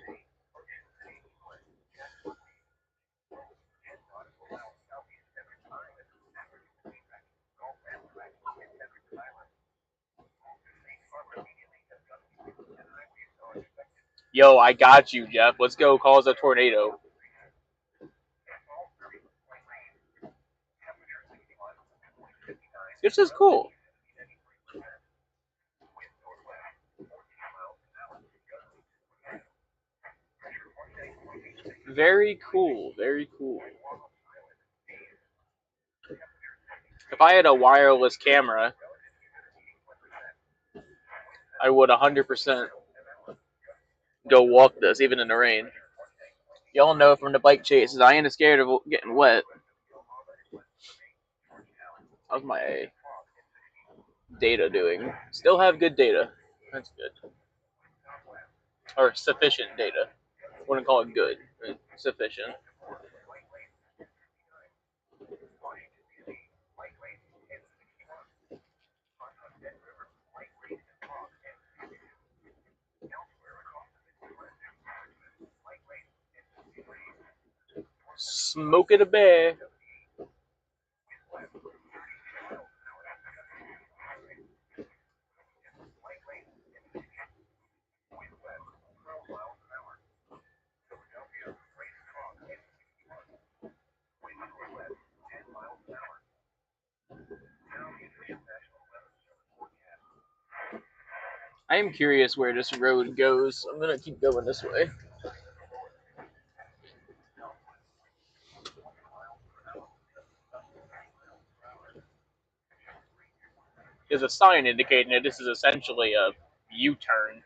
Yo, I got you, Jeff. Let's go cause a tornado. This is cool. Very cool. Very cool. If I had a wireless camera, I would 100% go walk this, even in the rain. Y'all know from the bike chases, I ain't scared of getting wet. How's my data doing? Still have good data. That's good. Or sufficient data. Wouldn't call it good. Sufficient. Smoke it a bear. I am curious where this road goes. I'm gonna keep going this way. There's a sign indicating that this is essentially a U-turn.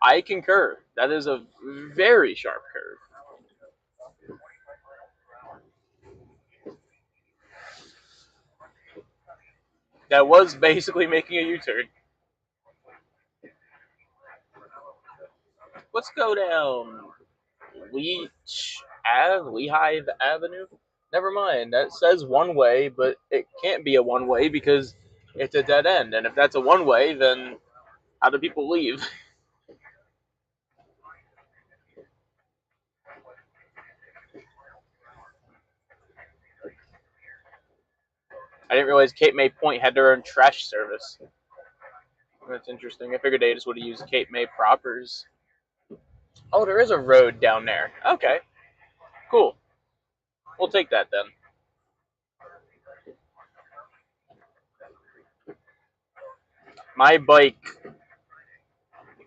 I concur. That is a very sharp curve. That was basically making a U-turn. Let's go down Lehigh Avenue. Never mind. That says one way, but it can't be a one way because it's a dead end. And if that's a one way, then how do people leave? I didn't realize Cape May Point had their own trash service. That's interesting. I figured they just would have used Cape May propers. Oh, there is a road down there. Okay. Cool. We'll take that then. My bike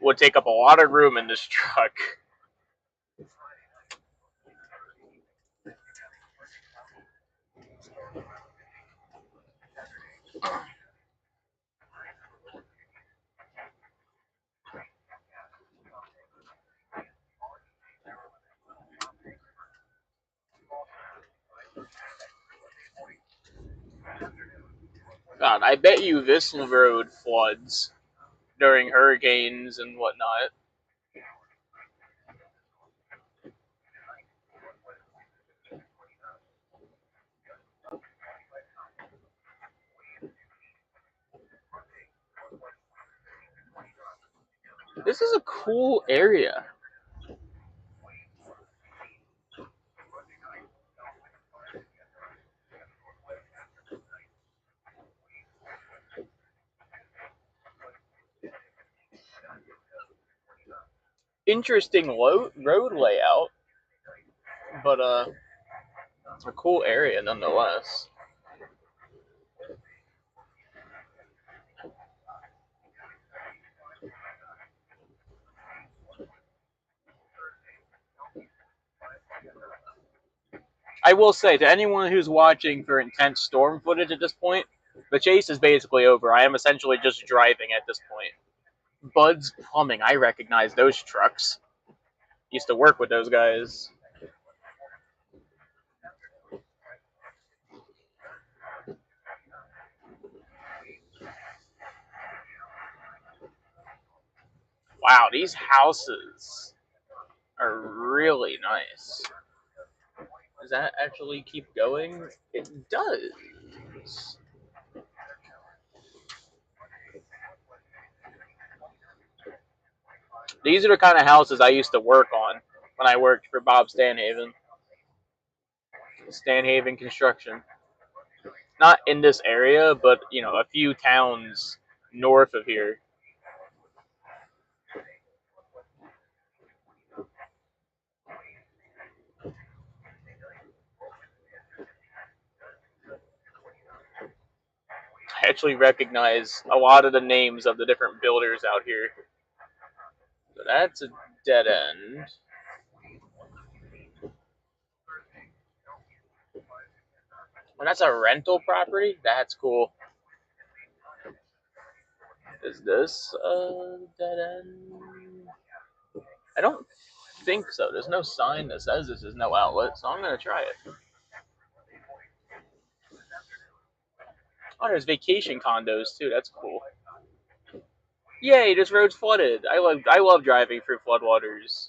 would take up a lot of room in this truck. God, I bet you this road floods during hurricanes and whatnot. This is a cool area. Interesting road layout, but it's a cool area nonetheless. I will say to anyone who's watching for intense storm footage at this point, the chase is basically over. I am essentially just driving at this point. Bud's Plumbing, I recognize those trucks. Used to work with those guys. Wow, these houses are really nice. Does that actually keep going? It does. These are the kind of houses I used to work on when I worked for Bob Stanhaven. Stanhaven Construction. Not in this area, but a few towns north of here. actually recognize a lot of the names of the different builders out here. So that's a dead end. And that's a rental property? That's cool. Is this a dead end? I don't think so. There's no sign that says this is no outlet, so I'm going to try it. Oh, there's vacation condos too. That's cool. Yay, this road's flooded. I love driving through floodwaters.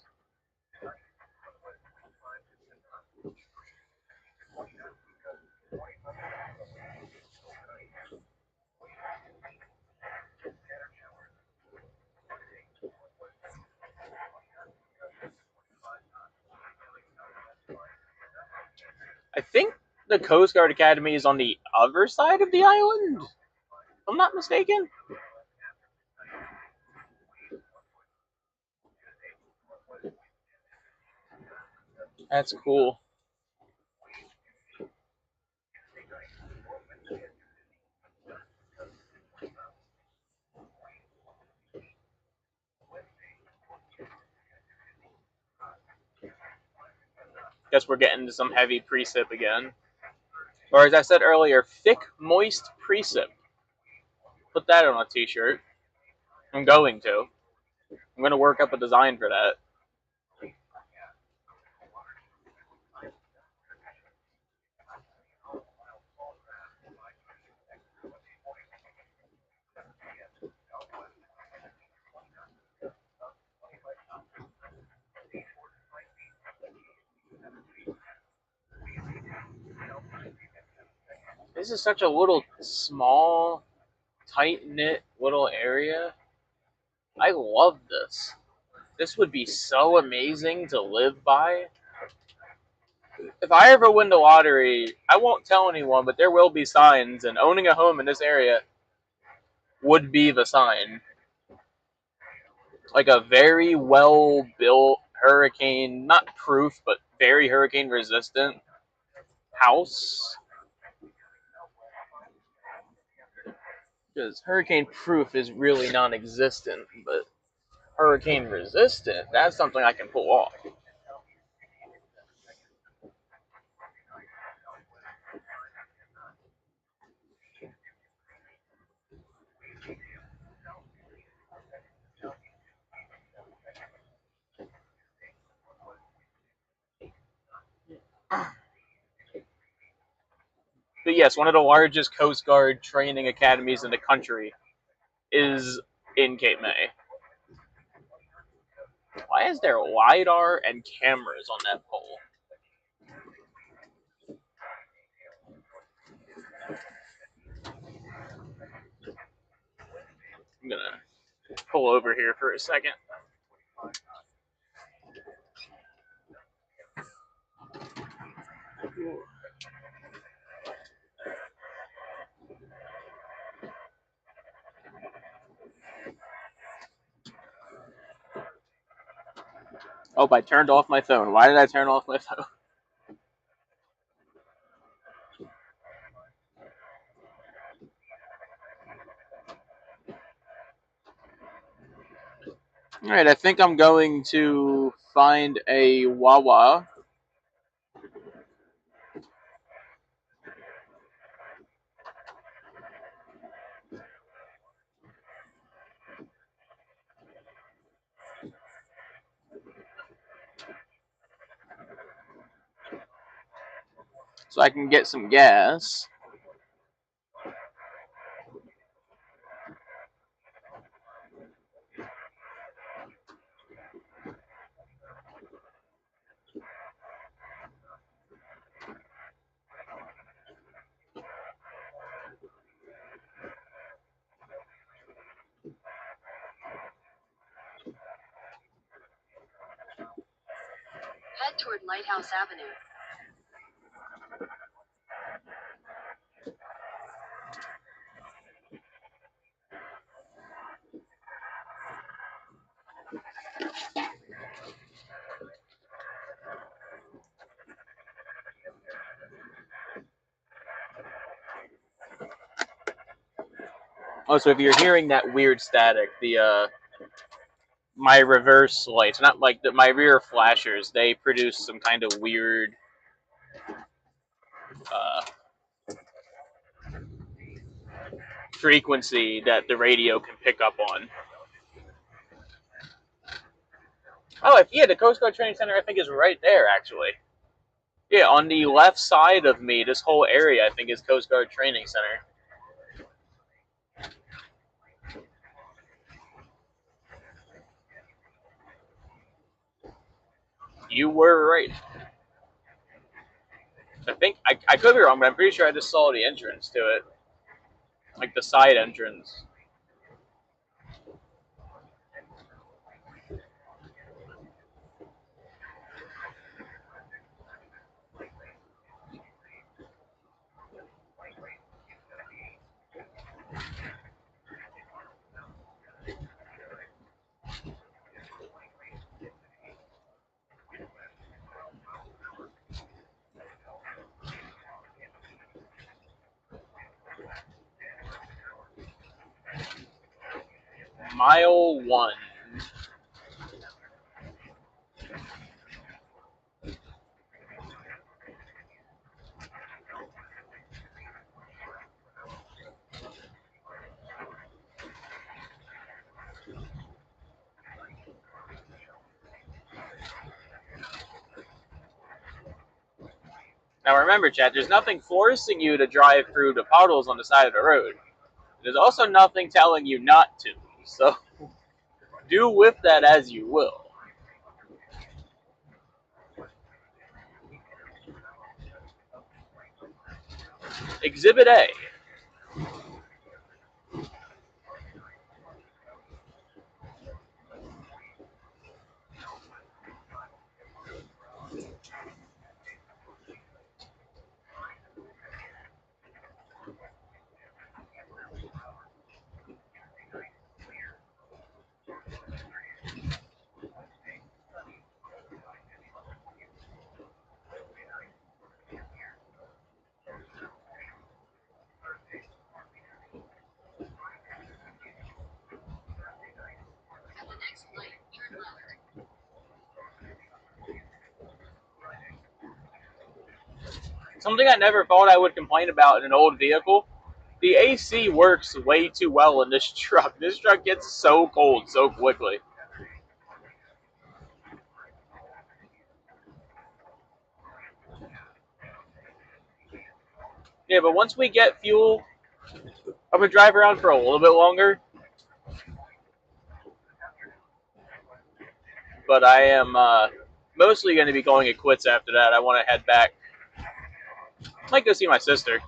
I think the Coast Guard Academy is on the other side of the island, if I'm not mistaken. That's cool. Guess we're getting to some heavy precip again. Or as I said earlier, thick, moist precip. Put that on a t-shirt. I'm going to. I'm going to work up a design for that. This is such a little small, tight-knit little area. I love this. This would be so amazing to live by. If I ever win the lottery, I won't tell anyone, but there will be signs, and owning a home in this area would be the sign. Like a very well-built hurricane, not proof, but very hurricane-resistant house. Because hurricane-proof is really non-existent, but hurricane-resistant, that's something I can pull off. But yes, one of the largest Coast Guard training academies in the country is in Cape May. Why is there LiDAR and cameras on that pole? I'm gonna pull over here for a second. Oh, I turned off my phone. Why did I turn off my phone? Alright, I think I'm going to find a Wawa. So I can get some gas. Head toward Lighthouse Avenue. Also, if you're hearing that weird static, my reverse lights, not like my rear flashers, they produce some kind of weird uh, frequency that the radio can pick up on. Oh, yeah, the Coast Guard Training Center I think is right there, actually. Yeah, on the left side of me, this whole area I think is Coast Guard Training Center. You were right. I think I could be wrong, but I'm pretty sure I just saw the entrance to it, like the side entrance. Mile 1. Now remember, chat, there's nothing forcing you to drive through the puddles on the side of the road. There's also nothing telling you not to. So do with that as you will. Exhibit A. Something I never thought I would complain about in an old vehicle. The AC works way too well in this truck. This truck gets so cold so quickly. Yeah, but once we get fuel, I'm going to drive around for a little bit longer. But I am mostly going to be calling it quits after that. I want to head back. Might go see my sister.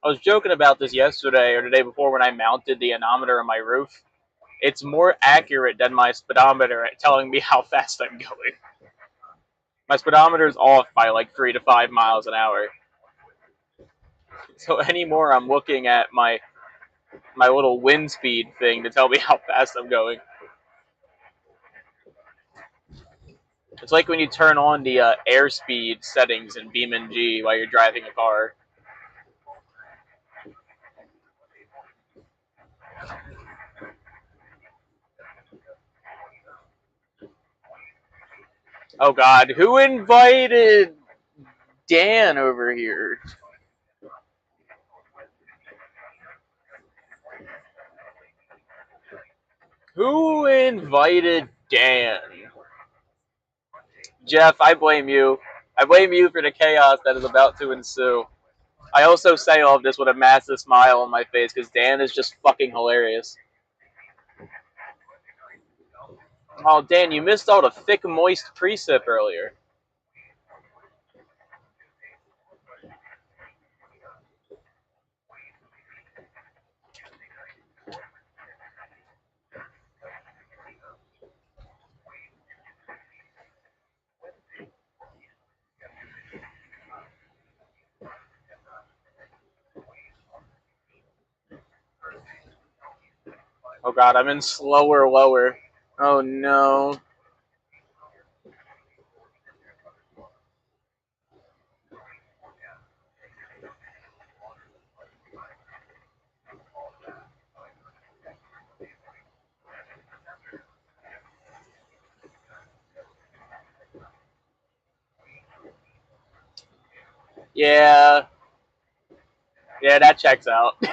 I was joking about this yesterday or the day before when I mounted the anemometer on my roof. It's more accurate than my speedometer at telling me how fast I'm going. My speedometer is off by like 3 to 5 miles an hour. So anymore, I'm looking at my little wind speed thing to tell me how fast I'm going. It's like when you turn on the airspeed settings in BeamNG while you're driving a car. Oh God, who invited Dan over here? Who invited Dan? Jeff, I blame you. I blame you for the chaos that is about to ensue. I also say all of this with a massive smile on my face because Dan is just fucking hilarious. Oh, Dan, you missed all the thick, moist precip earlier. Oh god, I'm in slower lower. Oh no. Yeah. Yeah, that checks out.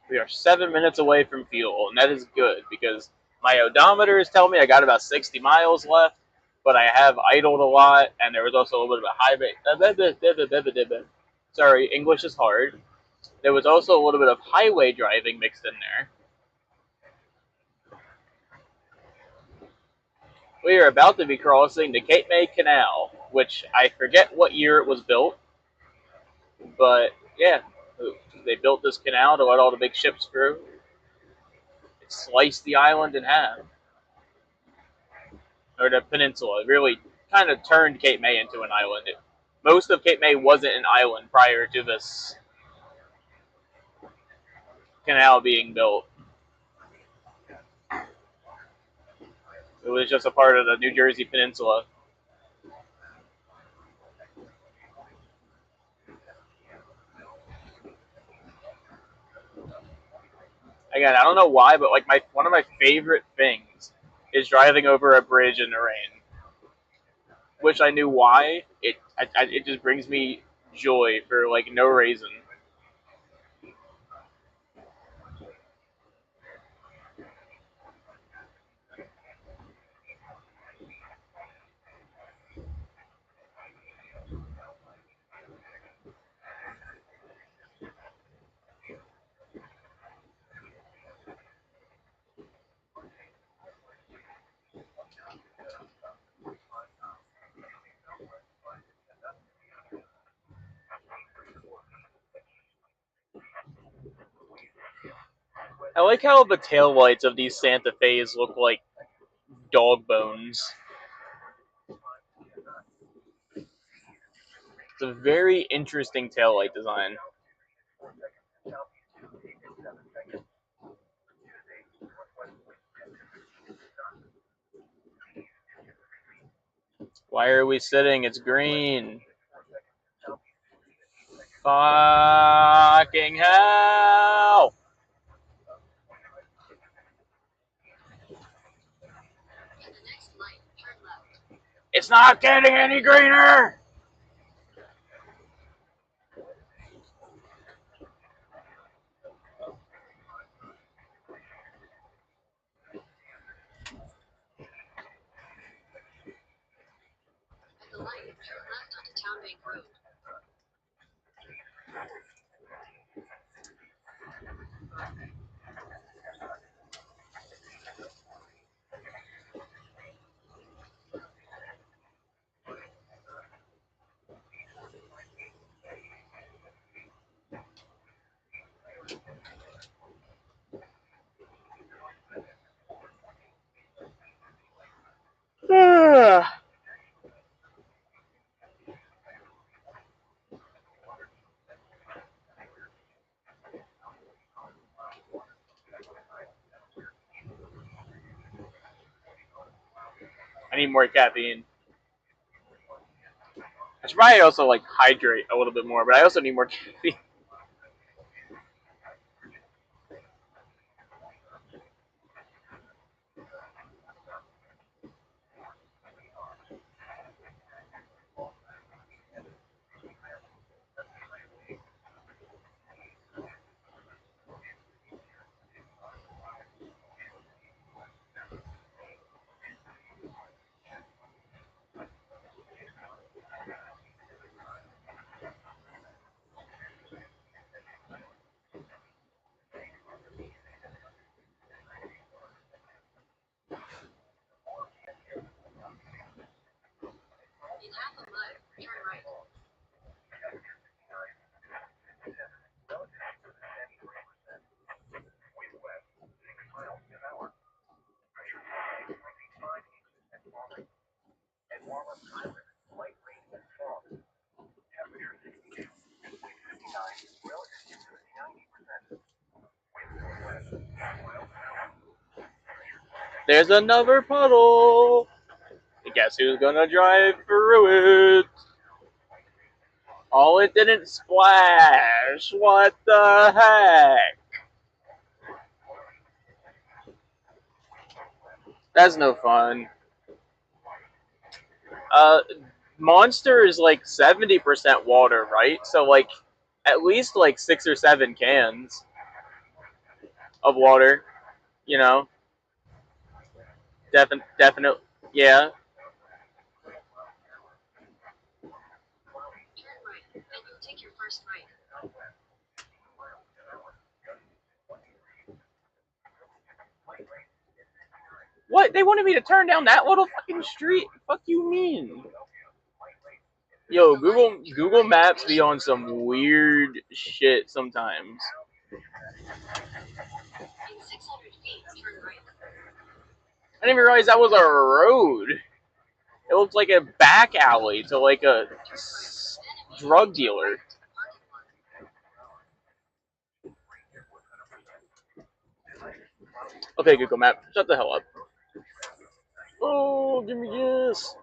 We are 7 minutes away from fuel, and that is good because my odometer is telling me I got about 60 miles left, but I have idled a lot, and there was also a little bit of a highway. Sorry, English is hard. There was also a little bit of highway driving mixed in there. We are about to be crossing the Cape May Canal, which I forget what year it was built, but yeah, they built this canal to let all the big ships through. It sliced the island in half, or the peninsula. It really kind of turned Cape May into an island. Most of Cape May wasn't an island prior to this canal being built. It was just a part of the New Jersey Peninsula. Again, I don't know why, but like one of my favorite things is driving over a bridge in the rain. Wish I knew why. It just brings me joy for like no reason. I like how the taillights of these Santa Fe's look like dog bones. It's a very interesting taillight design. Why are we sitting? It's green. Fucking hell! It's not getting any greener! At the light, turn left onto Town Bank Road. I need more caffeine. I should probably also like hydrate a little bit more, but I also need more caffeine. There's another puddle. Guess who's gonna drive through it? Oh, it didn't splash. What the heck? That's no fun. Monster is like 70% water, right? So like at least like 6 or 7 cans of water, you know? Definite, yeah. Turn right, then you'll take your first right. What? They wanted me to turn down that little fucking street? Fuck you mean? Yo, Google Maps be on some weird shit sometimes. In 600 feet, turn right. I didn't even realize that was a road. It looked like a back alley to like a drug dealer. Okay, Google Map, shut the hell up. Oh, give me this.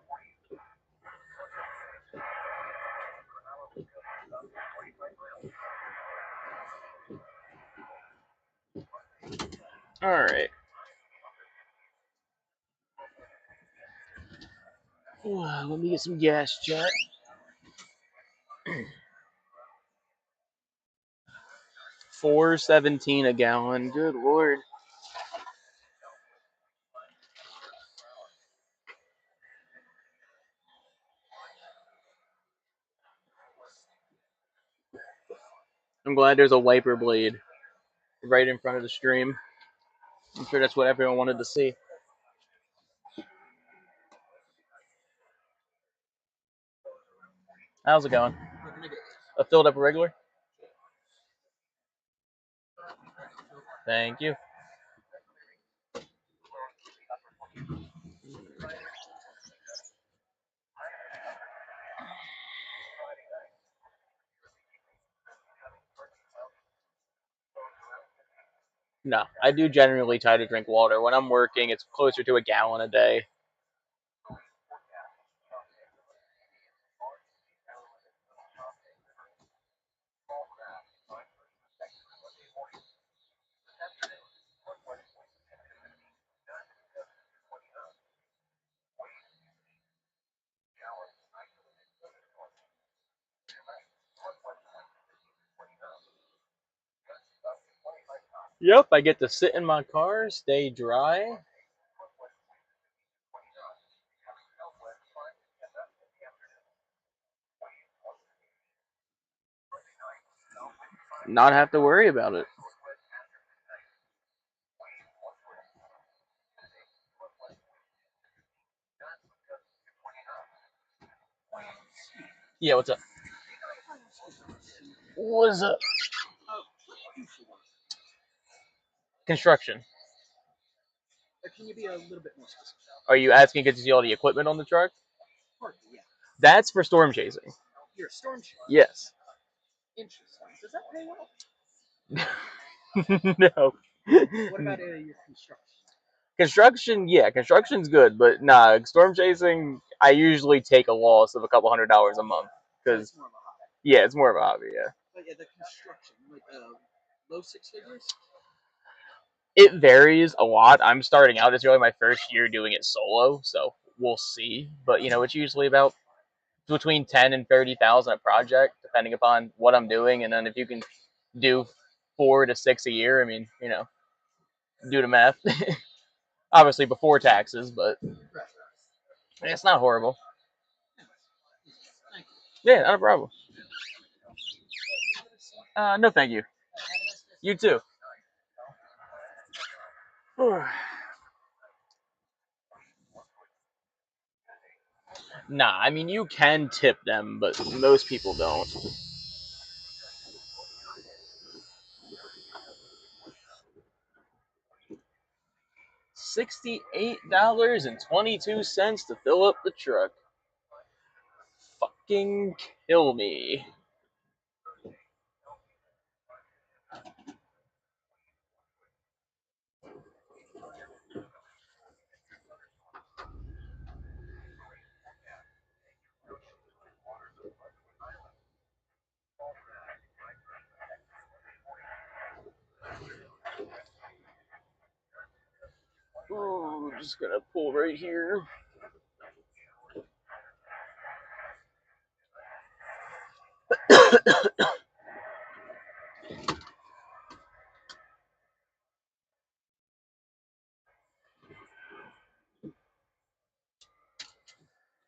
Alright. Let me get some gas, chat. $4.17 a gallon. Good lord. I'm glad there's a wiper blade right in front of the stream. I'm sure that's what everyone wanted to see. How's it going? I filled up a regular? Thank you. No, I do generally try to drink water. When I'm working, it's closer to a gallon a day. Yep, I get to sit in my car, stay dry. Not have to worry about it. Yeah, what's up? What's up? Construction. Can you be a little bit more specific? Are you asking to see all the equipment on the truck? Partly, yeah. That's for storm chasing. You're a storm chaser. Yes. Interesting. Does that pay well? No. What about your construction? Construction, yeah, construction's good, but nah, storm chasing, I usually take a loss of a couple $100s a month. Because, It's more of a hobby. yeah, it's more of a hobby, yeah. But yeah, the construction, like low six figures. It varies a lot. I'm starting out. It's really my first year doing it solo, so we'll see. But, you know, it's usually about between 10 and 30,000 a project, depending upon what I'm doing. And then if you can do 4 to 6 a year, I mean, you know, do the math. Obviously before taxes, but Right. it's not horrible. Thank you. Yeah, not a problem. No, thank you. You too. Nah, I mean, you can tip them, but most people don't. $68.22 to fill up the truck. Fucking kill me. Ooh, just gonna pull right here.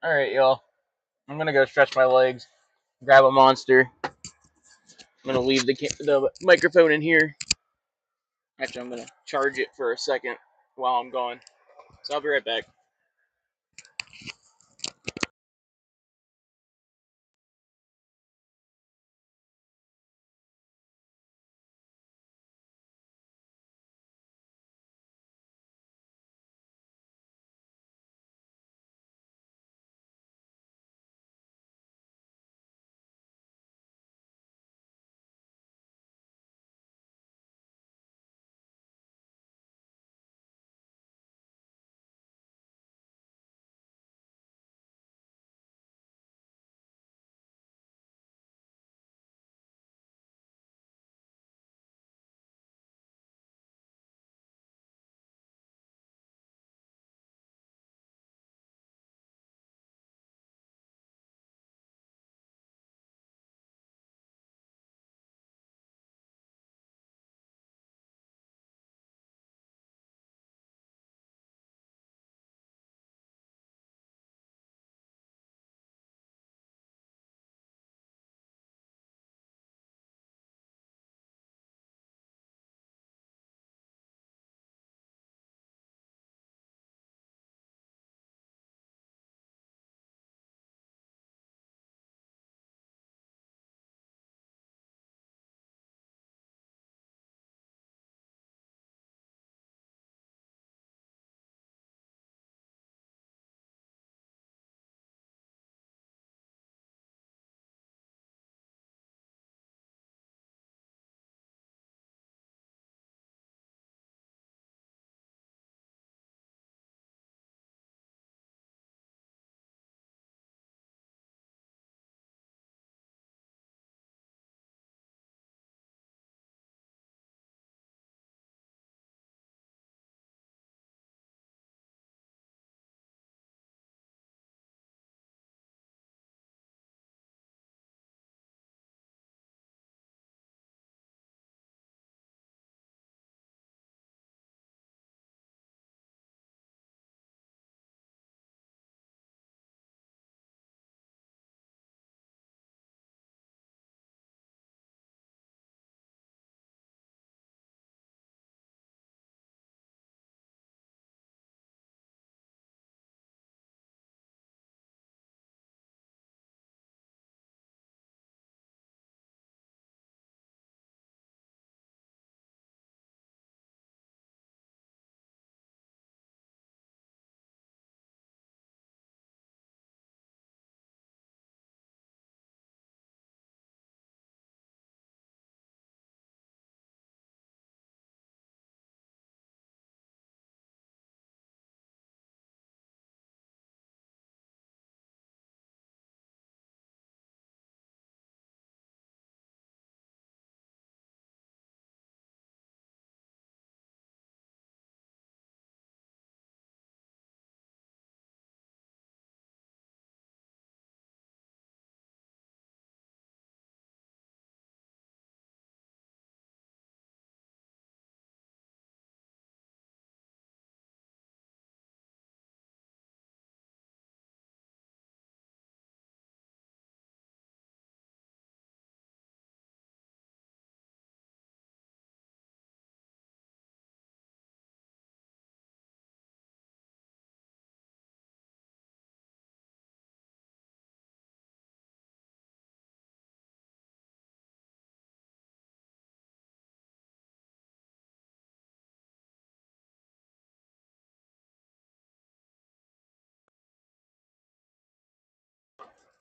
Alright, y'all. I'm gonna go stretch my legs, grab a Monster. I'm gonna leave the microphone in here. Actually, I'm gonna charge it for a second while I'm gone. So I'll be right back.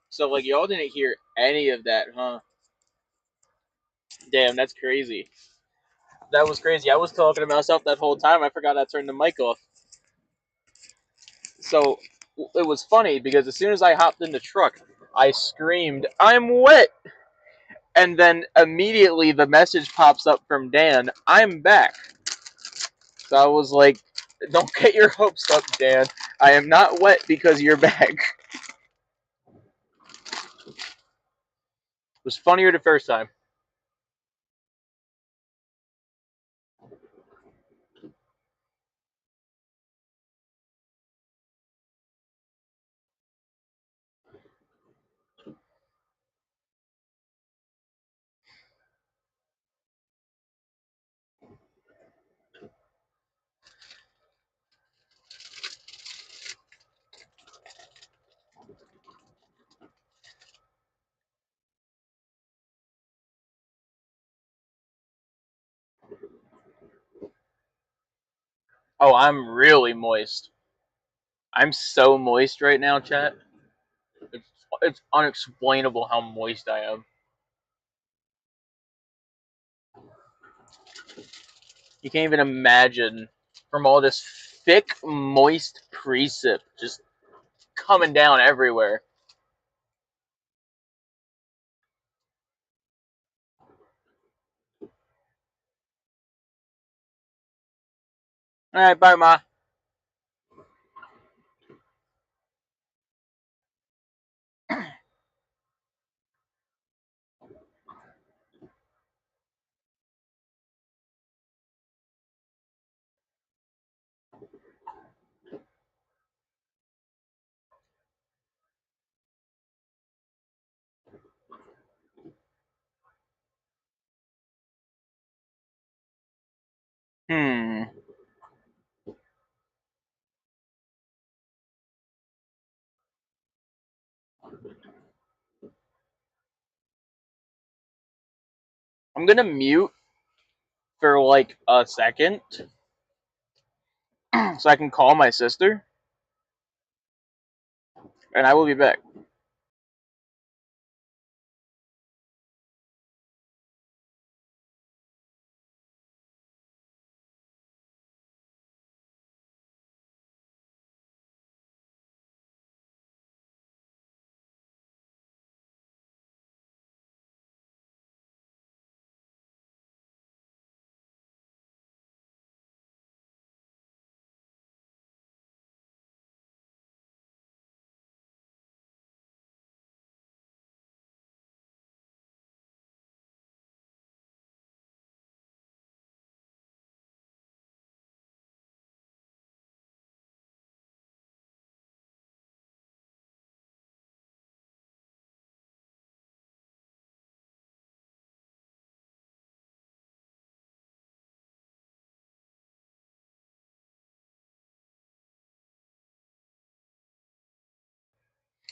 So, like, y'all didn't hear any of that, huh? Damn, that's crazy. That was crazy. I was talking to myself that whole time. I forgot I turned the mic off. So, it was funny because as soon as I hopped in the truck, I screamed, "I'm wet!" And then immediately the message pops up from Dan, "I'm back." So I was like, Don't get your hopes up, Dan. I am not wet because of your bag. It was funnier the first time. Oh, I'm really moist. I'm so moist right now, chat. It's unexplainable how moist I am. You can't even imagine from all this thick, moist precip just coming down everywhere. Alright, bye, Ma. Hmm. I'm gonna mute for like a second so I can call my sister, and I will be back.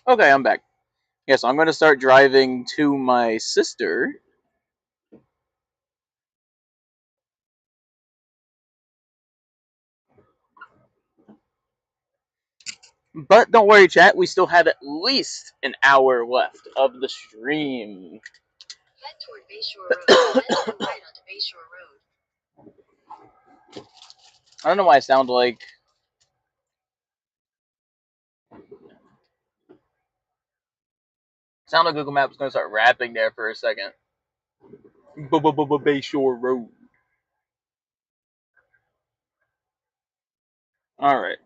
Okay, I'm back. Yes, I'm gonna start driving to my sister. But don't worry, chat. We still have at least an hour left of the stream. Head toward Bayshore Road, then turn right onto Bayshore Road. I don't know why I sound like. Sound like Google Maps is gonna start rapping there for a second. Bayshore Road. Alright.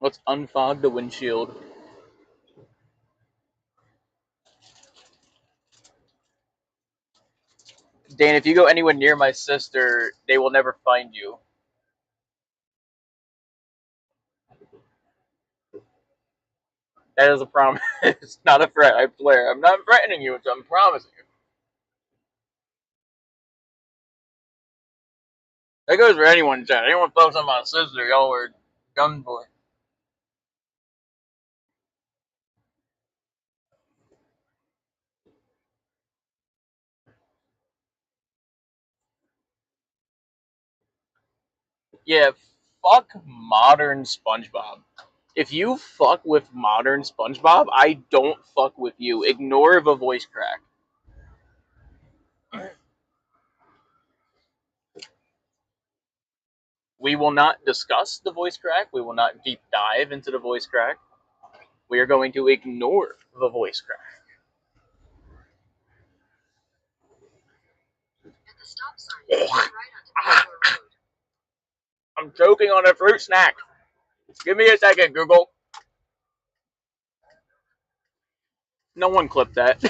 Let's unfog the windshield. Dan, if you go anywhere near my sister, they will never find you. That is a promise. It's not a threat, I swear. I'm not threatening you, I'm promising you. That goes for anyone, chat. Anyone fucks on my sister, y'all are done for. Yeah, fuck modern SpongeBob. If you fuck with modern SpongeBob, I don't fuck with you. Ignore the voice crack. We will not discuss the voice crack. We will not deep dive into the voice crack. We are going to ignore the voice crack. At the stop sign, Turn right onto Bayshore Road. I'm choking on a fruit snack. Give me a second, Google. No one clipped that.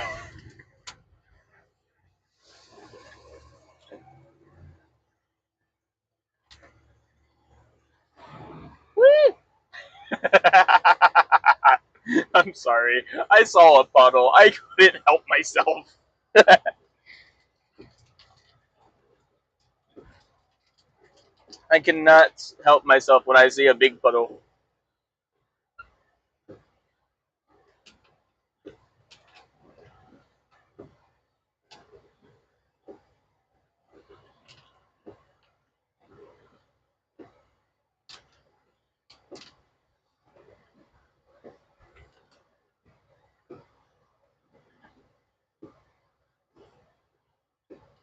Woo! I'm sorry. I saw a puddle. I couldn't help myself. I cannot help myself when I see a big puddle.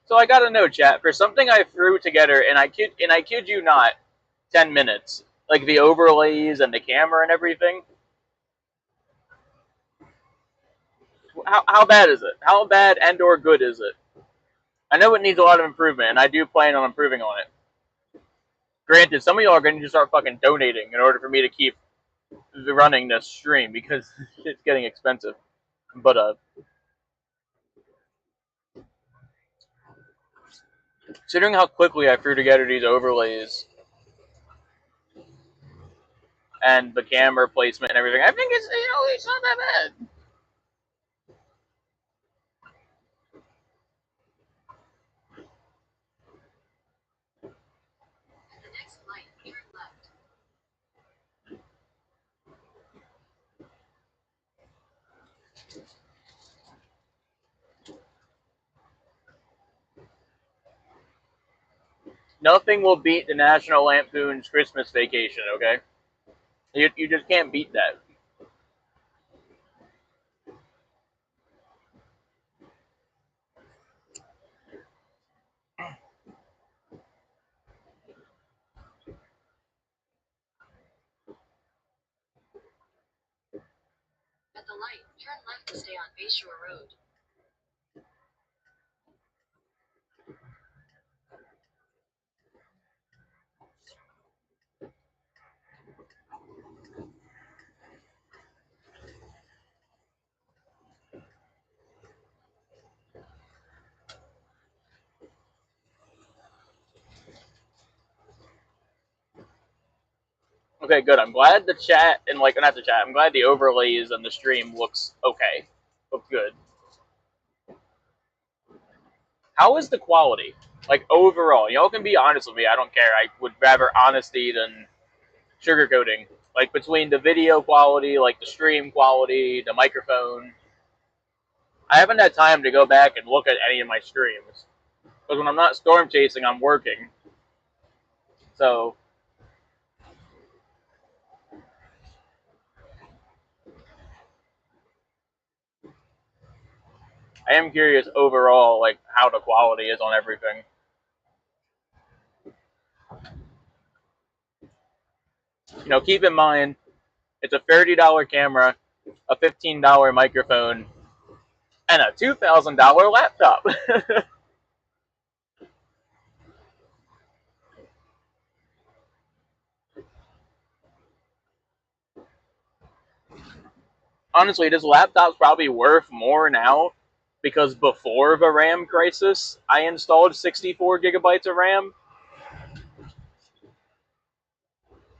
So I gotta know, chat, for something I threw together, and I kid you not, 10 minutes. Like the overlays and the camera and everything. How bad is it? How bad and or good is it? I know it needs a lot of improvement, and I do plan on improving on it. Granted, some of y'all are going to start fucking donating in order for me to keep running this stream because it's getting expensive. But considering how quickly I threw together these overlays and the camera placement and everything, I think it's not that bad. At the next light, turn left. Nothing will beat the National Lampoon's Christmas Vacation, okay? You just can't beat that. At the light, turn left to stay on Bayshore Road. Okay, good. I'm glad the chat and not the chat. I'm glad the overlays and the stream looks okay. Look good. How is the quality? Like overall, y'all can be honest with me. I don't care. I would rather honesty than sugarcoating. Like between the video quality, like the stream quality, the microphone. I haven't had time to go back and look at any of my streams because when I'm not storm chasing, I'm working. So I am curious overall, like how the quality is on everything. You know, keep in mind, it's a $30 camera, a $15 microphone, and a $2,000 laptop. Honestly, this laptop's probably worth more now because before the RAM crisis, I installed 64 gigabytes of RAM.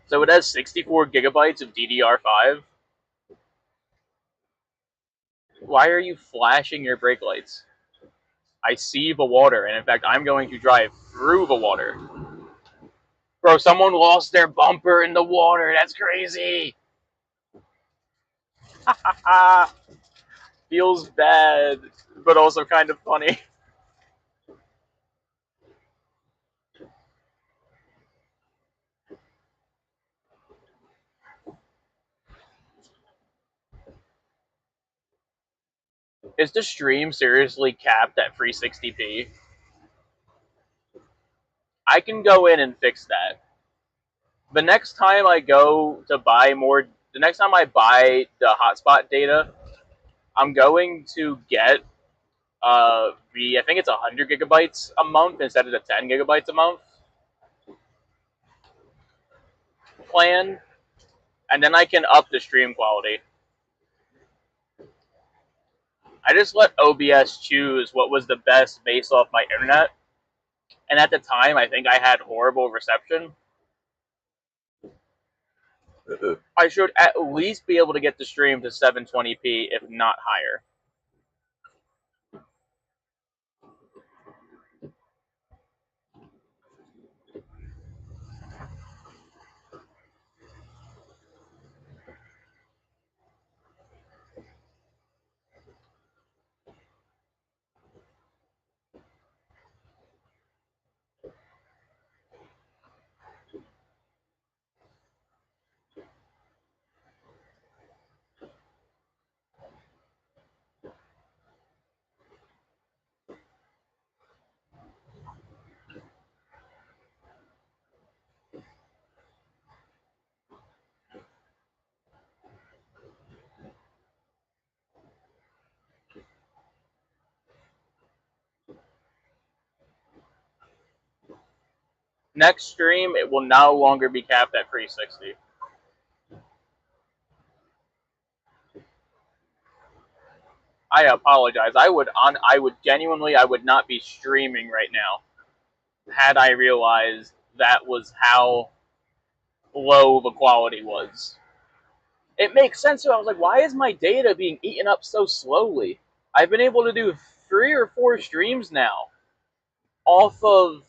So it has 64 gigabytes of DDR5. Why are you flashing your brake lights? I see the water, and in fact, I'm going to drive through the water. Bro, someone lost their bumper in the water. That's crazy. Feels bad, but also kind of funny. Is the stream seriously capped at 360p? I can go in and fix that. The next time I go to buy more, the next time I buy the hotspot data, I'm going to get I think it's 100 gigabytes a month instead of the 10 gigabytes a month plan, and then I can up the stream quality. I just let OBS choose what was the best based off my internet, and at the time, I think I had horrible reception. I should at least be able to get the stream to 720p, if not higher. Next stream, it will no longer be capped at 360. I apologize. I would genuinely, I would not be streaming right now had I realized that was how low the quality was. It makes sense too. I was like, why is my data being eaten up so slowly? I've been able to do 3 or 4 streams now off of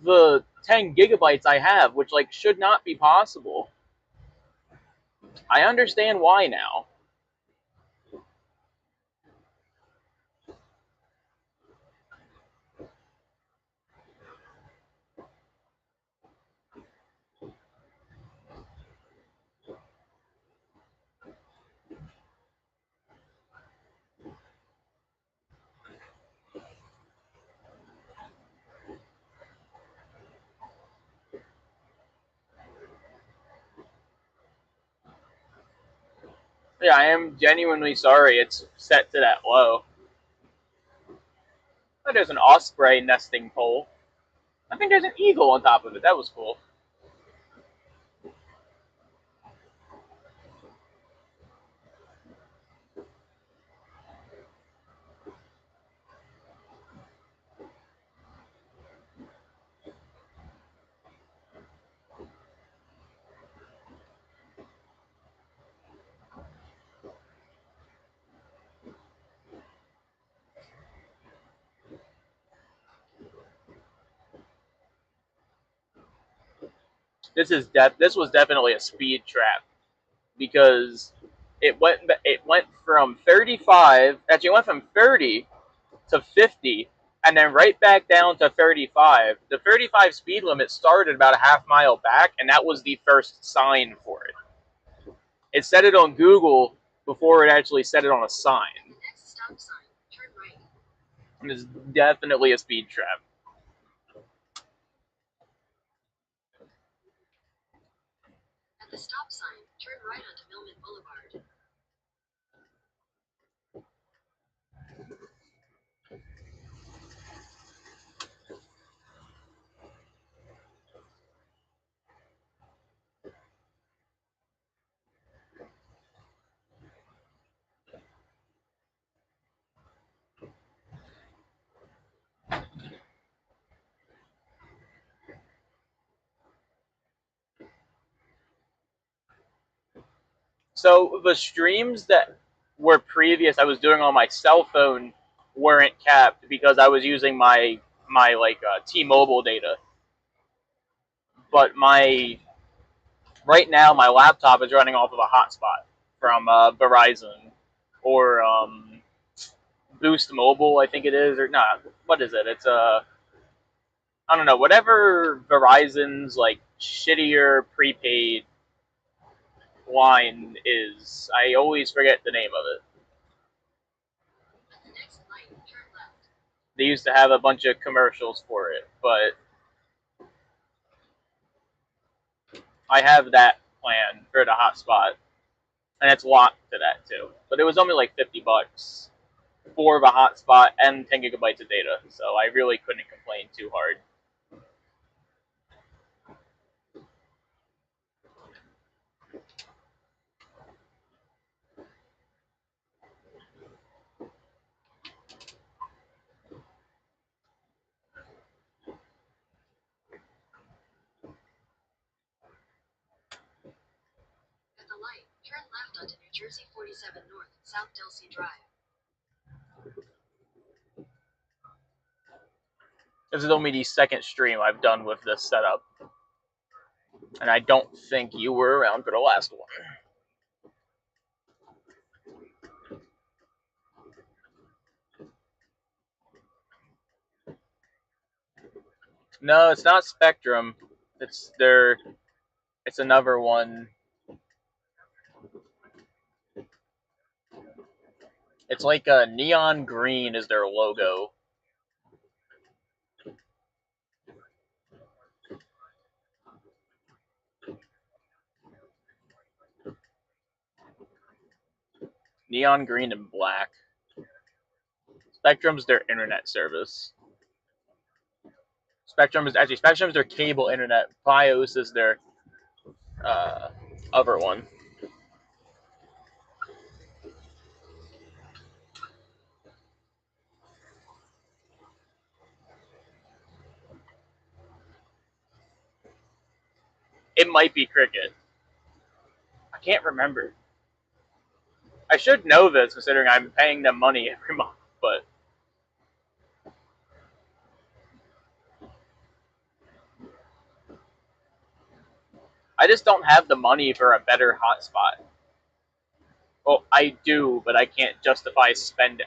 the 10 gigabytes I have, which like should not be possible. I understand why now. Yeah, I am genuinely sorry it's set to that low. Oh, there's an osprey nesting pole. I think there's an eagle on top of it. That was cool. This was definitely a speed trap because it went from 35. Actually, it went from 30 to 50, and then right back down to 35. The 35 speed limit started about a half mile back, and that was the first sign for it. It set it on Google before it actually set it on a sign. Next stop sign, turn right. And it's definitely a speed trap. At the stop sign, turn right onto Millman Boulevard. So the streams that were previous I was doing on my cell phone weren't capped because I was using my T-Mobile data. But right now my laptop is running off of a hotspot from Verizon or Boost Mobile, I think it is, or not. What is it? It's I don't know, whatever Verizon's like shittier prepaid line is. I always forget the name of it. At the next light, turn left. They used to have a bunch of commercials for it, but I have that plan for the hotspot, and it's locked to that too. But it was only like $50. for the hotspot and 10 gigabytes of data, so I really couldn't complain too hard. At the light, turn left onto New Jersey 47 North, South Delsea Drive. This is only the second stream I've done with this setup, and I don't think you were around for the last one. No, it's not Spectrum. It's another one. It's like a neon green is their logo. Neon green and black. Spectrum's their internet service. Spectrum's their cable internet. Fios is their other one. It might be Cricket. I can't remember. I should know this considering I'm paying them money every month, but I just don't have the money for a better hotspot. Well, I do, but I can't justify spend.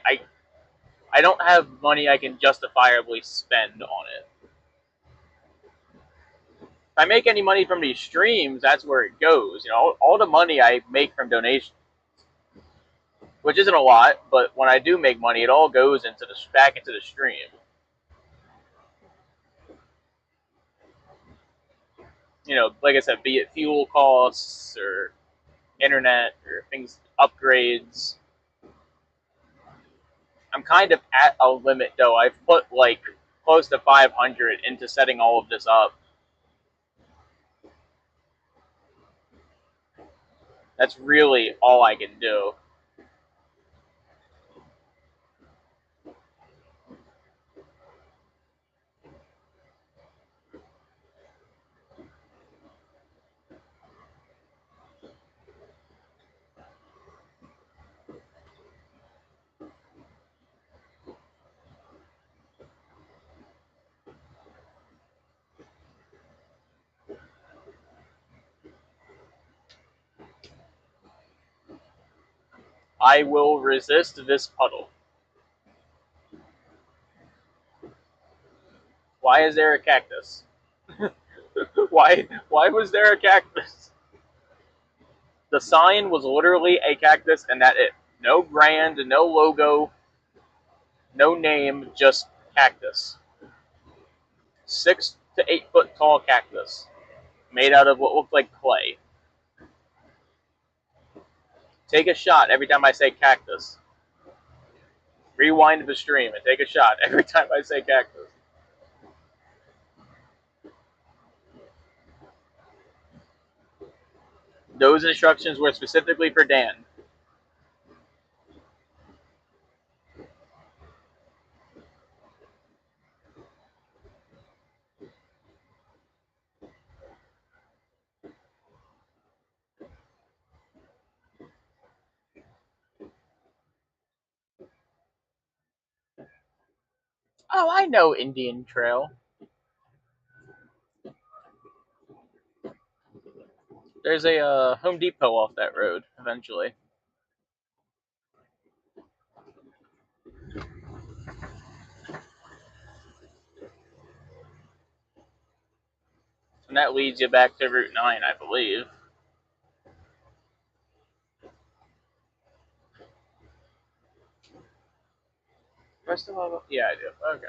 I don't have money I can justifiably spend on it. If I make any money from these streams, that's where it goes. You know, all the money I make from donations, which isn't a lot, but when I do make money, it all goes back into the stream. You know, like I said, be it fuel costs or internet or things, upgrades. I'm kind of at a limit though. I've put like close to 500 into setting all of this up. That's really all I can do. I will resist this puddle. Why is there a cactus? Why was there a cactus? The sign was literally a cactus and that it. No brand, no logo, no name, just cactus. 6 to 8 foot tall cactus. Made out of what looked like clay. Take a shot every time I say cactus. Rewind the stream and take a shot every time I say cactus. Those instructions were specifically for Dan. Oh, I know Indian Trail. There's a Home Depot off that road, eventually. And that leads you back to Route 9, I believe. Do I still have a... Yeah, I do. Okay.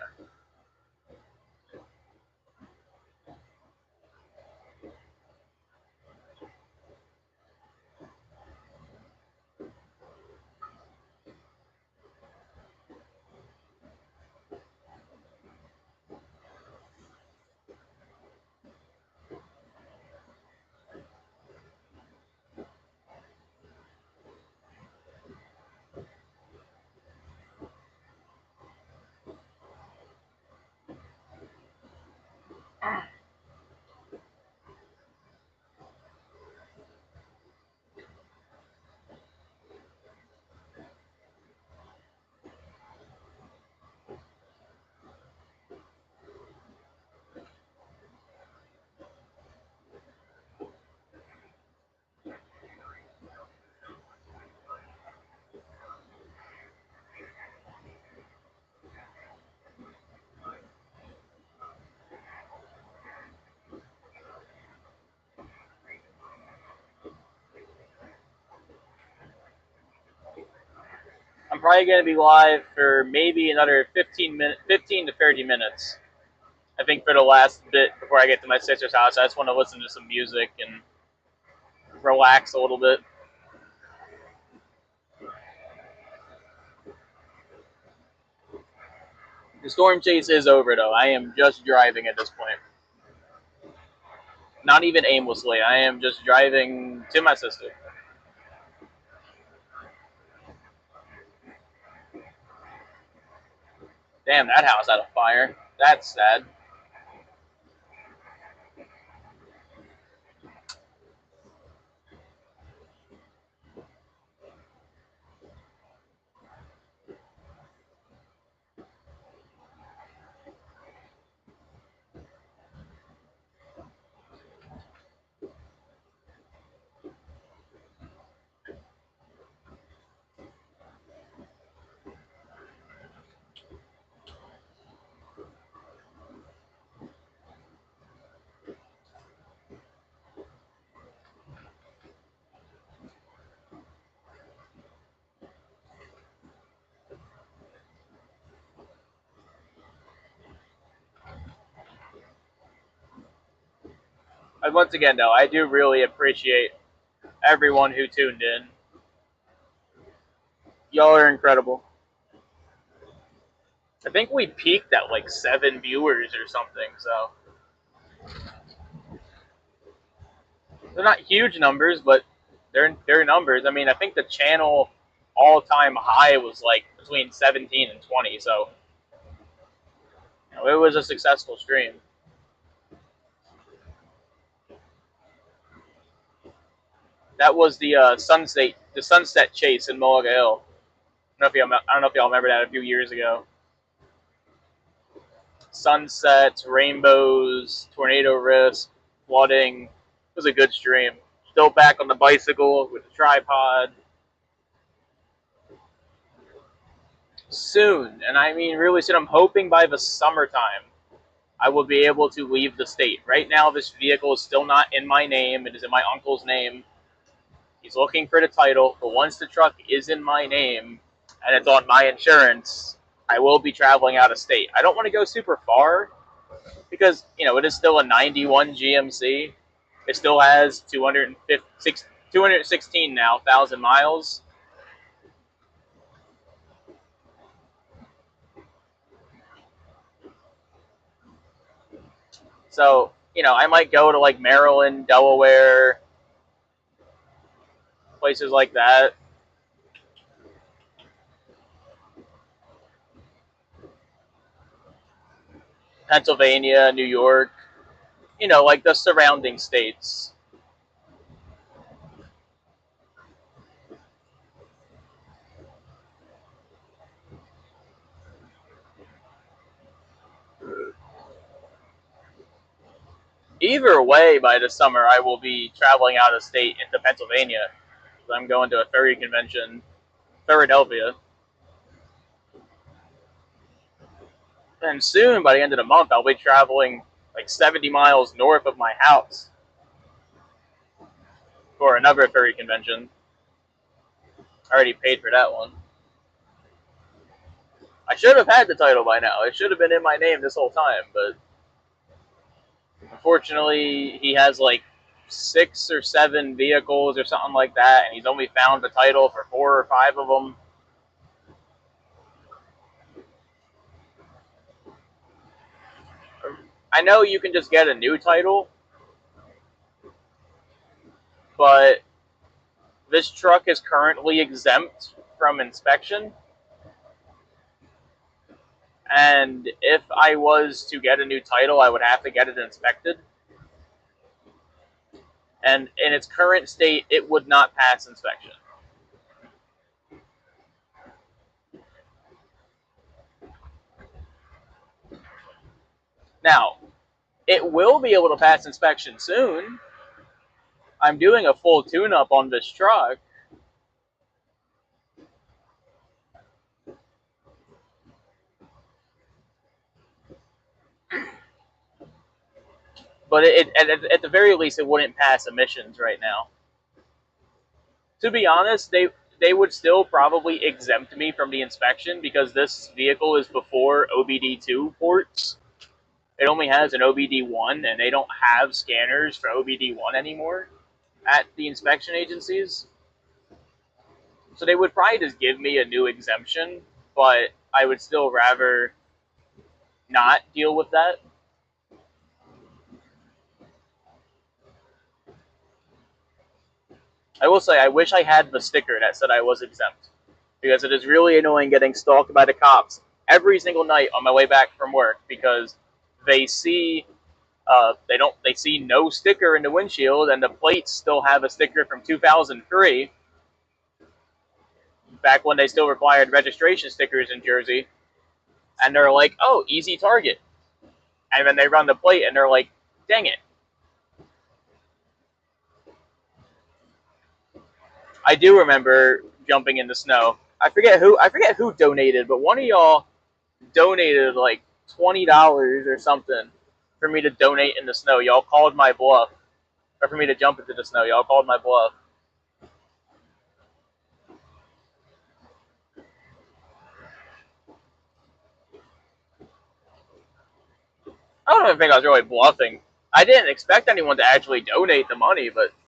probably going to be live for maybe another 15 to 30 minutes. I think for the last bit before I get to my sister's house, I just want to listen to some music and relax a little bit. The storm chase is over, though. I am just driving at this point. Not even aimlessly. I am just driving to my sister. Damn, that house had a fire. That's sad. And once again, though, I do really appreciate everyone who tuned in. Y'all are incredible. I think we peaked at like 7 viewers or something, so. They're not huge numbers, but they're numbers. I mean, I think the channel all-time high was like between 17 and 20, so you know, it was a successful stream. That was the sunset chase in Mulliga Hill. I don't know if y'all remember that a few years ago. Sunsets, rainbows, tornado risk, flooding. It was a good stream. Still back on the bicycle with the tripod. Soon, and I mean really soon. I'm hoping by the summertime I will be able to leave the state. Right now, this vehicle is still not in my name. It is in my uncle's name. He's looking for the title, but once the truck is in my name and it's on my insurance, I will be traveling out of state. I don't want to go super far because, you know, it is still a 91 GMC. It still has 216 now, 1,000 miles. So, you know, I might go to like Maryland, Delaware, places like that. Pennsylvania, New York, you know, like the surrounding states. Either way, by the summer, I will be traveling out of state into Pennsylvania. I'm going to a ferry convention, Philadelphia. And soon, by the end of the month, I'll be traveling like 70 miles north of my house for another ferry convention. I already paid for that one. I should have had the title by now. It should have been in my name this whole time, but unfortunately, he has like 6 or 7 vehicles or something like that, and he's only found the title for 4 or 5 of them. I know you can just get a new title, but this truck is currently exempt from inspection. And if I was to get a new title, I would have to get it inspected. And in its current state, it would not pass inspection. Now, it will be able to pass inspection soon. I'm doing a full tune-up on this truck. But at the very least, it wouldn't pass emissions right now. To be honest, they they would still probably exempt me from the inspection because this vehicle is before OBD2 ports. It only has an OBD1, and they don't have scanners for OBD1 anymore at the inspection agencies. So they would probably just give me a new exemption, but I would still rather not deal with that. I will say, I wish I had the sticker that said I was exempt, because it is really annoying getting stalked by the cops every single night on my way back from work because they see they see no sticker in the windshield, and the plates still have a sticker from 2003, back when they still required registration stickers in Jersey, and they're like, "Oh, easy target," and then they run the plate, and they're like, "Dang it." I do remember jumping in the snow. I forget who donated, but one of y'all donated like $20 or something for me to donate in the snow. Y'all called my bluff, or for me to jump into the snow. Y'all called my bluff. I don't even think I was really bluffing. I didn't expect anyone to actually donate the money, but